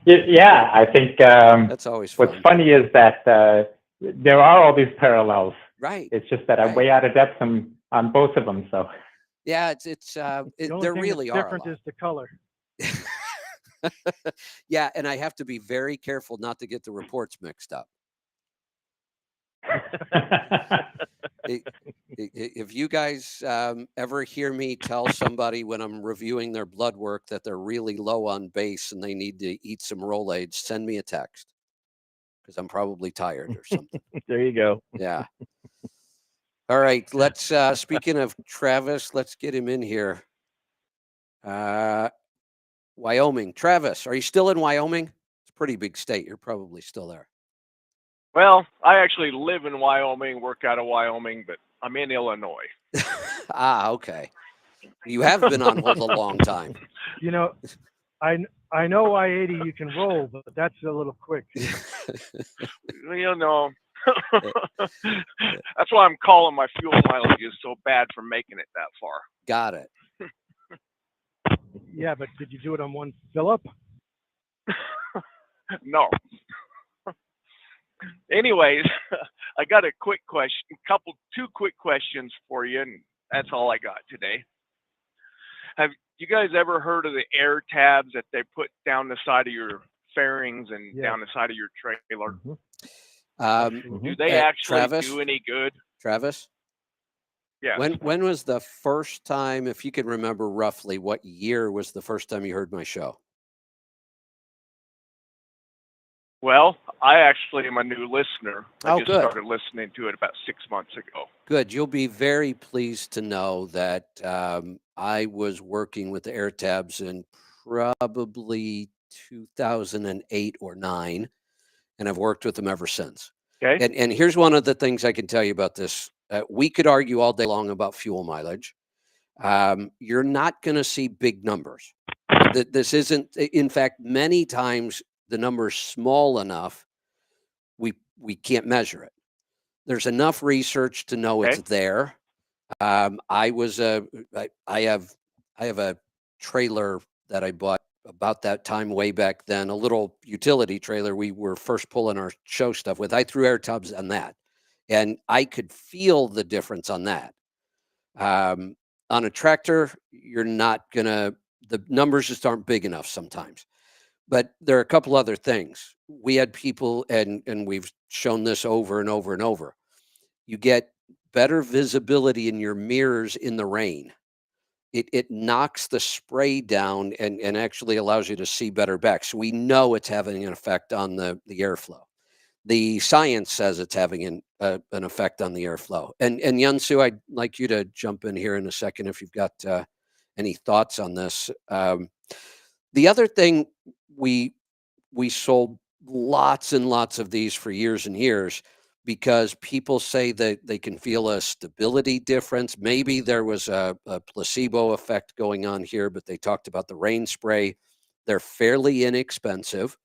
Yeah, I think that's always fun. What's funny is that there are all these parallels. Right. It's just that I'm way out of depth on both of them. So. Yeah, there really are. Different is the color. Yeah, and I have to be very careful not to get the reports mixed up. If you guys ever hear me tell somebody when I'm reviewing their blood work that they're really low on base and they need to eat some Rolaids, send me a text, because I'm probably tired or something. There you go. Yeah. All right. Let's, speaking of Travis, let's get him in here. Wyoming. Travis, are you still in Wyoming? It's a pretty big state. You're probably still there. Well, I actually live in Wyoming, work out of Wyoming, but I'm in Illinois. Okay. You have been on hold a long time. You know, I know I-80 you can roll, but that's a little quick. You know, that's why I'm calling my fuel mileage is so bad for making it that far. Got it. Yeah, but did you do it on one fill up? No. Anyways, I got a quick question, two quick questions for you, and that's all I got today. Have you guys ever heard of the air tabs that they put down the side of your fairings and down the side of your trailer? Do they actually do any good? Travis? Yeah. When was the first time, if you can remember roughly, what year was the first time you heard my show? Well, I actually am a new listener. I just good. started listening to it about 6 months ago. Good. You'll be very pleased to know that I was working with the air tabs in probably 2008 or 9, and I've worked with them ever since. Okay. And here's one of the things I can tell you about this. We could argue all day long about fuel mileage. You're not going to see big numbers. This isn't, in fact, many times the number's small enough, we can't measure it. There's enough research to know it's there. I have a trailer that I bought about that time way back then, a little utility trailer we were first pulling our show stuff with. I threw air tubs on that, and I could feel the difference on that. On a tractor, you're not gonna, the numbers just aren't big enough sometimes. But there are a couple other things. We had people, and we've shown this over and over and over. You get better visibility in your mirrors in the rain. It knocks the spray down and actually allows you to see better back. So we know it's having an effect on the airflow. The science says it's having an effect on the airflow. And Yunsu, I'd like you to jump in here in a second if you've got any thoughts on this. The other thing, we sold lots and lots of these for years and years because people say that they can feel a stability difference. Maybe there was a placebo effect going on here, but they talked about the rain spray. They're fairly inexpensive,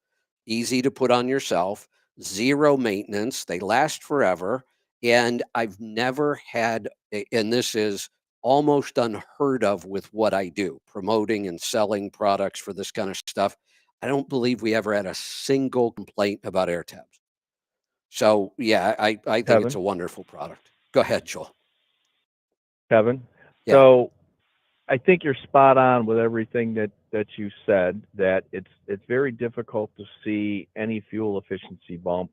easy to put on yourself, zero maintenance. They last forever. And I've never had, and this is almost unheard of with what I do, promoting and selling products for this kind of stuff. I don't believe we ever had a single complaint about air tabs. So yeah, I think Kevin? it's a wonderful product. Go ahead, Joel. Kevin. Yeah. So I think you're spot on with everything that you said, that it's very difficult to see any fuel efficiency bump.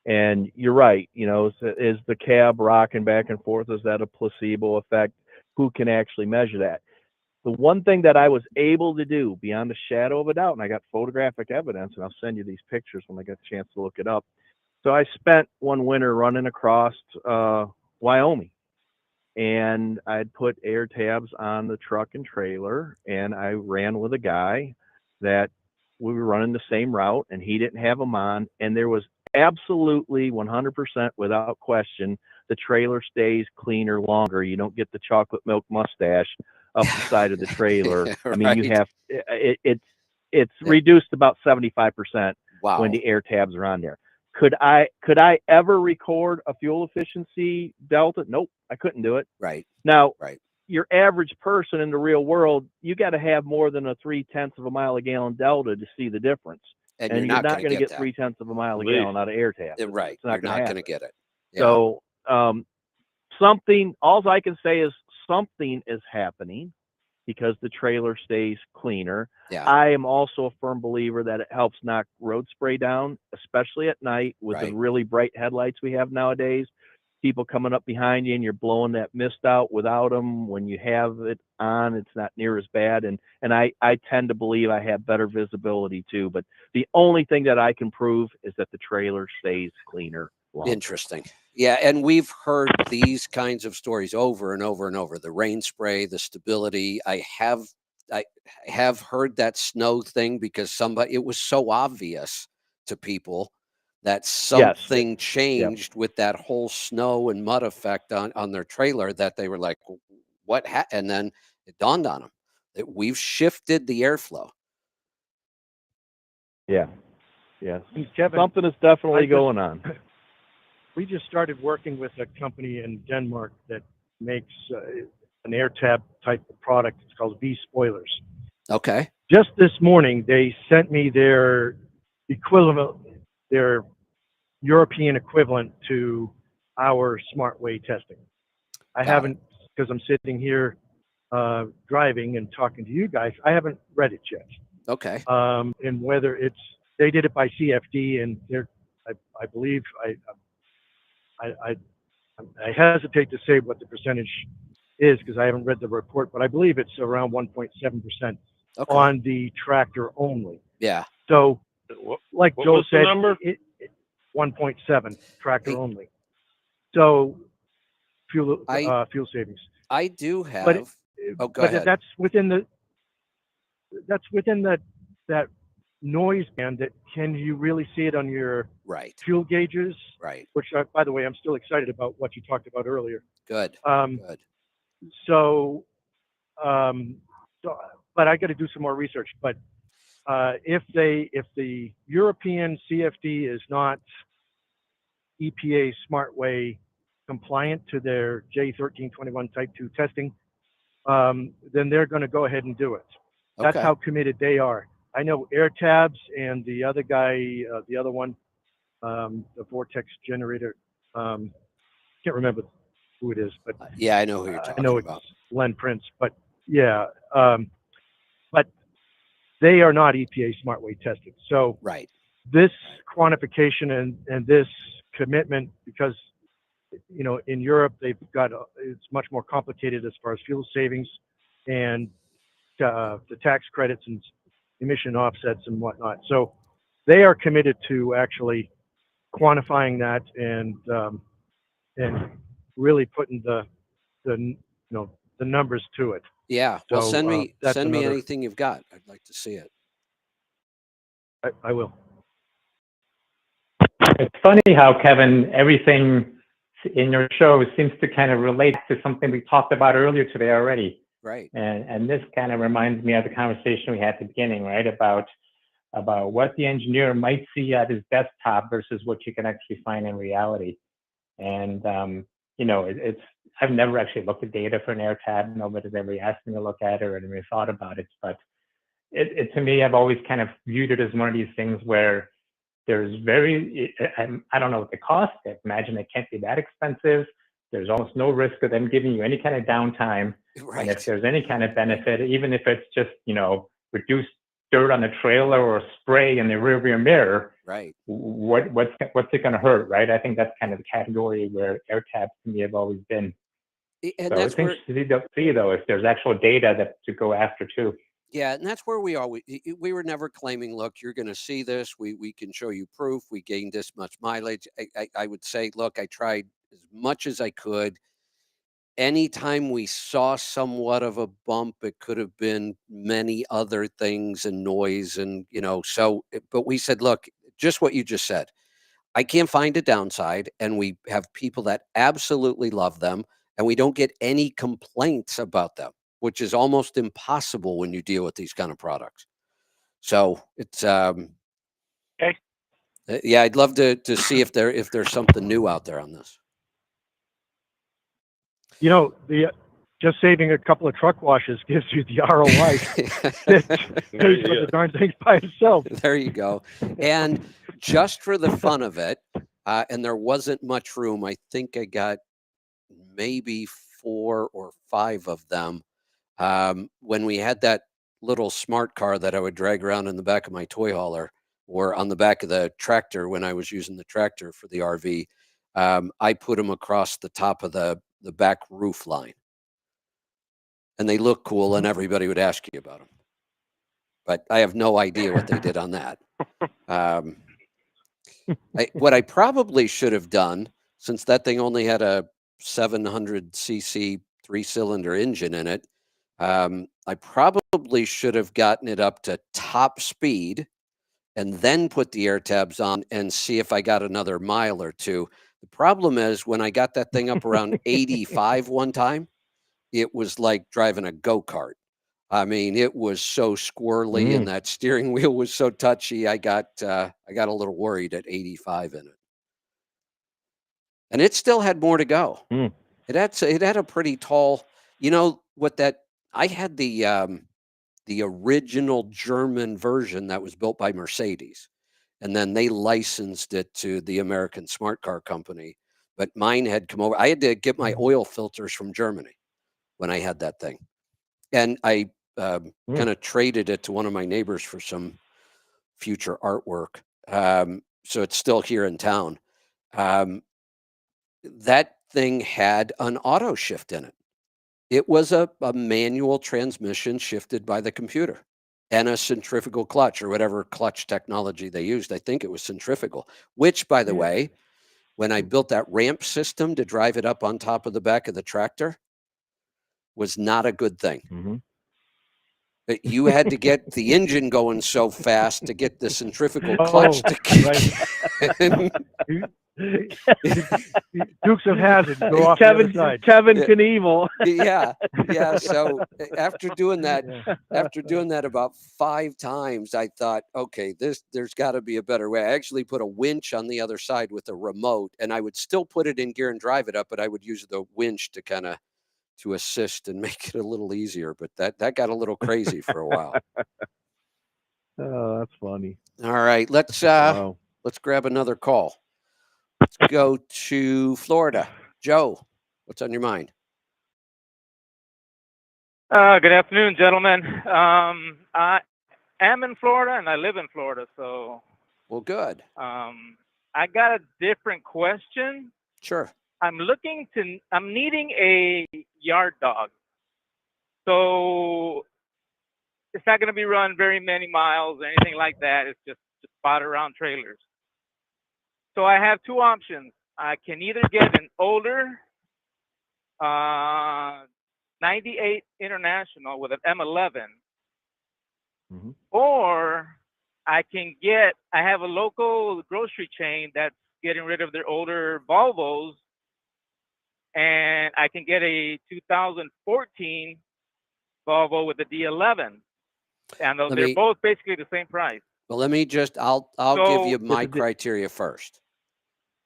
And you're right, you know, is the cab rocking back and forth? Is that a placebo effect? Who can actually measure that? The one thing that I was able to do beyond a shadow of a doubt, and I got photographic evidence, and I'll send you these pictures when I get a chance to look it up. So I spent one winter running across Wyoming, and I'd put air tabs on the truck and trailer, and I ran with a guy that we were running the same route, and he didn't have them on, and there was absolutely 100% without question, the trailer stays cleaner longer. You don't get the chocolate milk mustache up the side of the trailer. I mean, you have it's reduced about 75% when the air tabs are on there. Could I ever record a fuel efficiency delta? Nope, I couldn't do it. Right. Now, your average person in the real world, you got to have more than a 0.3 of a mile a gallon delta to see the difference. And you're not going to get 0.3 of a mile a gallon out of air tabs. Right. It's not going to get it. Yeah. So something, all I can say is something is happening because the trailer stays cleaner. Yeah. I am also a firm believer that it helps knock road spray down, especially at night with the really bright headlights we have nowadays. People coming up behind you and you're blowing that mist out without them. When you have it on, it's not near as bad. And I tend to believe I have better visibility too. But the only thing that I can prove is that the trailer stays cleaner longer. Interesting. Yeah, and we've heard these kinds of stories over and over and over. The rain spray, the stability. I have heard that snow thing because it was so obvious to people that something changed with that whole snow and mud effect on their trailer that they were like, what and then it dawned on them that we've shifted the airflow. Yeah. Kevin, something is definitely going on. We just started working with a company in Denmark that makes an air tab type of product. It's called V Spoilers. Okay. Just this morning, they sent me their equivalent, their European equivalent to our SmartWay testing. I haven't, because I'm sitting here driving and talking to you guys, I haven't read it yet. Okay. And whether they did it by CFD, and I believe I hesitate to say what the percentage is because I haven't read the report, but I believe it's around 1.7% on the tractor only. Yeah. So, like Joe said, 1.7 tractor only. So, fuel savings. I do have. Go ahead. That's within that noise band. That can you really see it on your fuel gauges? Right. Which, by the way, I'm still excited about what you talked about earlier. Good. Good. So, but I got to do some more research. But if the European CFD is not EPA SmartWay compliant to their J1321 Type 2 testing, then they're going to go ahead and do it. That's how committed they are. I know AirTabs and the other guy, the other one, the Vortex generator, can't remember who it is, but yeah, I know who you're talking about. I know it's Len Prince, but yeah, but they are not EPA SmartWay tested. So this quantification and this commitment, because in Europe they've got it's much more complicated as far as fuel savings and the tax credits and emission offsets and whatnot. So they are committed to actually quantifying that and really putting the numbers to it. Yeah. So, well, send me anything you've got. I'd like to see it. I will. It's funny how, Kevin, everything in your show seems to kind of relate to something we talked about earlier today already. Right. And this kind of reminds me of the conversation we had at the beginning, right? About what the engineer might see at his desktop versus what you can actually find in reality. And, I've never actually looked at data for an AirTab. Nobody's ever asked me to look at it or ever thought about it. But to me, I've always kind of viewed it as one of these things where there's I don't know what the cost. I imagine it can't be that expensive. There's almost no risk of them giving you any kind of downtime. Right. And if there's any kind of benefit, even if it's just, reduced dirt on the trailer or spray in the rearview mirror, right? What's it going to hurt, right? I think that's kind of the category where AirTabs to me have always been. And so that's it's interesting to see, though, if there's actual data to go after too. Yeah, and that's where we are. We were never claiming, look, you're going to see this. We can show you proof. We gained this much mileage. I would say, look, I tried as much as I could. anytime we saw somewhat of a bump, it could have been many other things and noise and, but we said, look, just what you just said. I can't find a downside, and we have people that absolutely love them, and we don't get any complaints about them, which is almost impossible when you deal with these kind of products. So it's Okay. yeah, I'd love to see if there's something new out there on this. Just saving a couple of truck washes gives you the ROI that pays for the darn things by itself. There you go. And just for the fun of it, and there wasn't much room. I think I got maybe 4 or 5 of them. When we had that little smart car that I would drag around in the back of my toy hauler or on the back of the tractor when I was using the tractor for the RV, I put them across the top of the back roof line. And they look cool, and everybody would ask you about them. But I have no idea what they did on that. What I probably should have done, since that thing only had a 700cc 3-cylinder engine in it, I probably should have gotten it up to top speed and then put the air tabs on and see if I got another mile or two. The problem is when I got that thing up around 85 one time, it was like driving a go-kart. I mean, it was so squirrely and that steering wheel was so touchy. I got a little worried at 85 in it. And it still had more to go. It had a pretty tall, I had the original German version that was built by Mercedes. And then they licensed it to the American Smart Car Company. But mine had come over. I had to get my oil filters from Germany when I had that thing. And I kind of traded it to one of my neighbors for some future artwork. So it's still here in town. That thing had an auto shift in it. It was a manual transmission shifted by the computer and a centrifugal clutch or whatever clutch technology they used. I think it was centrifugal, which, by the way, when I built that ramp system to drive it up on top of the back of the tractor, was not a good thing. But you had to get the engine going so fast to get the centrifugal clutch to kick in. Dukes of Hazzard go off Kevin the other side. Knievel. Yeah. So after doing that about 5 times, I thought, okay, there's got to be a better way. I actually put a winch on the other side with a remote, and I would still put it in gear and drive it up, but I would use the winch to assist and make it a little easier. But that got a little crazy for a while. Oh, that's funny. All right, let's grab another call. Let's go to Florida. Joe, what's on your mind? Good afternoon, gentlemen. I am in Florida and I live in Florida, so. Well, good. I got a different question. Sure. I'm needing a yard dog. So it's not going to be run very many miles or anything like that. It's just spot around trailers. So I have 2 options. I can either get an older 98 International with an M11, or I have a local grocery chain that's getting rid of their older Volvos, and I can get a 2014 Volvo with a D11, and they're both basically the same price. Well, I'll give you my criteria first.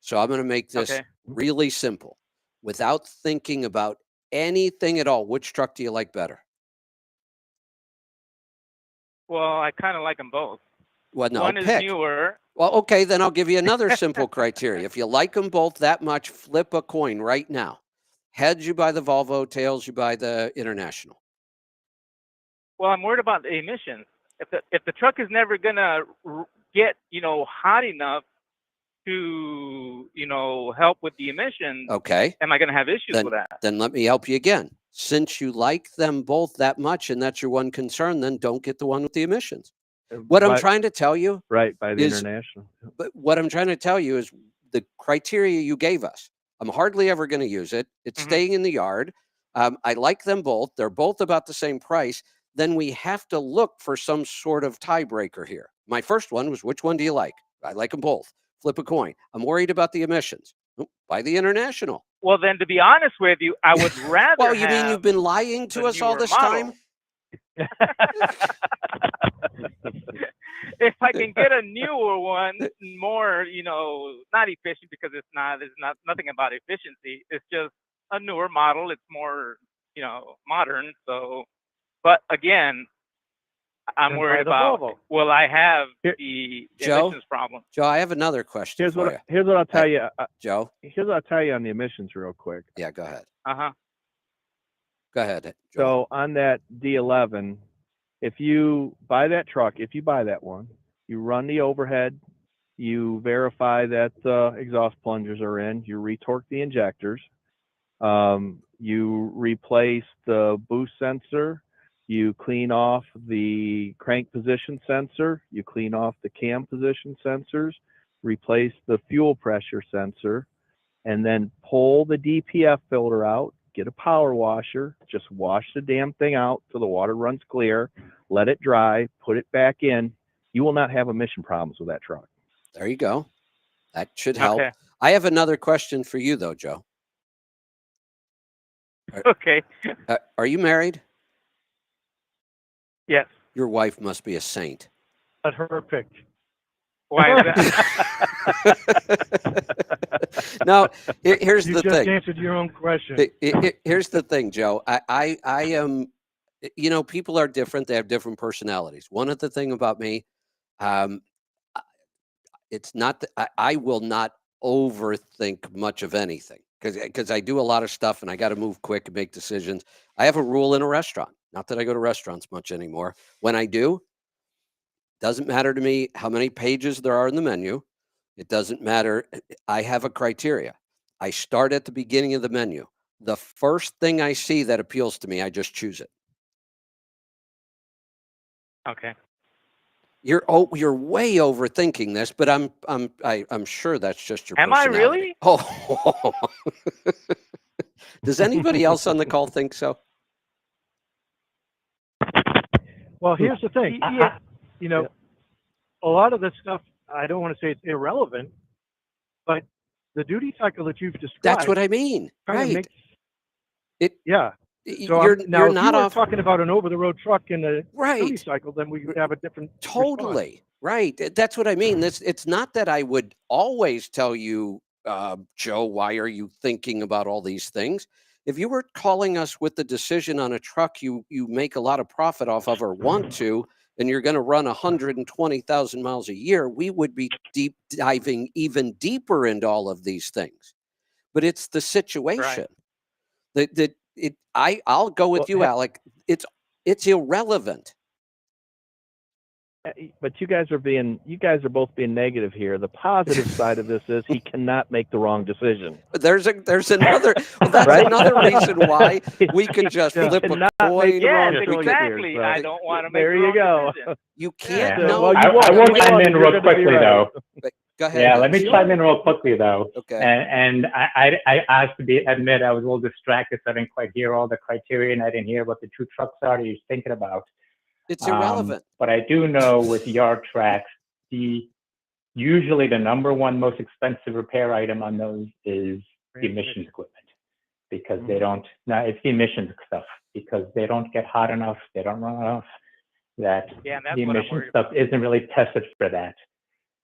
So I'm going to make this really simple. Without thinking about anything at all, which truck do you like better? Well, I kind of like them both. Well, no, one is newer. Well, okay, then I'll give you another simple criteria. If you like them both that much, flip a coin right now. Heads, you buy the Volvo. Tails, you buy the International. Well, I'm worried about the emissions. If the truck is never gonna get hot enough to help with the emissions, okay, am I gonna have issues with that? Then let me help you again. Since you like them both that much and that's your one concern, then don't get the one with the emissions. What I'm trying to tell you, by the International. But what I'm trying to tell you is the criteria you gave us. I'm hardly ever going to use it. It's staying in the yard. I like them both. They're both about the same price. Then we have to look for some sort of tiebreaker here. My first one was, which one do you like? I like them both. Flip a coin. I'm worried about the emissions. Buy the International. Well, then, to be honest with you, I would rather. Well, you mean you've been lying to us all this time? If I can get a newer one, more, not efficient, because it's not nothing about efficiency. It's just a newer model. It's more, modern. So, but again, I'm worried about, will I have the emissions problem? Joe, I have another question Here's for you. Here's what I'll tell you. Joe? Here's what I'll tell you on the emissions real quick. Yeah, go ahead. Go ahead, So Joe. on that D11, if you buy that truck, if you buy that one, you run the overhead, you verify that exhaust plungers are in, you retorque the injectors, you replace the boost sensor, you clean off the crank position sensor, you clean off the cam position sensors, replace the fuel pressure sensor, and then pull the DPF filter out, get a power washer, just wash the damn thing out till the water runs clear, let it dry, put it back in. You will not have emission problems with that truck. There you go. That should help. Okay. I have another question for you, though, Joe. Okay. Are you married? Yes. Your wife must be a saint. Let her pick. Why is that? Now, here's the thing. You just answered your own question. Here's the thing, Joe. I am, people are different. They have different personalities. One of the thing about me, it's not that I will not overthink much of anything, because I do a lot of stuff and I got to move quick and make decisions. I have a rule in a restaurant. Not that I go to restaurants much anymore. When I do, doesn't matter to me how many pages there are in the menu. It doesn't matter. I have a criteria. I start at the beginning of the menu. The first thing I see that appeals to me, I just choose it. Okay. You're way overthinking this, but I'm sure that's just your personality. Am I really? Oh. Does anybody else on the call think so? Well, here's the thing. A lot of this stuff, I don't want to say it's irrelevant, but the duty cycle that you've described. That's what I mean. Right. Yeah. So you're if not you were talking about an over-the-road truck in a duty right. cycle, then we would have a different Totally. response. Right. That's what I mean. It's not that I would always tell you, Joe, why are you thinking about all these things? If you were calling us with the decision on a truck you make a lot of profit off of or want to, and you're going to run 120,000 miles a year, we would be deep diving even deeper into all of these things. But it's the situation. Right. I'll go with you, Alec. It's irrelevant. But you guys are both being negative here. The positive side of this is he cannot make the wrong decision. There's another. Well, that's right? Another reason why we can just flip a coin. Yes, exactly. Here, so. I don't want to make there the wrong you go. decision. You can't. Yeah. No, well, I won't chime in real quickly though. Go ahead. Yeah, let me chime in real quickly though. Okay. And I have to admit I was a little distracted, so I didn't quite hear all the criteria, and I didn't hear what the two trucks are that you're thinking about. It's irrelevant. But I do know with yard tracks, usually the number one most expensive repair item on those is the emissions equipment, because they don't. No, it's the emissions stuff, because they don't get hot enough, they don't run enough. The emission stuff isn't really tested for that.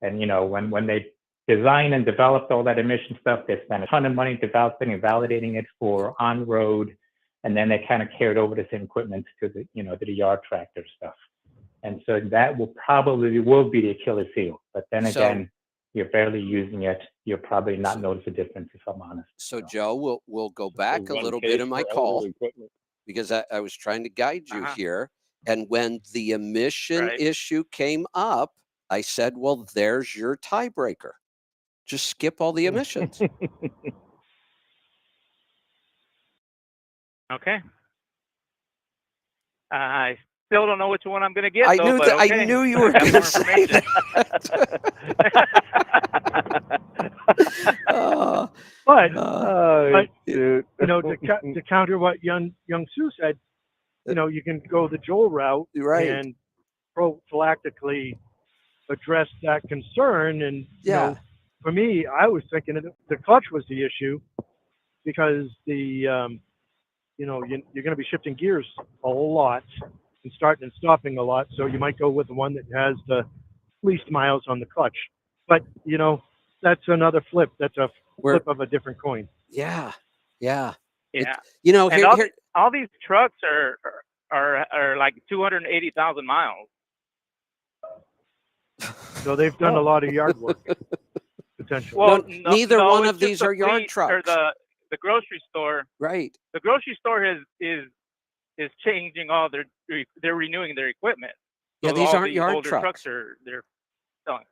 And when they designed and developed all that emission stuff, they spent a ton of money developing and validating it for on road. And then they kind of carried over the same equipment to the yard tractor stuff. And so that will be the Achilles heel. But then again, you're barely using it. You'll probably not notice a difference, if I'm honest. So Joe, we'll go back a little bit in my call, because I was trying to guide you here. And when the emission issue came up, I said, well, there's your tiebreaker. Just skip all the emissions. Okay. I Still don't know which one I'm going to get. I though, knew but that. okay. I knew you were Have going more to say information. that. But Dude. you know, to counter what Young Sue said, you know, you can go the Joel route Right. and prophylactically address that concern. And you know, for me, I was thinking that the clutch was the issue because the you know, you're going to be shifting gears a lot and starting and stopping a lot. So you might go with the one that has the least miles on the clutch. But you know, that's another flip. That's a flip of a different coin. Yeah. Yeah. You know, and all these trucks are like 280,000 miles. So they've done a lot of yard work potentially. Well, neither one of these are yard trucks. Or the grocery store. Right. The grocery store is changing all they're renewing their equipment. Yeah, So these all aren't the yard older trucks. they're selling.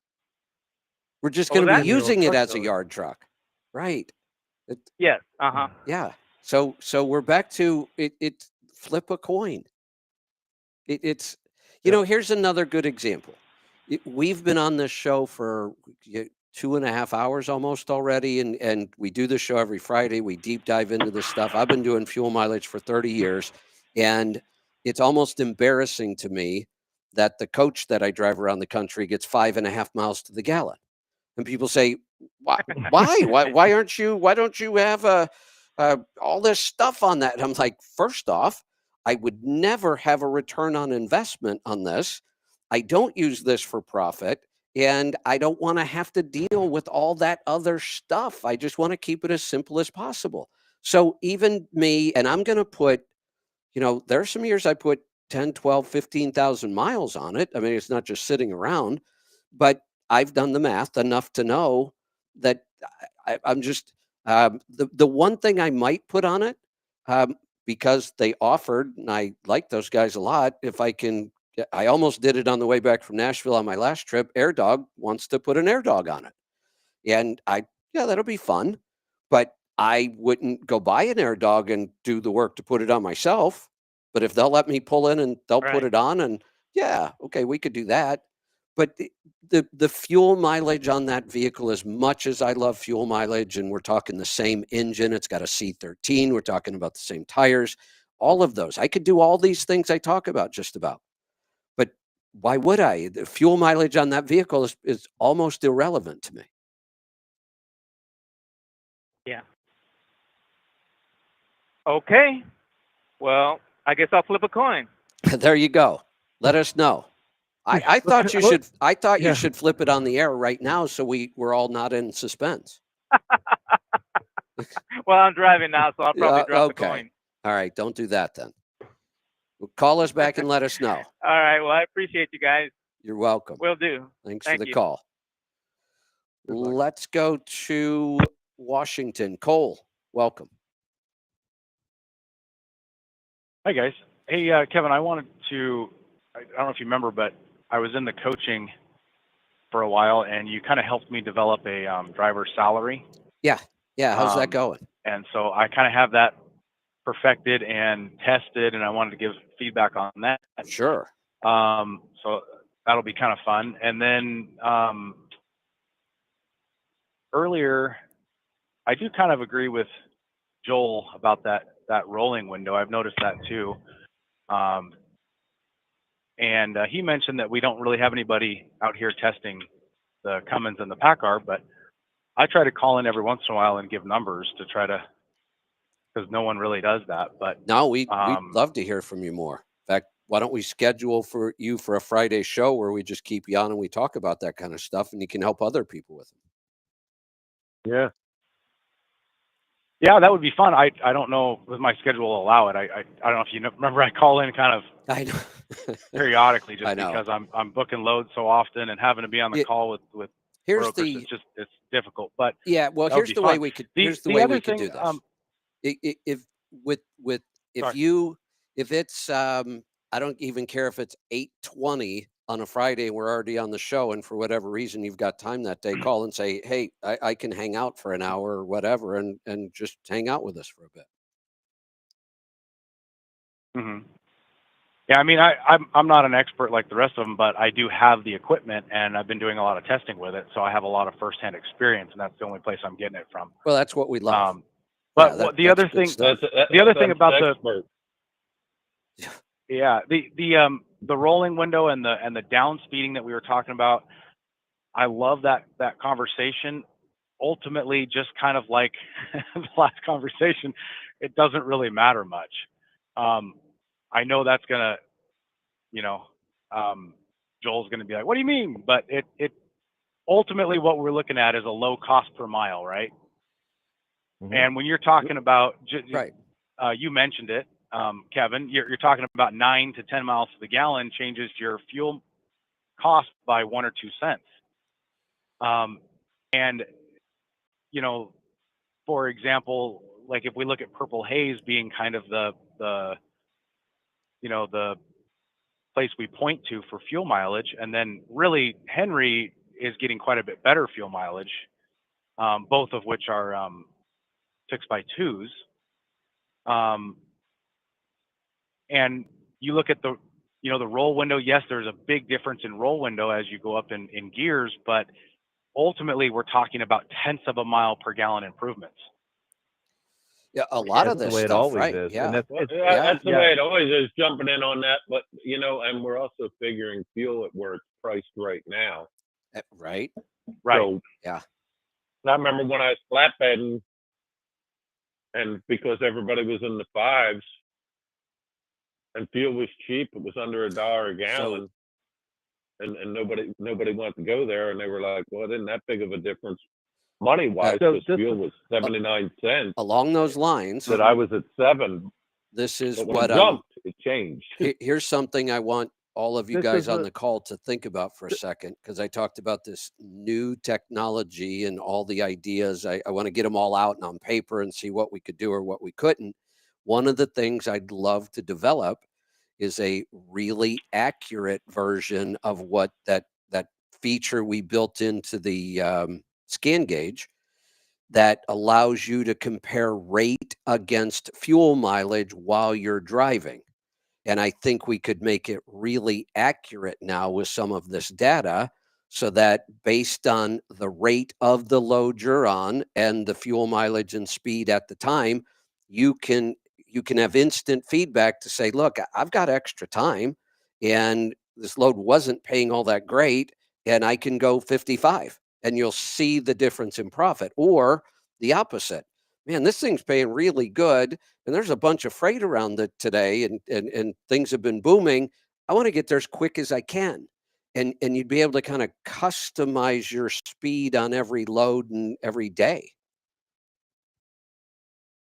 We're just going to be using it as a though. yard truck. Right. Yes. Yeah. So we're back to it flip a coin. It's you know, here's another good example. We've been on this show for 2.5 hours almost already, and we do the show every Friday. We deep dive into this stuff. I've been doing fuel mileage for 30 years, and it's almost embarrassing to me that the coach that I drive around the country gets 5.5 miles to the gallon. And people say, why don't you have all this stuff on that? And I'm like, first off, I would never have a return on investment on this. I don't use this for profit, and I don't want to have to deal with all that other stuff. I just want to keep it as simple as possible. So even me, and I'm going to put, you know, there are some years I put 10, 12, 15,000 miles on it. I mean, it's not just sitting around, but I've done the math enough to know that I'm just, the one thing I might put on it, because they offered, and I like those guys a lot, if I can, I almost did it on the way back from Nashville on my last trip. AirDog wants to put an AirDog on it. And that'll be fun. But I wouldn't go buy an AirDog and do the work to put it on myself. But if they'll let me pull in and they'll put it on, and okay, we could do that. But the fuel mileage on that vehicle, as much as I love fuel mileage, and we're talking the same engine, it's got a C13, we're talking about the same tires, all of those. I could do all these things I talk about just about. But why would I? The fuel mileage on that vehicle is almost irrelevant to me. Yeah. Okay. Well, I guess I'll flip a coin. There you go. Let us know. I thought you should. I thought you should flip it on the air right now, so we're all not in suspense. Well, I'm driving now, so I'll probably drop the coin. All right. Don't do that then. Call us back and let us know. All right. Well, I appreciate you guys. You're welcome. Will do. Thanks for the call. Let's go to Washington. Cole, welcome. Hi, guys. Hey, Kevin, I wanted to, I don't know if you remember, but I was in the coaching for a while, and you kind of helped me develop a driver salary. Yeah. How's that going? And so I kind of have that perfected and tested, and I wanted to give feedback on that. Sure. So that'll be kind of fun. And then earlier, I do kind of agree with Joel about that rolling window. I've noticed that too. And he mentioned that we don't really have anybody out here testing the Cummins and the PACCAR, but I try to call in every once in a while and give numbers to try to, because no one really does that. But no, we'd love to hear from you more. In fact, why don't we schedule for you for a Friday show where we just keep you on and we talk about that kind of stuff, and you can help other people with it. Yeah, that would be fun. I don't know if my schedule will allow it. I don't know if you remember, I call in kind of periodically just because I'm booking loads so often and having to be on the call with brokers. It's difficult. But well, here's the way we could do this. If it's I don't even care if it's 8:20 on a Friday and we're already on the show, and for whatever reason you've got time that day, call and say, hey, I can hang out for an hour or whatever, and just hang out with us for a bit. Mm-hmm. Yeah, I mean, I'm not an expert like the rest of them, but I do have the equipment, and I've been doing a lot of testing with it, so I have a lot of firsthand experience, and that's the only place I'm getting it from. Well, that's what we love. But yeah, the other thing about the rolling window and the down speeding that we were talking about, I love that conversation. Ultimately, just kind of like the last conversation, it doesn't really matter much. I know that's gonna, Joel's gonna be like, "What do you mean?" But it ultimately what we're looking at is a low cost per mile, right? Mm-hmm. And when you're talking about, you mentioned it, Kevin, you're talking about 9 to 10 miles to the gallon changes your fuel cost by 1 or 2 cents. And for example, like if we look at Purple Haze being kind of the place we point to for fuel mileage, and then really Henry is getting quite a bit better fuel mileage, both of which are 6x2s. And you look at the roll window. Yes, there's a big difference in roll window as you go up in gears, but ultimately we're talking about tenths of a mile per gallon improvements. Yeah, a lot of this stuff, right? Is. Yeah, and that's the way it always is. Jumping in on that, but and we're also figuring fuel at where it's priced right now. Right. So, yeah. I remember when I was flatbedding, and because everybody was in the 5s, and fuel was cheap, it was under $1 a gallon, and nobody wanted to go there, and they were like, "Well, it isn't that big of a difference." Money-wise, because fuel was 79 cents. Along those lines, that I was at 7. This is what it changed. Here's something I want all of you guys on the call to think about for a second, because I talked about this new technology and all the ideas. I want to get them all out and on paper and see what we could do or what we couldn't. One of the things I'd love to develop is a really accurate version of what that feature we built into the scan gauge that allows you to compare rate against fuel mileage while you're driving. And I think we could make it really accurate now with some of this data, so that based on the rate of the load you're on and the fuel mileage and speed at the time, you can have instant feedback to say, look, I've got extra time and this load wasn't paying all that great, and I can go 55, and you'll see the difference in profit. Or the opposite. Man, this thing's paying really good, and there's a bunch of freight around it today, and things have been booming. I want to get there as quick as I can. And you'd be able to kind of customize your speed on every load and every day.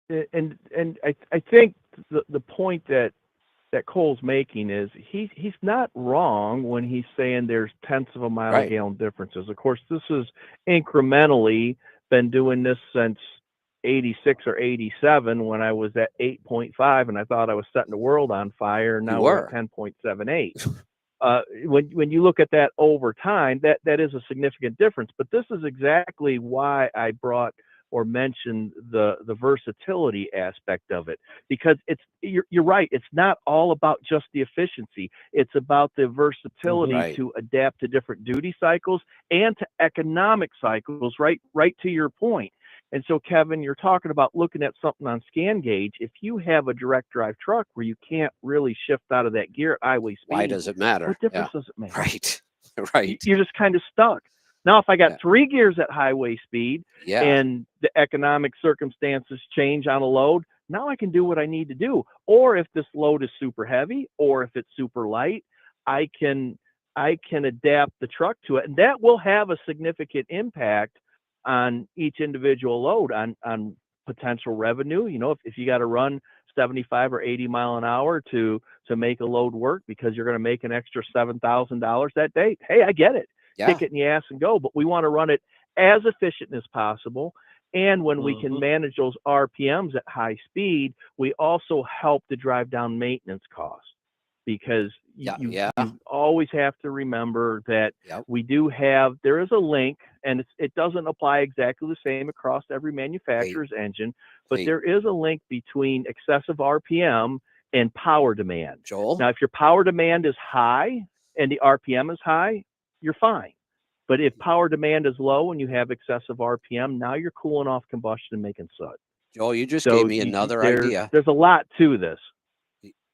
And I think the point that Cole's making is he's not wrong when he's saying there's tenths of a mile a gallon differences. Of course, this is incrementally been doing this since 86 or 87 when I was at 8.5 and I thought I was setting the world on fire. Now we're at 10.78. When you look at that over time, that is a significant difference. But this is exactly why I brought or mentioned the versatility aspect of it, because you're right. It's not all about just the efficiency. It's about the versatility to adapt to different duty cycles and to economic cycles. Right to your point. And so, Kevin, you're talking about looking at something on scan gauge. If you have a direct drive truck where you can't really shift out of that gear at highway speed, why does it matter? What difference does it make? Right. You're just kind of stuck. Now, if I got 3 gears at highway speed and the economic circumstances change on a load, now I can do what I need to do. Or if this load is super heavy or if it's super light, I can adapt the truck to it. And that will have a significant impact on each individual load, on potential revenue. If you got to run 75 or 80 mile an hour to make a load work because you're going to make an extra $7,000 that day, hey, I get it. Kick it in the ass and go. But we want to run it as efficient as possible. And when we can manage those RPMs at high speed, we also help to drive down maintenance costs, because you always have to remember that there is a link, and it doesn't apply exactly the same across every manufacturer's engine, but there is a link between excessive RPM and power demand. Joel? Now, if your power demand is high and the RPM is high, you're fine. But if power demand is low and you have excessive RPM, now you're cooling off combustion and making soot. Joel, you just gave me another idea. There's a lot to this.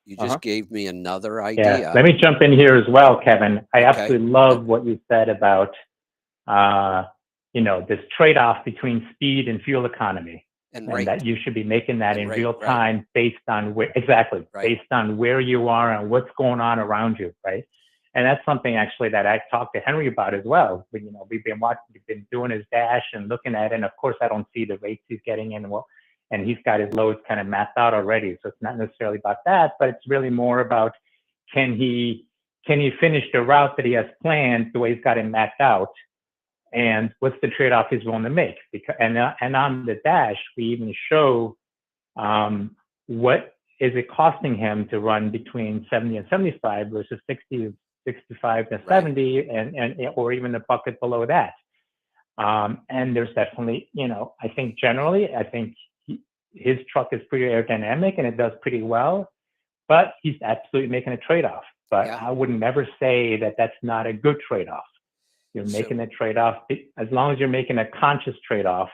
You just gave me another idea. Yeah. Let me jump in here as well, Kevin. I absolutely love what you said about, this trade-off between speed and fuel economy. And that you should be making that in real time based on based on where you are and what's going on around you, right? And that's something actually that I talked to Henry about as well. We've been doing his dash and looking at it, and of course I don't see the rates he's getting in, and he's got his loads kind of mapped out already. So it's not necessarily about that, but it's really more about can he finish the route that he has planned the way he's got it mapped out, and what's the trade-off he's willing to make? And on the dash, we even show what is it costing him to run between 70 and 75 versus 60, 65 to 70, and or even a bucket below that. And there's definitely, I think his truck is pretty aerodynamic and it does pretty well, but he's absolutely making a trade-off. But I would never say that that's not a good trade-off. You're making a trade-off as long as you're making a conscious trade-off,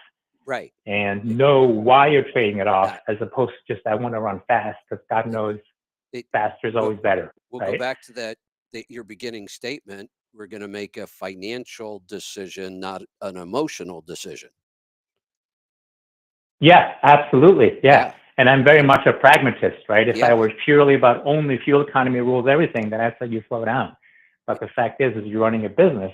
right? And know why you're trading it off, as opposed to just I want to run fast, because God knows faster is always better. We'll go back to your beginning statement. We're going to make a financial decision, not an emotional decision. Yeah, absolutely. Yeah. And I'm very much a pragmatist, right? If I were purely about only fuel economy rules everything, then I'd say you slow down. But the fact is you're running a business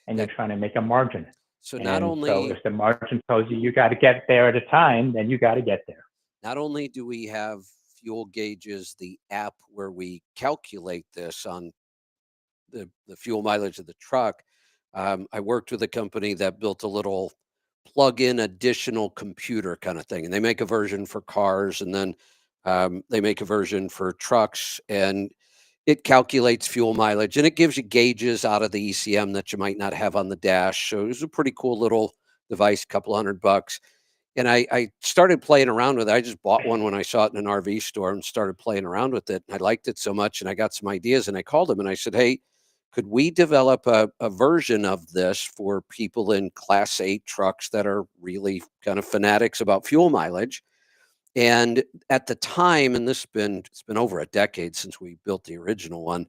and you're trying to make a margin. So so if the margin tells you got to get there at a time, then you got to get there. Not only do we have Fuel Gauges, the app where we calculate this on the fuel mileage of the truck, I worked with a company that built a little plug-in additional computer kind of thing, and they make a version for cars, and then they make a version for trucks, and it calculates fuel mileage, and it gives you gauges out of the ECM that you might not have on the dash. So it was a pretty cool little device, a couple $100. And I started playing around with it. I just bought one when I saw it in an RV store and started playing around with it. And I liked it so much, and I got some ideas, and I called him and I said, hey, could we develop a version of this for people in Class 8 trucks that are really kind of fanatics about fuel mileage? And at the time, and it's been over a decade since we built the original one,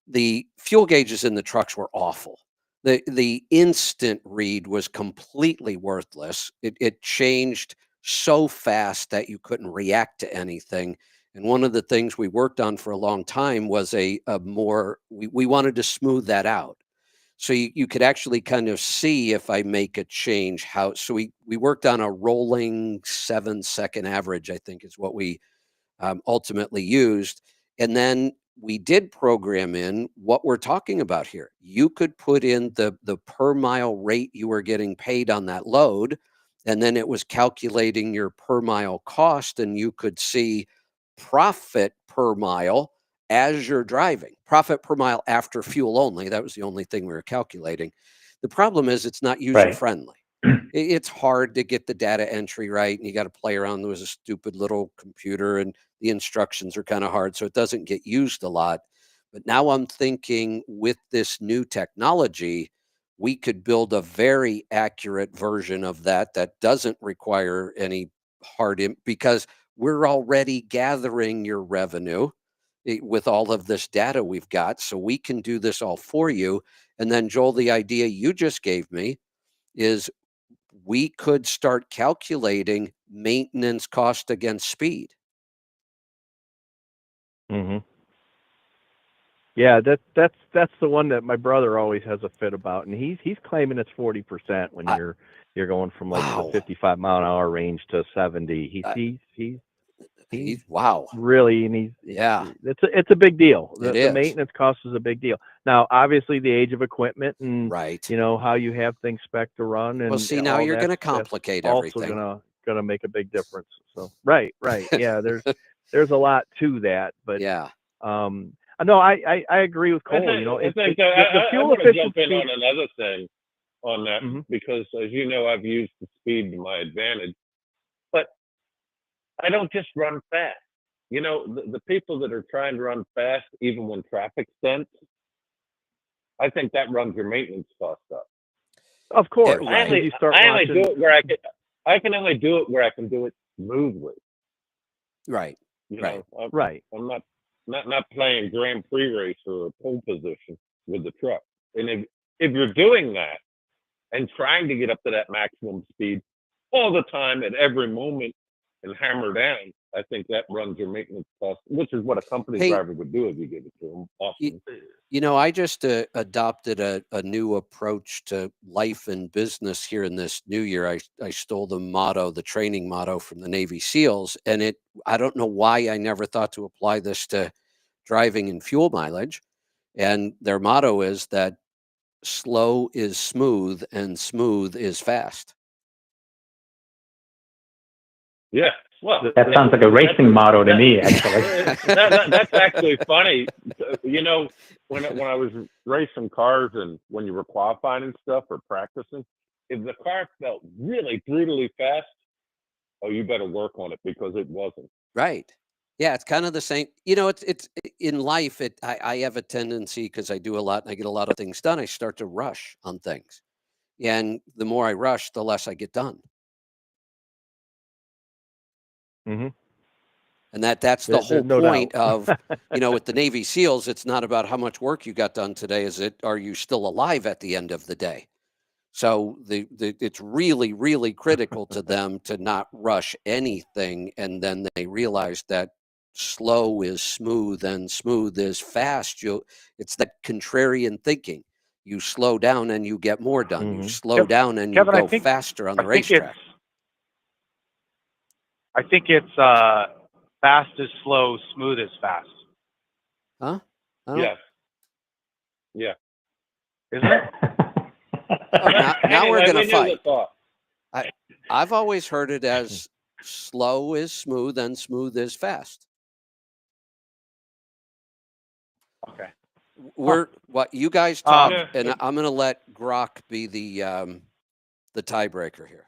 the fuel gauges in the trucks were awful. The instant read was completely worthless. It changed so fast that you couldn't react to anything. And one of the things we worked on for a long time was we wanted to smooth that out. So you could actually kind of see if I make a change so we worked on a rolling 7-second average, I think is what we ultimately used. And then we did program in what we're talking about here. You could put in the per mile rate you were getting paid on that load, and then it was calculating your per mile cost, and you could see profit per mile as you're driving. Profit per mile after fuel only. That was the only thing we were calculating. The problem is it's not user-friendly. It's hard to get the data entry right, and you got to play around with a stupid little computer, and the instructions are kind of hard, so it doesn't get used a lot. But now I'm thinking with this new technology, we could build a very accurate version of that doesn't require any because we're already gathering your revenue with all of this data we've got, so we can do this all for you. And then, Joel, the idea you just gave me is we could start calculating maintenance cost against speed. Mm-hmm. Yeah, that's the one that my brother always has a fit about, and he's claiming it's 40% when you're going from like the 55 mile an hour range to 70. He's wow, really, and it's a big deal. The maintenance cost is a big deal. Now, obviously, the age of equipment and how you have things spec to run, and well, see, now you're going to complicate everything. Also gonna make a big difference. So right, yeah. There's a lot to that, but no, I agree with Cole. I think the fuel efficiency. Jump in on another thing on that because, as you know, I've used the speed to my advantage, but I don't just run fast. you know, the people that are trying to run fast, even when traffic's dense, I think that runs your maintenance cost up. Of course, I only do it where I can only do it where I can do it smoothly. Right. You know, I'm not playing Grand Prix race or a pole position with the truck. And if you're doing that and trying to get up to that maximum speed all the time at every moment and hammer down, I think that runs your maintenance cost, which is what a company driver would do if you give it to them often. You know, I just adopted a new approach to life and business here in this new year. I stole the training motto from the Navy SEALs, and I don't know why I never thought to apply this to driving and fuel mileage. And their motto is that slow is smooth and smooth is fast. Yeah. Well, that sounds like a racing motto to me, actually. That's actually funny. You know, when I was racing cars and when you were qualifying and stuff or practicing, if the car felt really brutally fast, oh, you better work on it because it wasn't. Right. Yeah, it's kind of the same. You know, it's in life. I have a tendency, because I do a lot and I get a lot of things done, I start to rush on things, and the more I rush, the less I get done. Mm-hmm. And that's the whole point of, you know, with the Navy SEALs, it's not about how much work you got done today. Are you still alive at the end of the day? So it's really, really critical to them to not rush anything. And then they realize that slow is smooth and smooth is fast. It's that contrarian thinking. You slow down and you get more done. Mm-hmm. You slow down and you go faster on the racetrack. I think it's fast is slow, smooth is fast. Huh? Yes. Yeah. Isn't it? Now we're going to fight. I've always heard it as slow is smooth and smooth is fast. Okay. What you guys talk, and I'm going to let Grok be the tiebreaker here.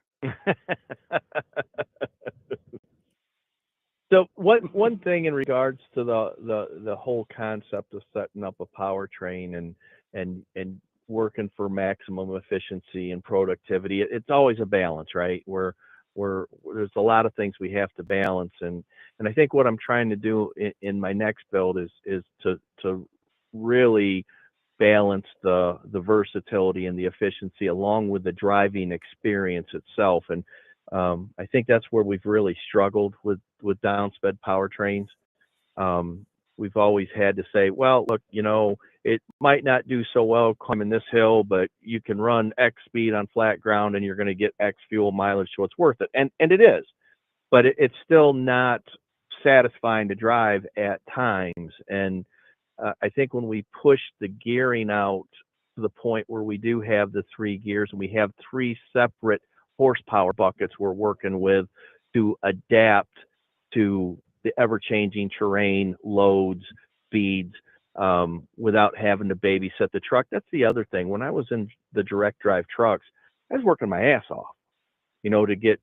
So one thing in regards to the whole concept of setting up a powertrain and working for maximum efficiency and productivity, it's always a balance, right? Where there's a lot of things we have to balance, and I think what I'm trying to do in my next build is to really balance the versatility and the efficiency along with the driving experience itself. And I think that's where we've really struggled with downsped powertrains. We've always had to say, well, look, you know, it might not do so well climbing this hill, but you can run X speed on flat ground and you're going to get X fuel mileage, so it's worth it. And it is, but it's still not satisfying to drive at times. And I think when we push the gearing out to the point where we do have the 3 gears and we have 3 separate horsepower buckets we're working with to adapt to the ever-changing terrain, loads, speeds, without having to babysit the truck. That's the other thing. When I was in the direct drive trucks, I was working my ass off, you know, to get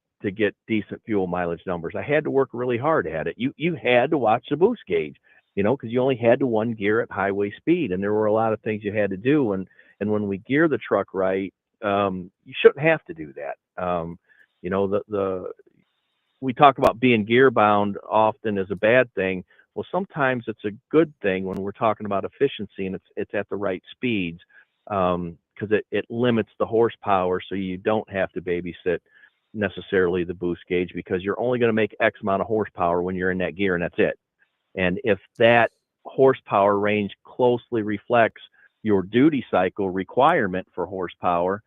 decent fuel mileage numbers. I had to work really hard at it. You had to watch the boost gauge, you know, because you only had to 1 gear at highway speed, and there were a lot of things you had to do. And when we gear the truck right, you shouldn't have to do that. You know, we talk about being gear bound often as a bad thing. Well, sometimes it's a good thing when we're talking about efficiency and it's at the right speeds, because it limits the horsepower, so you don't have to babysit necessarily the boost gauge, because you're only going to make X amount of horsepower when you're in that gear, and that's it. And if that horsepower range closely reflects your duty cycle requirement for horsepower,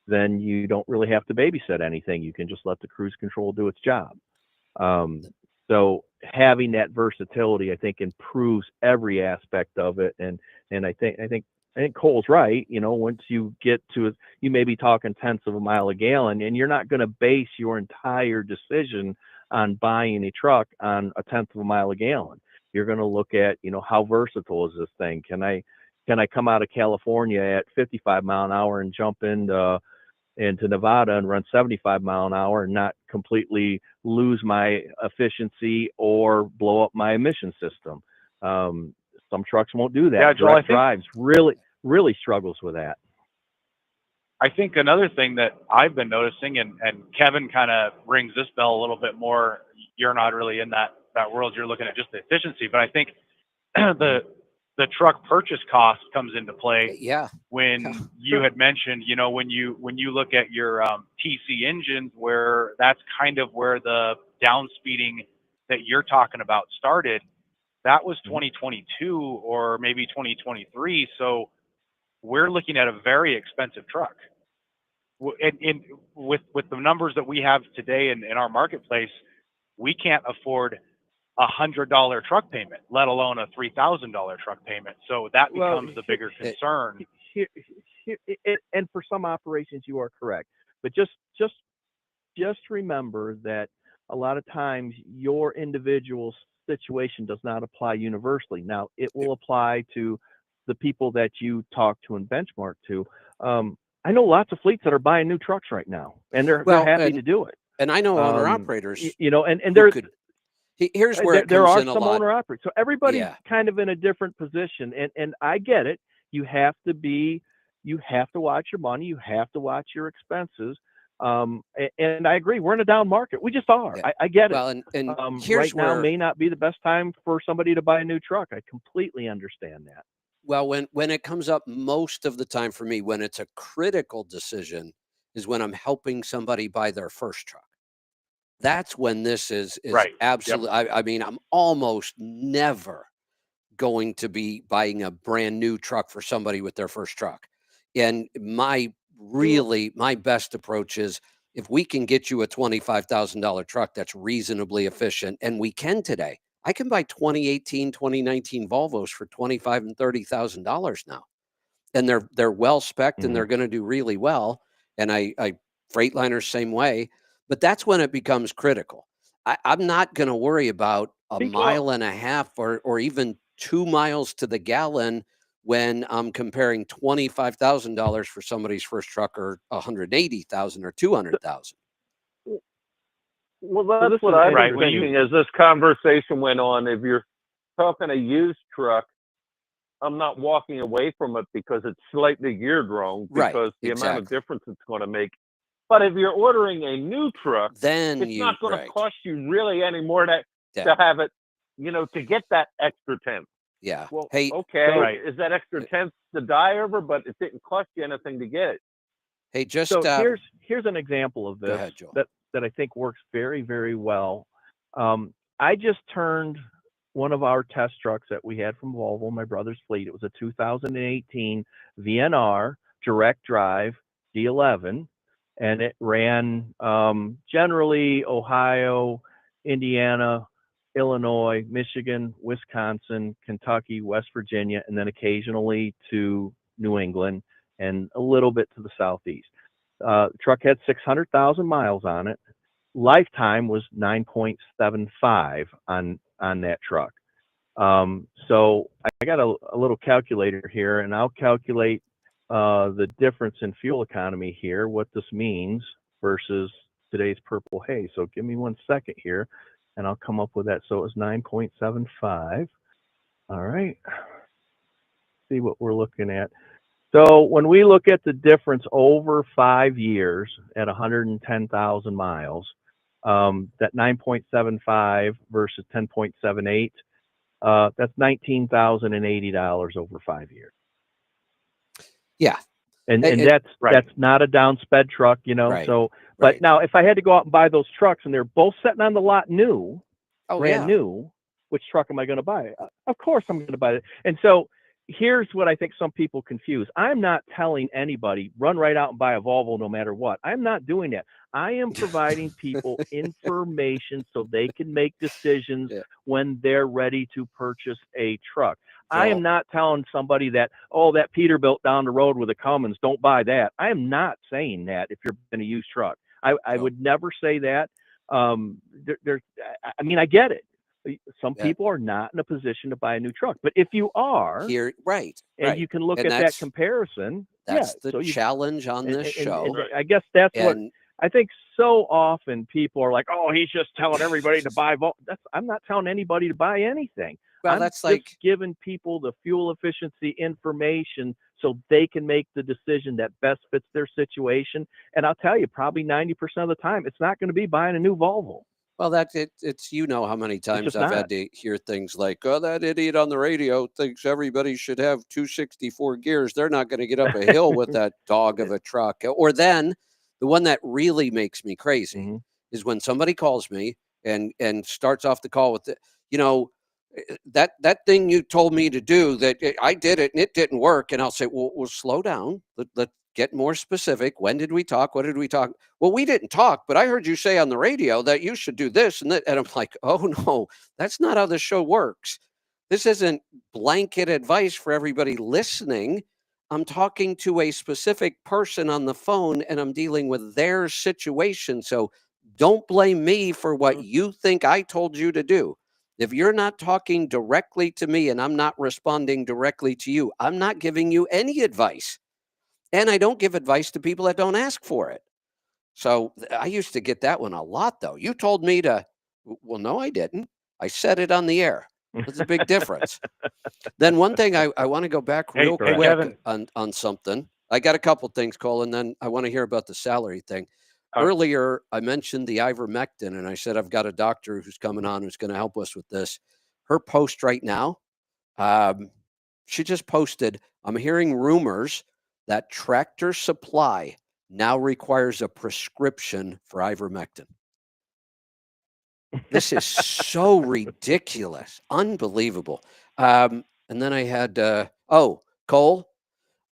then you don't really have to babysit anything. You can just let the cruise control do its job. So having that versatility, I think, improves every aspect of it. And I think Cole's right. You know, once you get to it, you may be talking tenths of a mile a gallon, and you're not going to base your entire decision on buying a truck on a tenth of a mile a gallon. You're going to look at, you know, how versatile is this thing? Can I come out of California at 55 mile an hour and jump into into Nevada and run 75 mile an hour and not completely lose my efficiency or blow up my emission system. Some trucks won't do that. Yeah, Joel, Direct drives really struggles with that. I think another thing that I've been noticing, and Kevin kind of rings this bell a little bit more. You're not really in that world. You're looking at just the efficiency, but I think the truck purchase cost comes into play. Yeah. When you had mentioned, you know, when you look at your TC engines, where that's kind of where the down speeding that you're talking about started. That was 2022 or maybe 2023. So we're looking at a very expensive truck. And with the numbers that we have today in our marketplace, we can't afford $100 truck payment, let alone a $3,000 truck payment. So that becomes the bigger concern. And for some operations, you are correct, but just remember that a lot of times your individual situation does not apply universally. Now, it will apply to the people that you talk to and benchmark to. I know lots of fleets that are buying new trucks right now, and they're happy to do it. And I know owner operators. You know, and there's here's where there are some owner operators. So everybody's kind of in a different position, and I get it. You have to watch your money. You have to watch your expenses. And I agree, we're in a down market. We just are. Yeah. I get it. Well, and right now may not be the best time for somebody to buy a new truck. I completely understand that. Well, when it comes up most of the time for me, when it's a critical decision, is when I'm helping somebody buy their first truck. That's when this is right. Absolutely. Yep. I mean, I'm almost never going to be buying a brand new truck for somebody with their first truck. And my best approach is, if we can get you a $25,000 truck that's reasonably efficient, and we can today. I can buy 2018, 2019 Volvos for $25,000 and $30,000 now, and they're well spec'd and they're going to do really well. And I Freightliner same way, but that's when it becomes critical. I'm not going to worry about a mile and a half or even 2 miles to the gallon when I'm comparing $25,000 for somebody's first truck or $180,000 or $200,000. Well, that's what I was thinking as this conversation went on. If you're talking a used truck, I'm not walking away from it because it's slightly geared wrong, because the amount of difference it's going to make. But if you're ordering a new truck, then it's not going to cost you really any more to have it, you know, to get that extra tenth. Yeah. Well, is that extra tenth to die over? But it didn't cost you anything to get it. Hey, just so here's an example of this that I think works very, very well. I just turned one of our test trucks that we had from Volvo, my brother's fleet. It was a 2018 VNR direct drive D11, and it ran generally Ohio, Indiana, Illinois, Michigan, Wisconsin, Kentucky, West Virginia, and then occasionally to New England and a little bit to the southeast. The truck had 600,000 miles on it. Lifetime was 9.75 on that truck. So I got a little calculator here, and I'll calculate the difference in fuel economy here, what this means versus today's purple haze. So give me 1 second here, and I'll come up with that. So it was 9.75. All right. See what we're looking at. So when we look at the difference over 5 years at 110,000 miles, that 9.75 versus 10.78, that's $19,080 over 5 years. Yeah. And that's not a down sped truck, you know. Right. So, but now if I had to go out and buy those trucks and they're both sitting on the lot new, brand new, which truck am I going to buy? Of course I'm going to buy it. And so here's what I think some people confuse. I'm not telling anybody run right out and buy a Volvo no matter what. I'm not doing that. I am providing people information so they can make decisions when they're ready to purchase a truck. I am not telling somebody that, that Peterbilt down the road with a Cummins, don't buy that. I am not saying that if you're in a used truck. I would never say that. I mean, I get it. Some people are not in a position to buy a new truck, but if you are, and you can look at that comparison, that's the challenge on this show. And I guess that's what I think. So often people are like, "Oh, he's just telling everybody to buy." I'm not telling anybody to buy anything. Well, I'm just giving people the fuel efficiency information so they can make the decision that best fits their situation. And I'll tell you, probably 90% of the time, it's not going to be buying a new Volvo. Well, it's how many times I've had to hear things like, "Oh, that idiot on the radio thinks everybody should have 264 gears. They're not going to get up a hill with that dog of a truck." Or then the one that really makes me crazy is when somebody calls me and starts off the call with that thing you told me to do, that I did it and it didn't work. And I'll say, well slow down. Let's get more specific. When did we talk? What did we talk? Well, we didn't talk, but I heard you say on the radio that you should do this and that. And I'm like, oh no, that's not how the show works. This isn't blanket advice for everybody listening. I'm talking to a specific person on the phone and I'm dealing with their situation. So don't blame me for what you think I told you to do. If you're not talking directly to me and I'm not responding directly to you, I'm not giving you any advice. And I don't give advice to people that don't ask for it. So I used to get that one a lot, though. You told me to, well, no, I didn't. I said it on the air. There's a big difference. Then one thing I want to go back real quick on something. I got a couple things, Cole, and then I want to hear about the salary thing. Earlier, I mentioned the ivermectin, and I said I've got a doctor who's coming on who's going to help us with this. Her post right now, she just posted, I'm hearing rumors that Tractor Supply now requires a prescription for ivermectin. This is so ridiculous. Unbelievable. And then I had, Cole,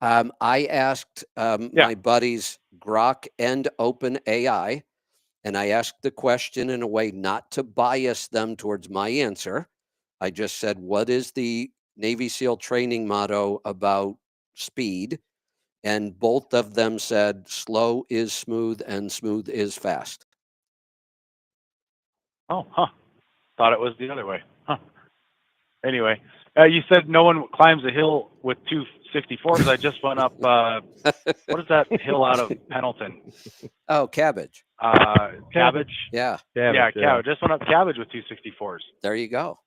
I asked my buddies Grok and OpenAI, and I asked the question in a way not to bias them towards my answer. I just said, what is the Navy SEAL training motto about speed? And both of them said, slow is smooth and smooth is fast. Oh, thought it was the other way. Anyway, you said no one climbs a hill with 264s. I just went up, what is that hill out of Pendleton? Oh, Cabbage. Cabbage? Yeah. Cabbage. Just went up Cabbage with 264s. There you go.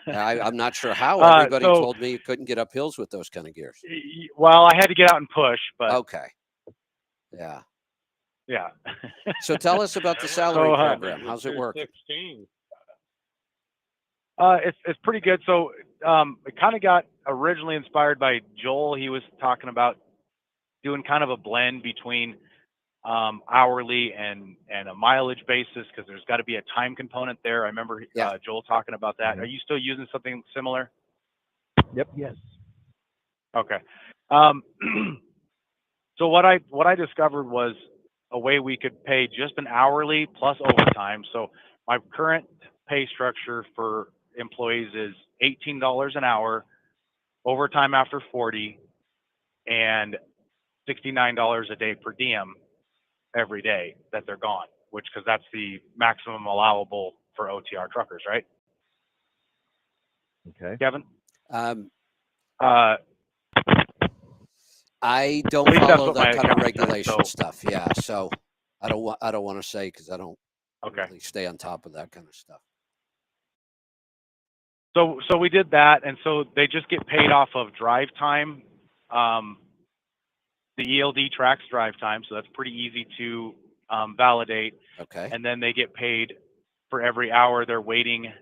I'm not sure how everybody told me you couldn't get up hills with those kind of gears. Well, I had to get out and push, but. Okay. Yeah. Yeah. So tell us about the salary program. How's it work? It's pretty good. So it kind of got originally inspired by Joel. He was talking about doing kind of a blend between hourly and a mileage basis, because there's got to be a time component there. I remember Joel talking about that. Are you still using something similar? Yep. Yes. Okay. So what I discovered was a way we could pay just an hourly plus overtime. So my current pay structure for employees is $18 an hour, overtime after 40, and $69 a day per diem every day that they're gone, because that's the maximum allowable for OTR truckers, right? Okay. Kevin? I don't follow that kind of regulation stuff. Yeah, so I don't want to say, because I don't really stay on top of that kind of stuff. So we did that, and so they just get paid off of drive time. The ELD tracks drive time, so that's pretty easy to validate. Okay. And then they get paid for every hour they're waiting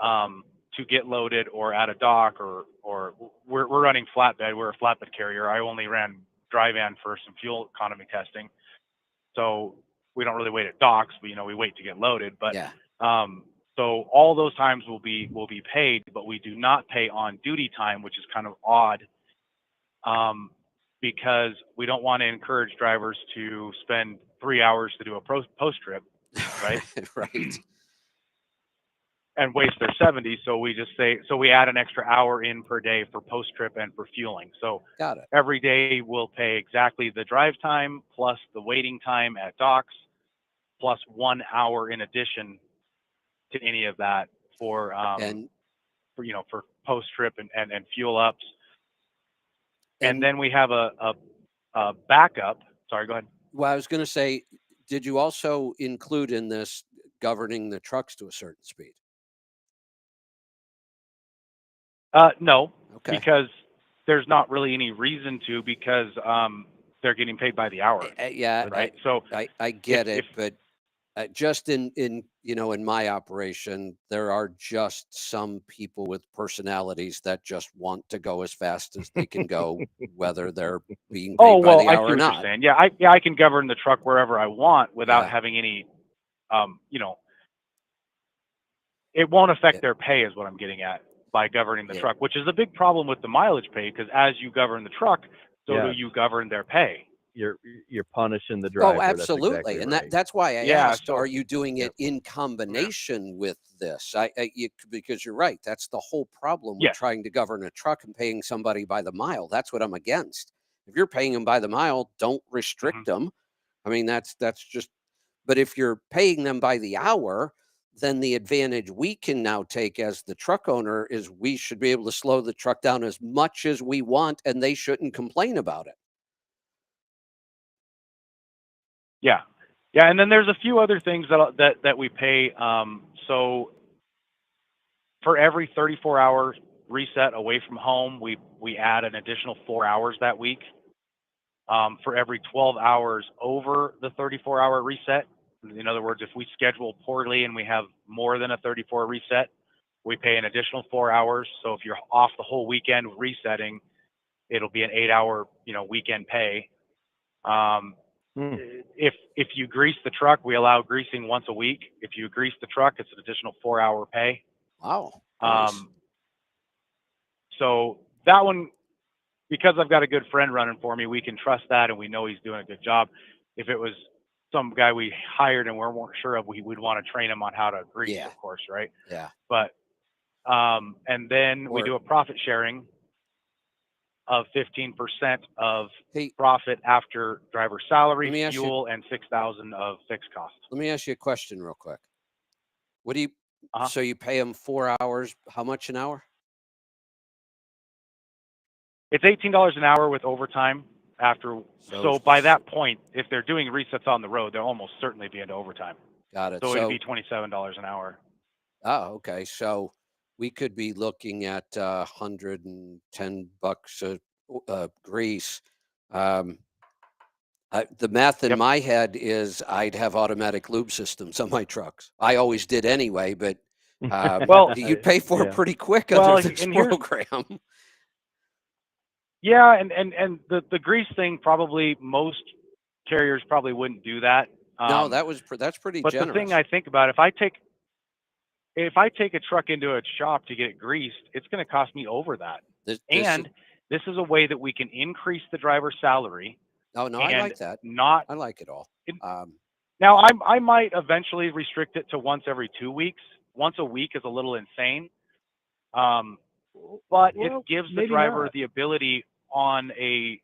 to get loaded or at a dock, or we're running flatbed. We're a flatbed carrier. I only ran dry van for some fuel economy testing, so we don't really wait at docks. We wait to get loaded. But so all those times will be paid, but we do not pay on duty time, which is kind of odd, because we don't want to encourage drivers to spend 3 hours to do a post trip, right? Right. And waste their 70. So we just say, we add an extra hour in per day for post trip and for fueling. So got it. Every day we'll pay exactly the drive time plus the waiting time at docks plus 1 hour in addition to any of that for for post trip and fuel ups. And then we have a backup. Sorry, go ahead. Well, I was going to say, did you also include in this governing the trucks to a certain speed? No, okay. Because there's not really any reason to, because they're getting paid by the hour. Yeah, right. I get it, but just in my operation, there are just some people with personalities that just want to go as fast as they can go, whether they're being paid by the hour or not. What you're saying. Yeah, I can govern the truck wherever I want without having any, it won't affect their pay, is what I'm getting at, by governing the truck, which is a big problem with the mileage pay, because as you govern the truck, so do you govern their pay. You're punishing the driver. Oh, absolutely, that's exactly and right. that's why I asked: are you doing it in combination with this? Because you're right. That's the whole problem with trying to govern a truck and paying somebody by the mile. That's what I'm against. If you're paying them by the mile, don't restrict them. I mean, that's just. But if you're paying them by the hour, then the advantage we can now take as the truck owner is we should be able to slow the truck down as much as we want, and they shouldn't complain about it. Yeah, and then there's a few other things that we pay. So for every 34-hour reset away from home, we add an additional 4 hours that week. For every 12 hours over the 34-hour reset, in other words, if we schedule poorly and we have more than a 34 reset, we pay an additional 4 hours. So if you're off the whole weekend resetting, it'll be an 8-hour weekend pay. If you grease the truck, we allow greasing once a week. If you grease the truck, it's an additional 4-hour pay. Wow. Nice. So that one, because I've got a good friend running for me, we can trust that, and we know he's doing a good job. If it was some guy we hired and we weren't sure of, we'd want to train him on how to grease, of course, right? Yeah. But and then we do a profit sharing of 15% of profit after driver salary, fuel, and $6,000 of fixed costs. Let me ask you a question real quick. What do you? So you pay them 4 hours? How much an hour? It's $18 an hour with overtime after. So by that point, if they're doing resets on the road, they'll almost certainly be into overtime. Got it. So it'd be $27 an hour. Oh, okay. So we could be looking at $110 grease. The math in my head is I'd have automatic lube systems on my trucks. I always did anyway, but you pay for it pretty quick under this program. Yeah, and the grease thing, probably most carriers probably wouldn't do that. No, that's pretty generous. But the thing I think about, if I take a truck into a shop to get it greased, it's going to cost me over that. This is a way that we can increase the driver's salary. No, I like that. I like it all. Now, I might eventually restrict it to once every 2 weeks. Once a week is a little insane, but it gives the driver the ability on a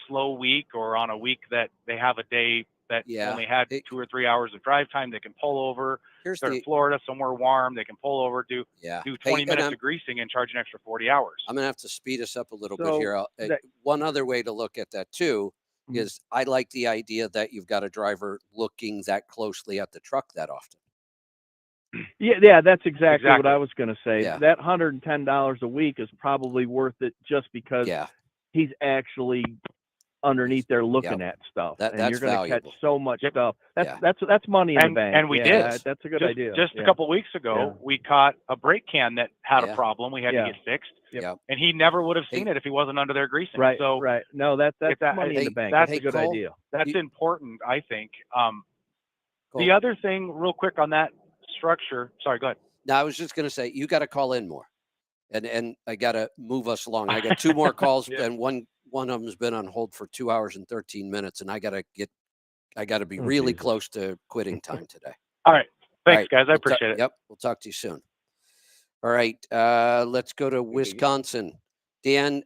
slow week, or on a week that they have a day that only had 2 or 3 hours of drive time. They can pull over. They're in Florida, somewhere warm. They can pull over, do 20 minutes of greasing, and charge an extra 40 hours. I'm going to have to speed us up a little bit here. One other way to look at that too is I like the idea that you've got a driver looking that closely at the truck that often. Yeah, that's exactly what I was going to say. Yeah. That $110 a week is probably worth it just because he's actually underneath there looking at stuff, and you're going to catch so much stuff. That's money in the bank. And we did. That's a good idea. Just a couple weeks ago, we caught a brake can that had a problem. We had to get fixed, and he never would have seen it if he wasn't under there greasing. Right. No, that's money in the bank. That's a good idea. That's important, I think. The other thing, real quick on that structure. Sorry, go ahead. No, I was just going to say you got to call in more, and I got to move us along. I got 2 more calls, and one of them's been on hold for 2 hours and 13 minutes, and I got to be really close to quitting time today. All right. Thanks, guys. I appreciate it. Yep. We'll talk to you soon. All right. Let's go to Wisconsin. Dan,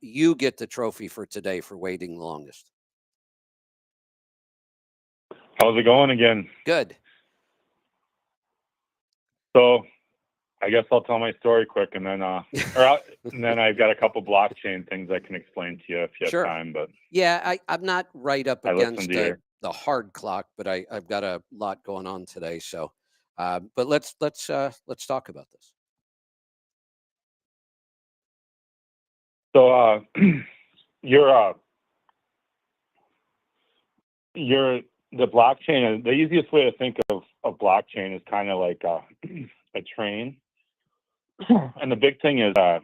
you get the trophy for today for waiting longest. How's it going again? Good. So I guess I'll tell my story quick, and then and then I've got a couple blockchain things I can explain to you if you have time. But yeah, I'm not right up against the hard clock, but I've got a lot going on today. So, but let's talk about this. So you're the blockchain. The easiest way to think of blockchain is kind of like a train. And the big thing is a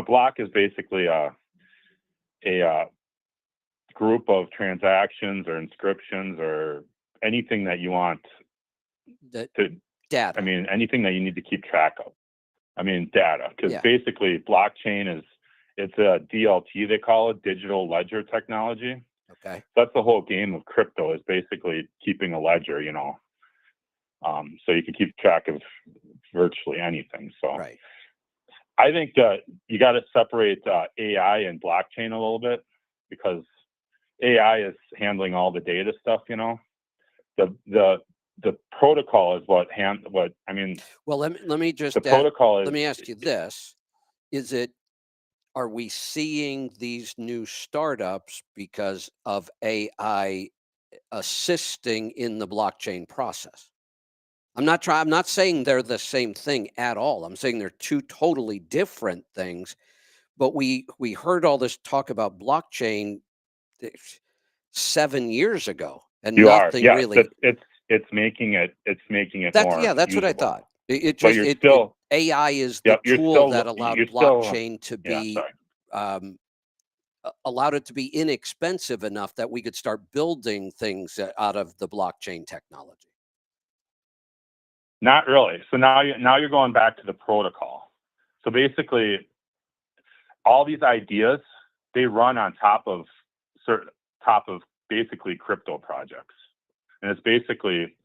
block is basically a group of transactions or inscriptions or anything that you want data. I mean, anything that you need to keep track of. I mean, data, because basically blockchain it's a DLT, they call it, digital ledger technology. Okay. That's the whole game of crypto, is basically keeping a ledger, so you can keep track of virtually anything. So I think that you got to separate AI and blockchain a little bit, because AI is handling all the data stuff. The protocol is what I mean. Well, let me just the protocol let me ask you this: are we seeing these new startups because of AI assisting in the blockchain process? I'm not saying they're the same thing at all. I'm saying they're two totally different things. But we heard all this talk about blockchain 7 years ago, and nothing really. It's making it That's more that's usable. what I thought. AI is the tool that allowed blockchain to be allowed it to be inexpensive enough that we could start building things out of the blockchain technology. Not really. So now you're going back to the protocol. So basically, all these ideas, they run on top of basically crypto projects, and it's basically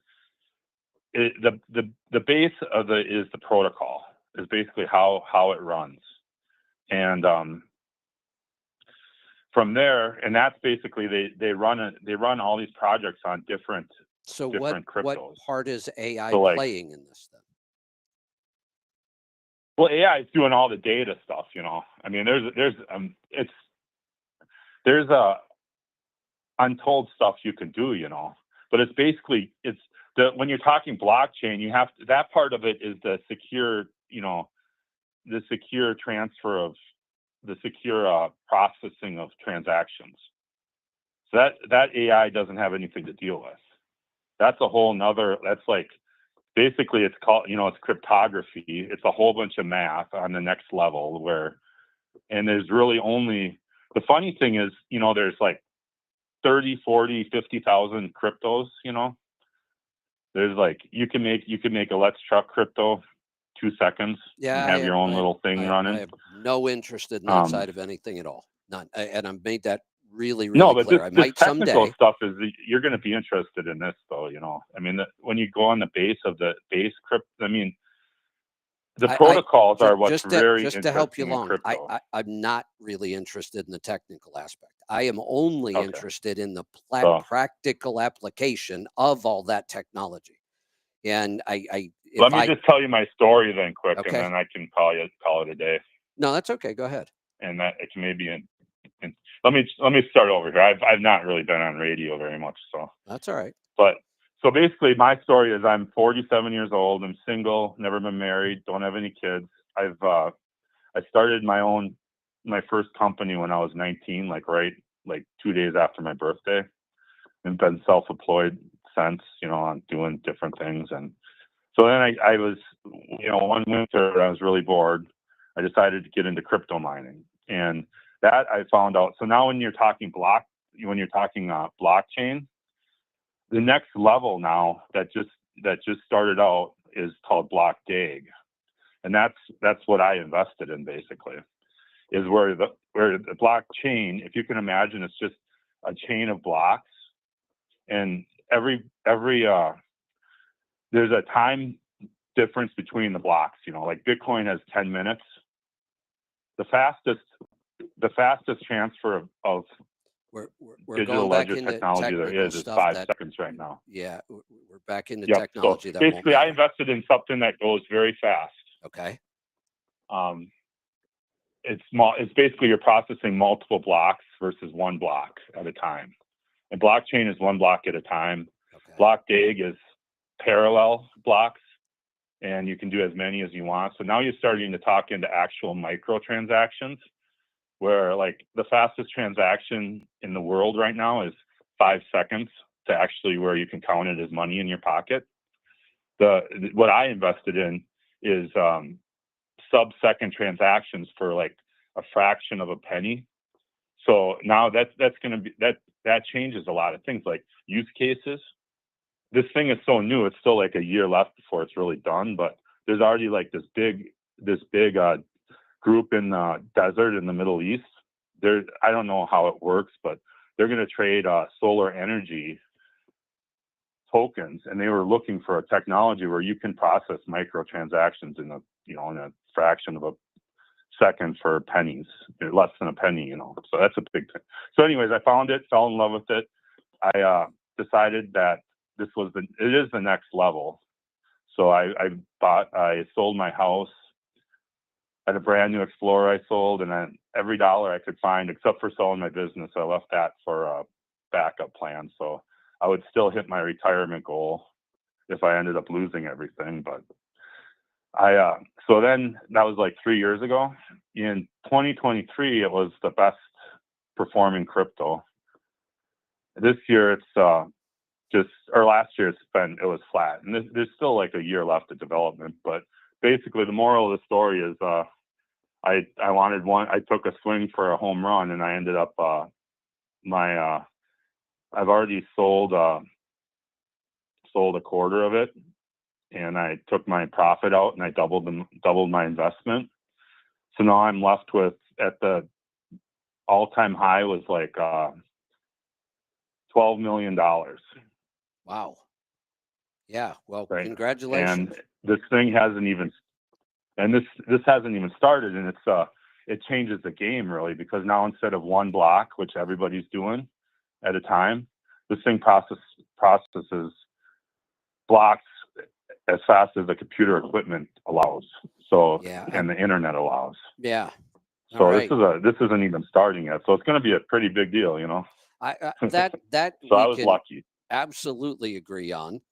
the base of is the protocol, is basically how it runs, and from there, and that's basically they run all these projects on different. So different cryptos. What part is AI playing in this then? Well, AI is doing all the data stuff. I mean, there's untold stuff you can do. But it's basically when you're talking blockchain, you have to, that part of it is the secure, the secure transfer of the secure processing of transactions. So that AI doesn't have anything to deal with. That's a whole nother. That's like basically it's called, it's cryptography. It's a whole bunch of math on the next level and there's really only, the funny thing is, there's like 30, 40, 50,000 cryptos, there's like, you can make a Let's Truck crypto 2 seconds and have your own little thing running. I have no interest in that side of anything at all. None. And I've made that really but clear. I might technical someday. Stuff is you're going to be interested in this though, I mean, when you go on the base of the base crypto, I mean, the protocols are what's very just to help you along. I'm not really interested in the technical aspect. I am only interested in the practical application of all that technology. And let me just tell you my story then quick, and then I can call it a day. No, that's okay. Go ahead. And that it can maybe let me start over here. I've not really been on radio very much, so that's all right. But so basically, my story is I'm 47 years old. I'm single, never been married, don't have any kids. I started my first company when I was 19, like 2 days after my birthday, and been self-employed since, on doing different things. And so then I was, one winter I was really bored. I decided to get into crypto mining, and that I found out. So now when you're talking blockchain, the next level now that just started out is called block DAG, and that's what I invested in basically. Is where the blockchain, if you can imagine, it's just a chain of blocks, and every there's a time difference between the blocks. Like Bitcoin has 10 minutes. The fastest transfer of We're digital going back ledger into technology there technical is stuff 5 that, seconds right now. yeah, we're back into Yep. technology So that won't basically, I matter. invested in something that goes very fast. Okay. It's small. It's basically you're processing multiple blocks versus one block at a time. And blockchain is one block at a time. Okay. Block dig is parallel blocks, and you can do as many as you want. So now you're starting to talk into actual micro transactions, where like the fastest transaction in the world right now is 5 seconds to actually where you can count it as money in your pocket. What I invested in is sub-second transactions for like a fraction of a penny. So now that's going to be that changes a lot of things like use cases. This thing is so new; it's still like a year left before it's really done. But there's already like this big group in the desert in the Middle East. I don't know how it works, but they're going to trade solar energy tokens, and they were looking for a technology where you can process microtransactions in a fraction of a second for pennies, less than a penny, So that's a big thing. So anyways, I found it, fell in love with it. I decided that it is the next level. So I sold my house. I had a brand new Explorer I sold, and then every dollar I could find, except for selling my business, I left that for a backup plan. So I would still hit my retirement goal if I ended up losing everything. But so then that was like 3 years ago. In 2023, it was the best performing crypto. This year it's last year it was flat, and there's still like a year left of development. But basically, the moral of the story is I wanted one. I took a swing for a home run, and I ended up I've already sold a quarter of it, and I took my profit out and I doubled my investment. So now I'm left with, at the all-time high was like $12 million. Wow. Yeah. Well, right? Congratulations. And this thing hasn't even started, and it changes the game really, because now instead of one block, which everybody's doing at a time, this thing processes blocks as fast as the computer equipment allows. So and the internet allows. Yeah. So this isn't even starting yet. So it's going to be a pretty big deal, That so I was lucky. Absolutely agree on.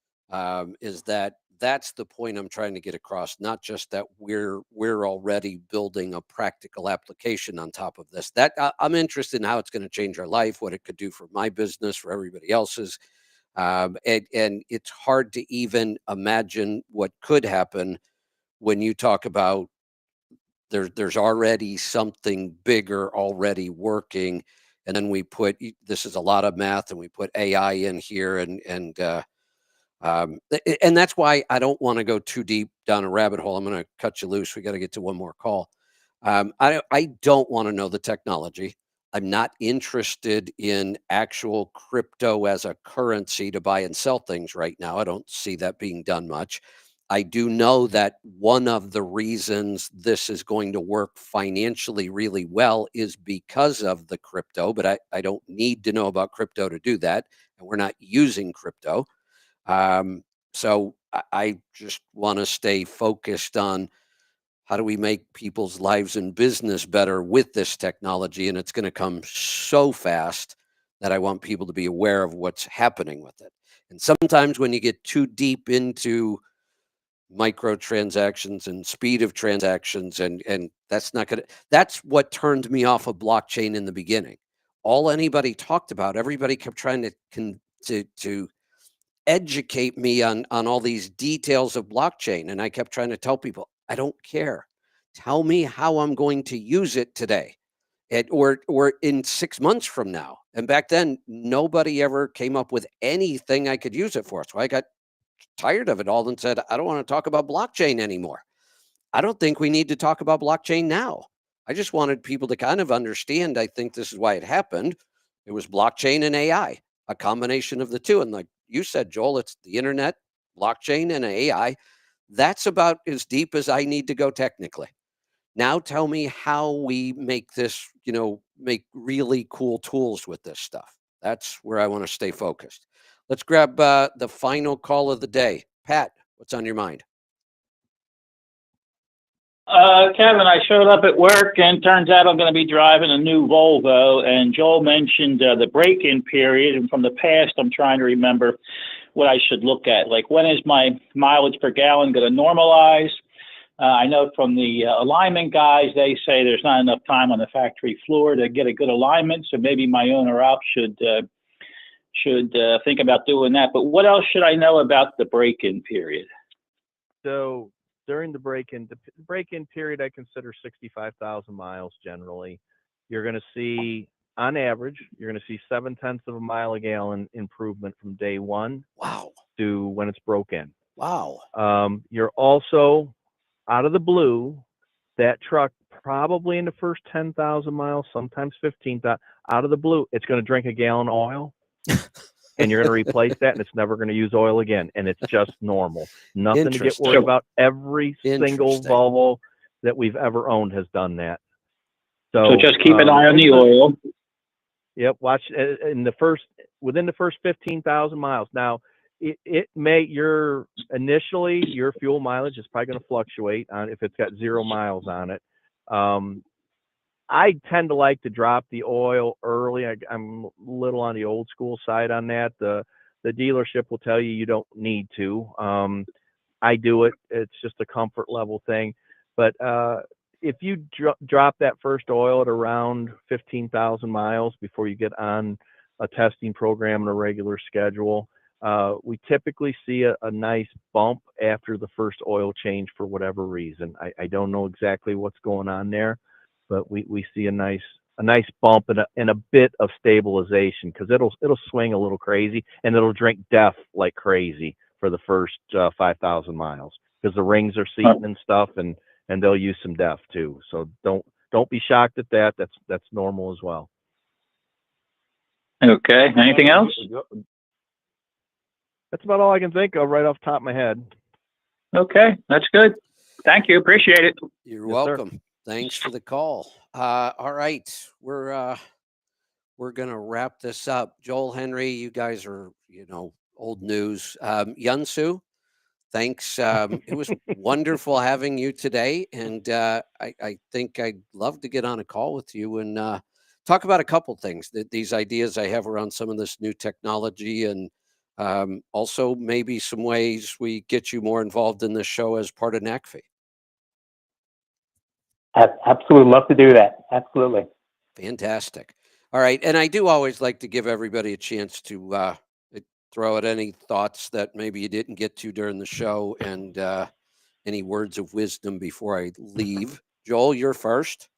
Is that's the point I'm trying to get across. Not just that we're already building a practical application on top of this. That I'm interested in how it's going to change our life, what it could do for my business, for everybody else's. And it's hard to even imagine what could happen when you talk about there's already something bigger already working, and then we put, this is a lot of math, and we put AI in here, and that's why I don't want to go too deep down a rabbit hole. I'm going to cut you loose. We got to get to one more call. I don't want to know the technology. I'm not interested in actual crypto as a currency to buy and sell things right now. I don't see that being done much. I do know that one of the reasons this is going to work financially really well is because of the crypto, but I don't need to know about crypto to do that. And we're not using crypto. So I just want to stay focused on how do we make people's lives and business better with this technology? And it's going to come so fast that I want people to be aware of what's happening with it. And sometimes when you get too deep into microtransactions and speed of transactions, and that's what turned me off of blockchain in the beginning. All anybody talked about, everybody kept trying to educate me on all these details of blockchain, and I kept trying to tell people, I don't care. Tell me how I'm going to use it today, or in 6 months from now. And back then, nobody ever came up with anything I could use it for. So I got tired of it all and said, I don't want to talk about blockchain anymore. I don't think we need to talk about blockchain now. I just wanted people to kind of understand. I think this is why it happened. It was blockchain and AI, a combination of the two. And like you said, Joel, it's the internet, blockchain, and AI. That's about as deep as I need to go technically. Now tell me how we make this, make really cool tools with this stuff. That's where I want to stay focused. Let's grab the final call of the day. Pat, what's on your mind? Kevin, I showed up at work and turns out I'm going to be driving a new Volvo. And Joel mentioned the break-in period. And from the past, I'm trying to remember what I should look at. Like, when is my mileage per gallon going to normalize? I know from the alignment guys, they say there's not enough time on the factory floor to get a good alignment. So maybe my owner-op should think about doing that. But what else should I know about the break-in period? So during the break-in period, I consider 65,000 miles generally. You're going to see, on average, you're going to see 0.7 of a mile a gallon improvement from day one. Wow. To when it's broken. Wow. You're also, out of the blue, that truck probably in the first 10,000 miles, sometimes 15,000, out of the blue, it's going to drink a gallon of oil. And you're going to replace that, and it's never going to use oil again. And it's just normal. Nothing to get worried about. Every single Volvo that we've ever owned has done that. So just keep an eye on the oil. Yep. Watch within the first 15,000 miles. Now, initially your fuel mileage is probably going to fluctuate on if it's got 0 miles on it. I tend to like to drop the oil early. I'm a little on the old school side on that. The dealership will tell you don't need to. I do it. It's just a comfort level thing. But if you drop that first oil at around 15,000 miles before you get on a testing program and a regular schedule, we typically see a nice bump after the first oil change for whatever reason. I don't know exactly what's going on there, but we see a nice bump and a bit of stabilization, because it'll swing a little crazy and it'll drink DEF like crazy for the first 5,000 miles, because the rings are seating and stuff, and they'll use some DEF too. So don't be shocked at that. That's normal as well. Okay. Anything else? That's about all I can think of right off the top of my head. Okay, that's good. Thank you. Appreciate it. You're welcome. Sir. Thanks for the call. All right, we're gonna wrap this up. Joel, Henry, you guys are old news. Yunsu, thanks. It was wonderful having you today, and I think I'd love to get on a call with you and talk about a couple things, these ideas I have around some of this new technology, and also maybe some ways we get you more involved in this show as part of NACFE. Absolutely, love to do that. Absolutely. Fantastic. All right, and I do always like to give everybody a chance to throw out any thoughts that maybe you didn't get to during the show, and any words of wisdom before I leave. Joel, you're first.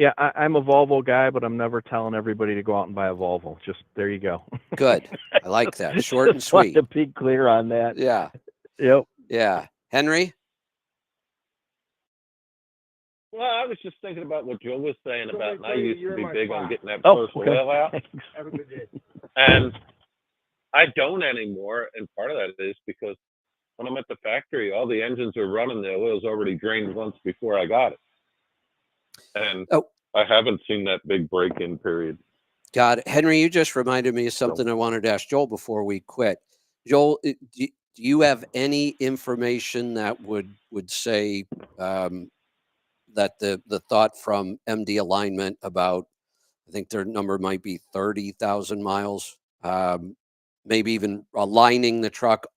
Yeah, I'm a Volvo guy, but I'm never telling everybody to go out and buy a Volvo. Just there you go. Good. I like that. Short and sweet. To be clear on that. Yeah. Yep. Yeah. Henry? Well, I was just thinking about what Joe was saying about, and I used to be big on getting that first oil out. Have a good day. And I don't anymore, and part of that is because when I'm at the factory, all the engines are running, the oil's already drained once before I got it. And I haven't seen that big break-in period. Got it. Henry, you just reminded me of something I wanted to ask Joel before we quit. Joel, do you have any information that would say that the thought from MD Alignment about, I think their number might be 30,000 miles, maybe even aligning the truck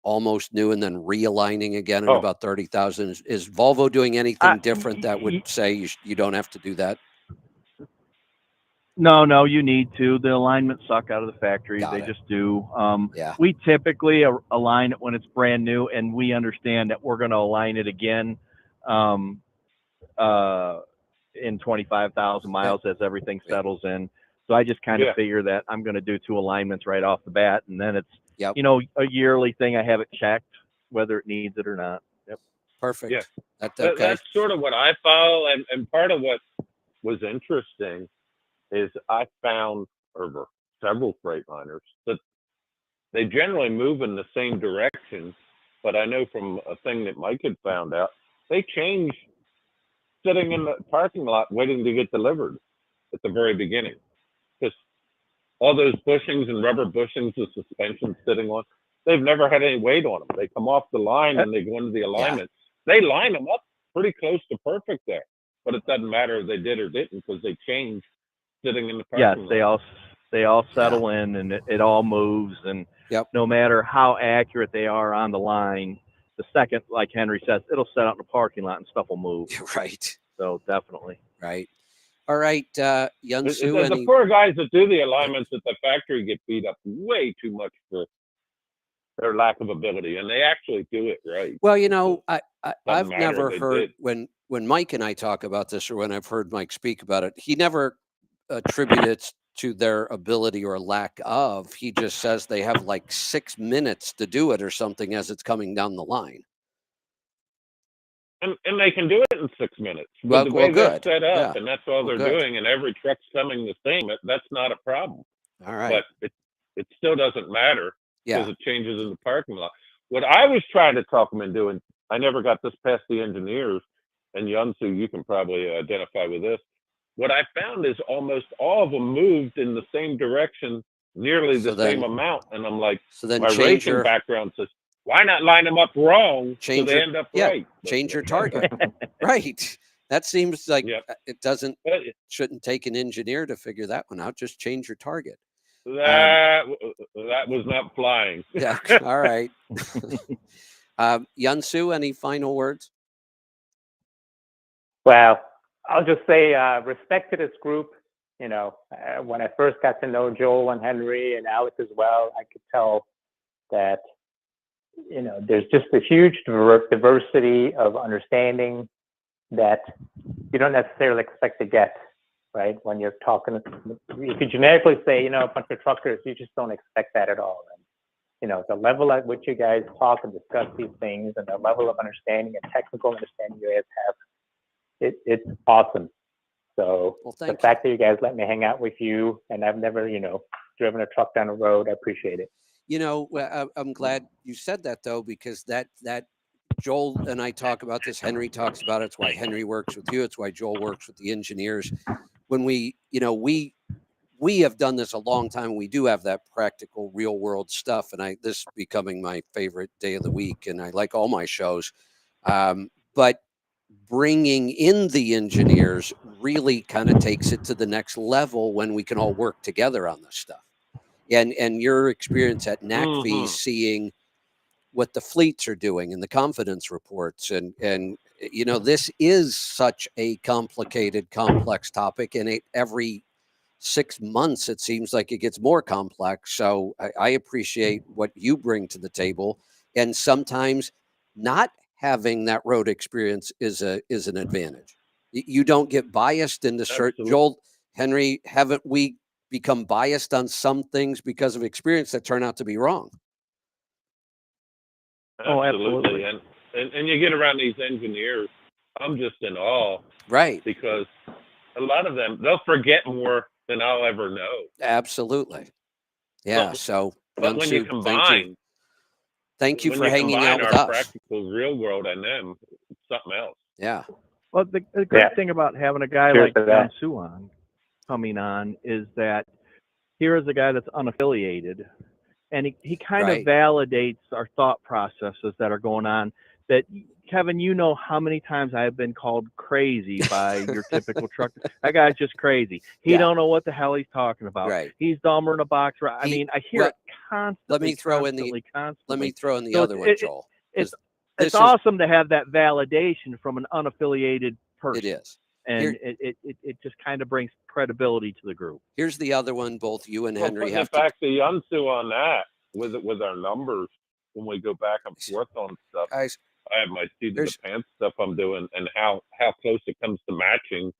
almost new and then realigning again at about 30,000. Is Volvo doing anything different that would say you don't have to do that? No, you need to. The alignments suck out of the factory. They just do. We typically align it when it's brand new, and we understand that we're going to align it again in 25,000 miles as everything settles in. So I just kind of figure that I'm going to do 2 alignments right off the bat, and then it's a yearly thing. I have it checked whether it needs it or not. Yep. Perfect. Yeah. That's okay. That's sort of what I follow, and part of what was interesting is I found over several Freightliners that they generally move in the same direction, but I know from a thing that Mike had found out, they changed sitting in the parking lot waiting to get delivered at the very beginning. Because all those bushings and rubber bushings, the suspension sitting on, they've never had any weight on them. They come off the line and they go into the alignment. They line them up pretty close to perfect there, but it doesn't matter if they did or didn't because they changed sitting in the parking lot. They all settle in, and it all moves, and no matter how accurate they are on the line, the second, like Henry says, it'll set out in the parking lot and stuff will move. Right. So definitely. Right. All right, Yunsu. The poor guys that do the alignments at the factory get beat up way too much for their lack of ability, and they actually do it right. Well, I've never heard when Mike and I talk about this, or when I've heard Mike speak about it, he never attributes it to their ability or lack of. He just says they have like 6 minutes to do it or something as it's coming down the line. And they can do it in 6 minutes. Well, the way they're good. set up, and that's all they're doing, and every truck's coming the same, that's not a problem. All right. But it still doesn't matter because it changes in the parking lot. What I was trying to talk them into, and I never got this past the engineers, and Yunsu, you can probably identify with this. What I found is almost all of them moved in the same direction, nearly the same amount. And I'm like, my racing background says, why not line them up wrong so they end up right? Change your target. Right. That seems like it shouldn't take an engineer to figure that one out. Just change your target. That was not flying. Yeah. All right. Yunsu, any final words? Well, I'll just say respect to this group. When I first got to know Joel and Henry and Alex as well, I could tell that there's just a huge diversity of understanding that you don't necessarily expect to get, right? When you're talking, if you generically say, a bunch of truckers, you just don't expect that at all. And, the level at which you guys talk and discuss these things and the level of understanding and technical understanding you guys have, it's awesome. So the fact that you guys let me hang out with you, and I've never, driven a truck down the road, I appreciate it. I'm glad you said that, though, because that Joel and I talk about this. Henry talks about it. It's why Henry works with you. It's why Joel works with the engineers. When we have done this a long time. We do have that practical, real world stuff, and this is becoming my favorite day of the week, and I like all my shows. But bringing in the engineers really kind of takes it to the next level when we can all work together on this stuff. And your experience at NACV, seeing what the fleets are doing and the confidence reports, and this is such a complicated, complex topic, and every 6 months it seems like it gets more complex. So I appreciate what you bring to the table, and sometimes not having that road experience is an advantage. You don't get biased into certain. Joel, Henry, haven't we become biased on some things because of experience that turn out to be wrong? Oh, absolutely. And you get around these engineers, I'm just in awe. Right. Because a lot of them, they'll forget more than I'll ever know. Absolutely. Yeah. But when you combine, thank you for hanging out with us. Practical real world and them, it's something else. Yeah. Well, the great thing about having a guy like Yunsu coming on is that here is a guy that's unaffiliated, and he kind of validates our thought processes that are going on. That, Kevin, how many times I have been called crazy by your typical trucker. That guy's just crazy. He don't know what the hell he's talking about. Right. He's dumber in a box. I hear it constantly. Let me throw in the other one, Joel. It's awesome to have that validation from an unaffiliated person. It is. And it just kind of brings credibility to the group. Here's the other one. Both you and Henry have to back to Yunsu on that with our numbers when we go back and forth on stuff. Guys, I have my seat in the pants stuff I'm doing, and how close it comes to matching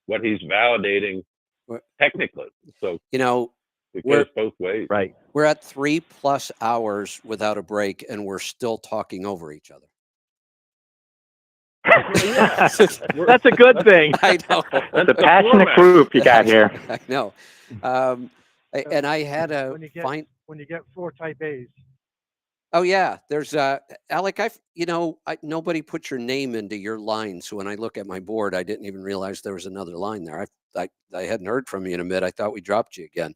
what he's validating technically. So it goes both ways. Right. We're at 3+ hours without a break, and we're still talking over each other. That's a good thing. I know. It's a passionate group you got here. I know. And I had when you get 4 type A's. Oh yeah, there's Alec. Nobody put your name into your line, so when I look at my board, I didn't even realize there was another line there. I hadn't heard from you in a bit. I thought we dropped you again.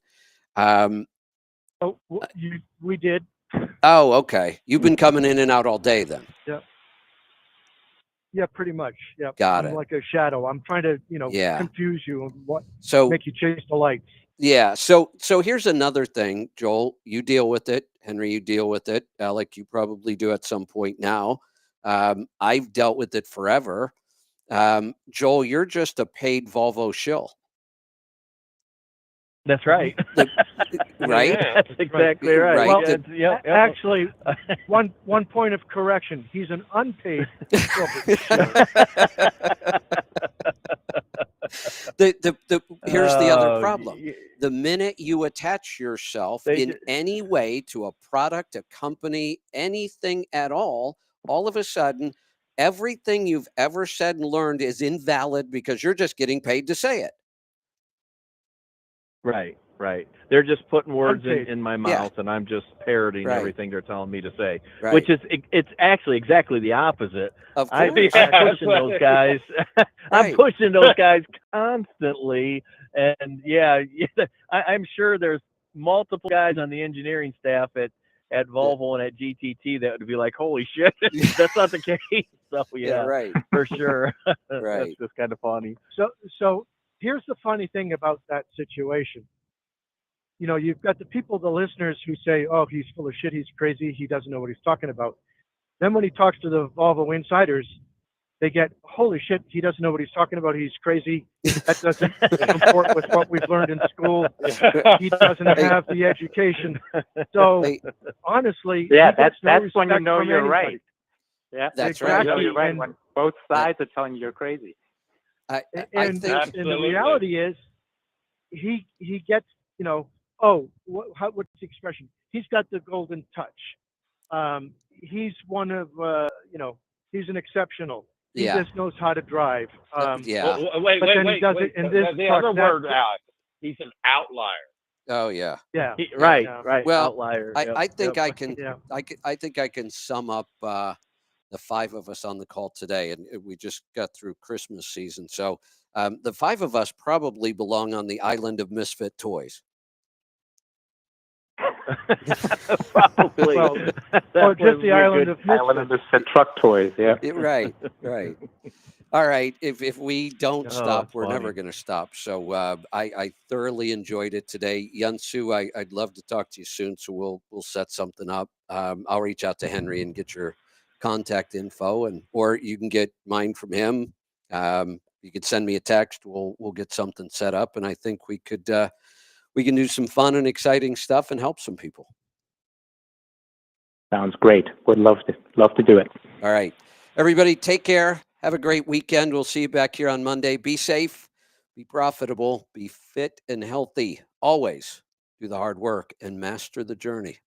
We did. Oh, okay. You've been coming in and out all day then. Yep. Yeah, pretty much. Yeah. Got I'm it. like a shadow. I'm trying to, confuse you and make you chase the lights. Yeah. So here's another thing, Joel. You deal with it. Henry, you deal with it. Alec, you probably do at some point now. I've dealt with it forever. Joel, you're just a paid Volvo shill. That's right. Right? That's exactly right. Well, yeah, actually, one point of correction. He's an unpaid Here's the other problem. The minute you attach yourself in any way to a product, a company, anything at all of a sudden, everything you've ever said and learned is invalid because you're just getting paid to say it. Right. They're just putting words in my mouth, and I'm just parroting everything they're telling me to say, which is it's actually exactly the opposite. Of course. I'm pushing those guys. I'm pushing those guys constantly, and I'm sure there's multiple guys on the engineering staff at Volvo and at GTT that would be like, "Holy shit, that's not the case." So for sure. That's just kind of funny. So here's the funny thing about that situation. You've got the people, the listeners who say, "Oh, he's full of shit. He's crazy. He doesn't know what he's talking about." Then when he talks to the Volvo insiders, they get, "Holy shit, he doesn't know what he's talking about. He's crazy. That doesn't comport with what we've learned in school. He doesn't have the education." So honestly, that's when you know you're right. Yeah, that's right. Exactly. You're right. When both sides are telling you you're crazy. I think the reality is, he gets, what's the expression? He's got the golden touch. He's one of, he's an exceptional. He just knows how to drive. Wait. He does it in this the other word, Alex. He's an outlier. Oh yeah. Yeah. Right. Well, outlier. I think I can. I think I can sum up the five of us on the call today, and we just got through Christmas season, so the five of us probably belong on the island of misfit toys. Probably. Or just the island of misfit truck toys. Yeah. Right. All right. If we don't stop, we're funny. never going to stop. So I thoroughly enjoyed it today. Yunsu, I'd love to talk to you soon. So we'll set something up. I'll reach out to Henry and get your contact info, or you can get mine from him. You could send me a text. We'll get something set up, and I think we can do some fun and exciting stuff and help some people. Sounds great. Would love to do it. All right, everybody, take care. Have a great weekend. We'll see you back here on Monday. Be safe, be profitable, be fit and healthy. Always do the hard work and master the journey.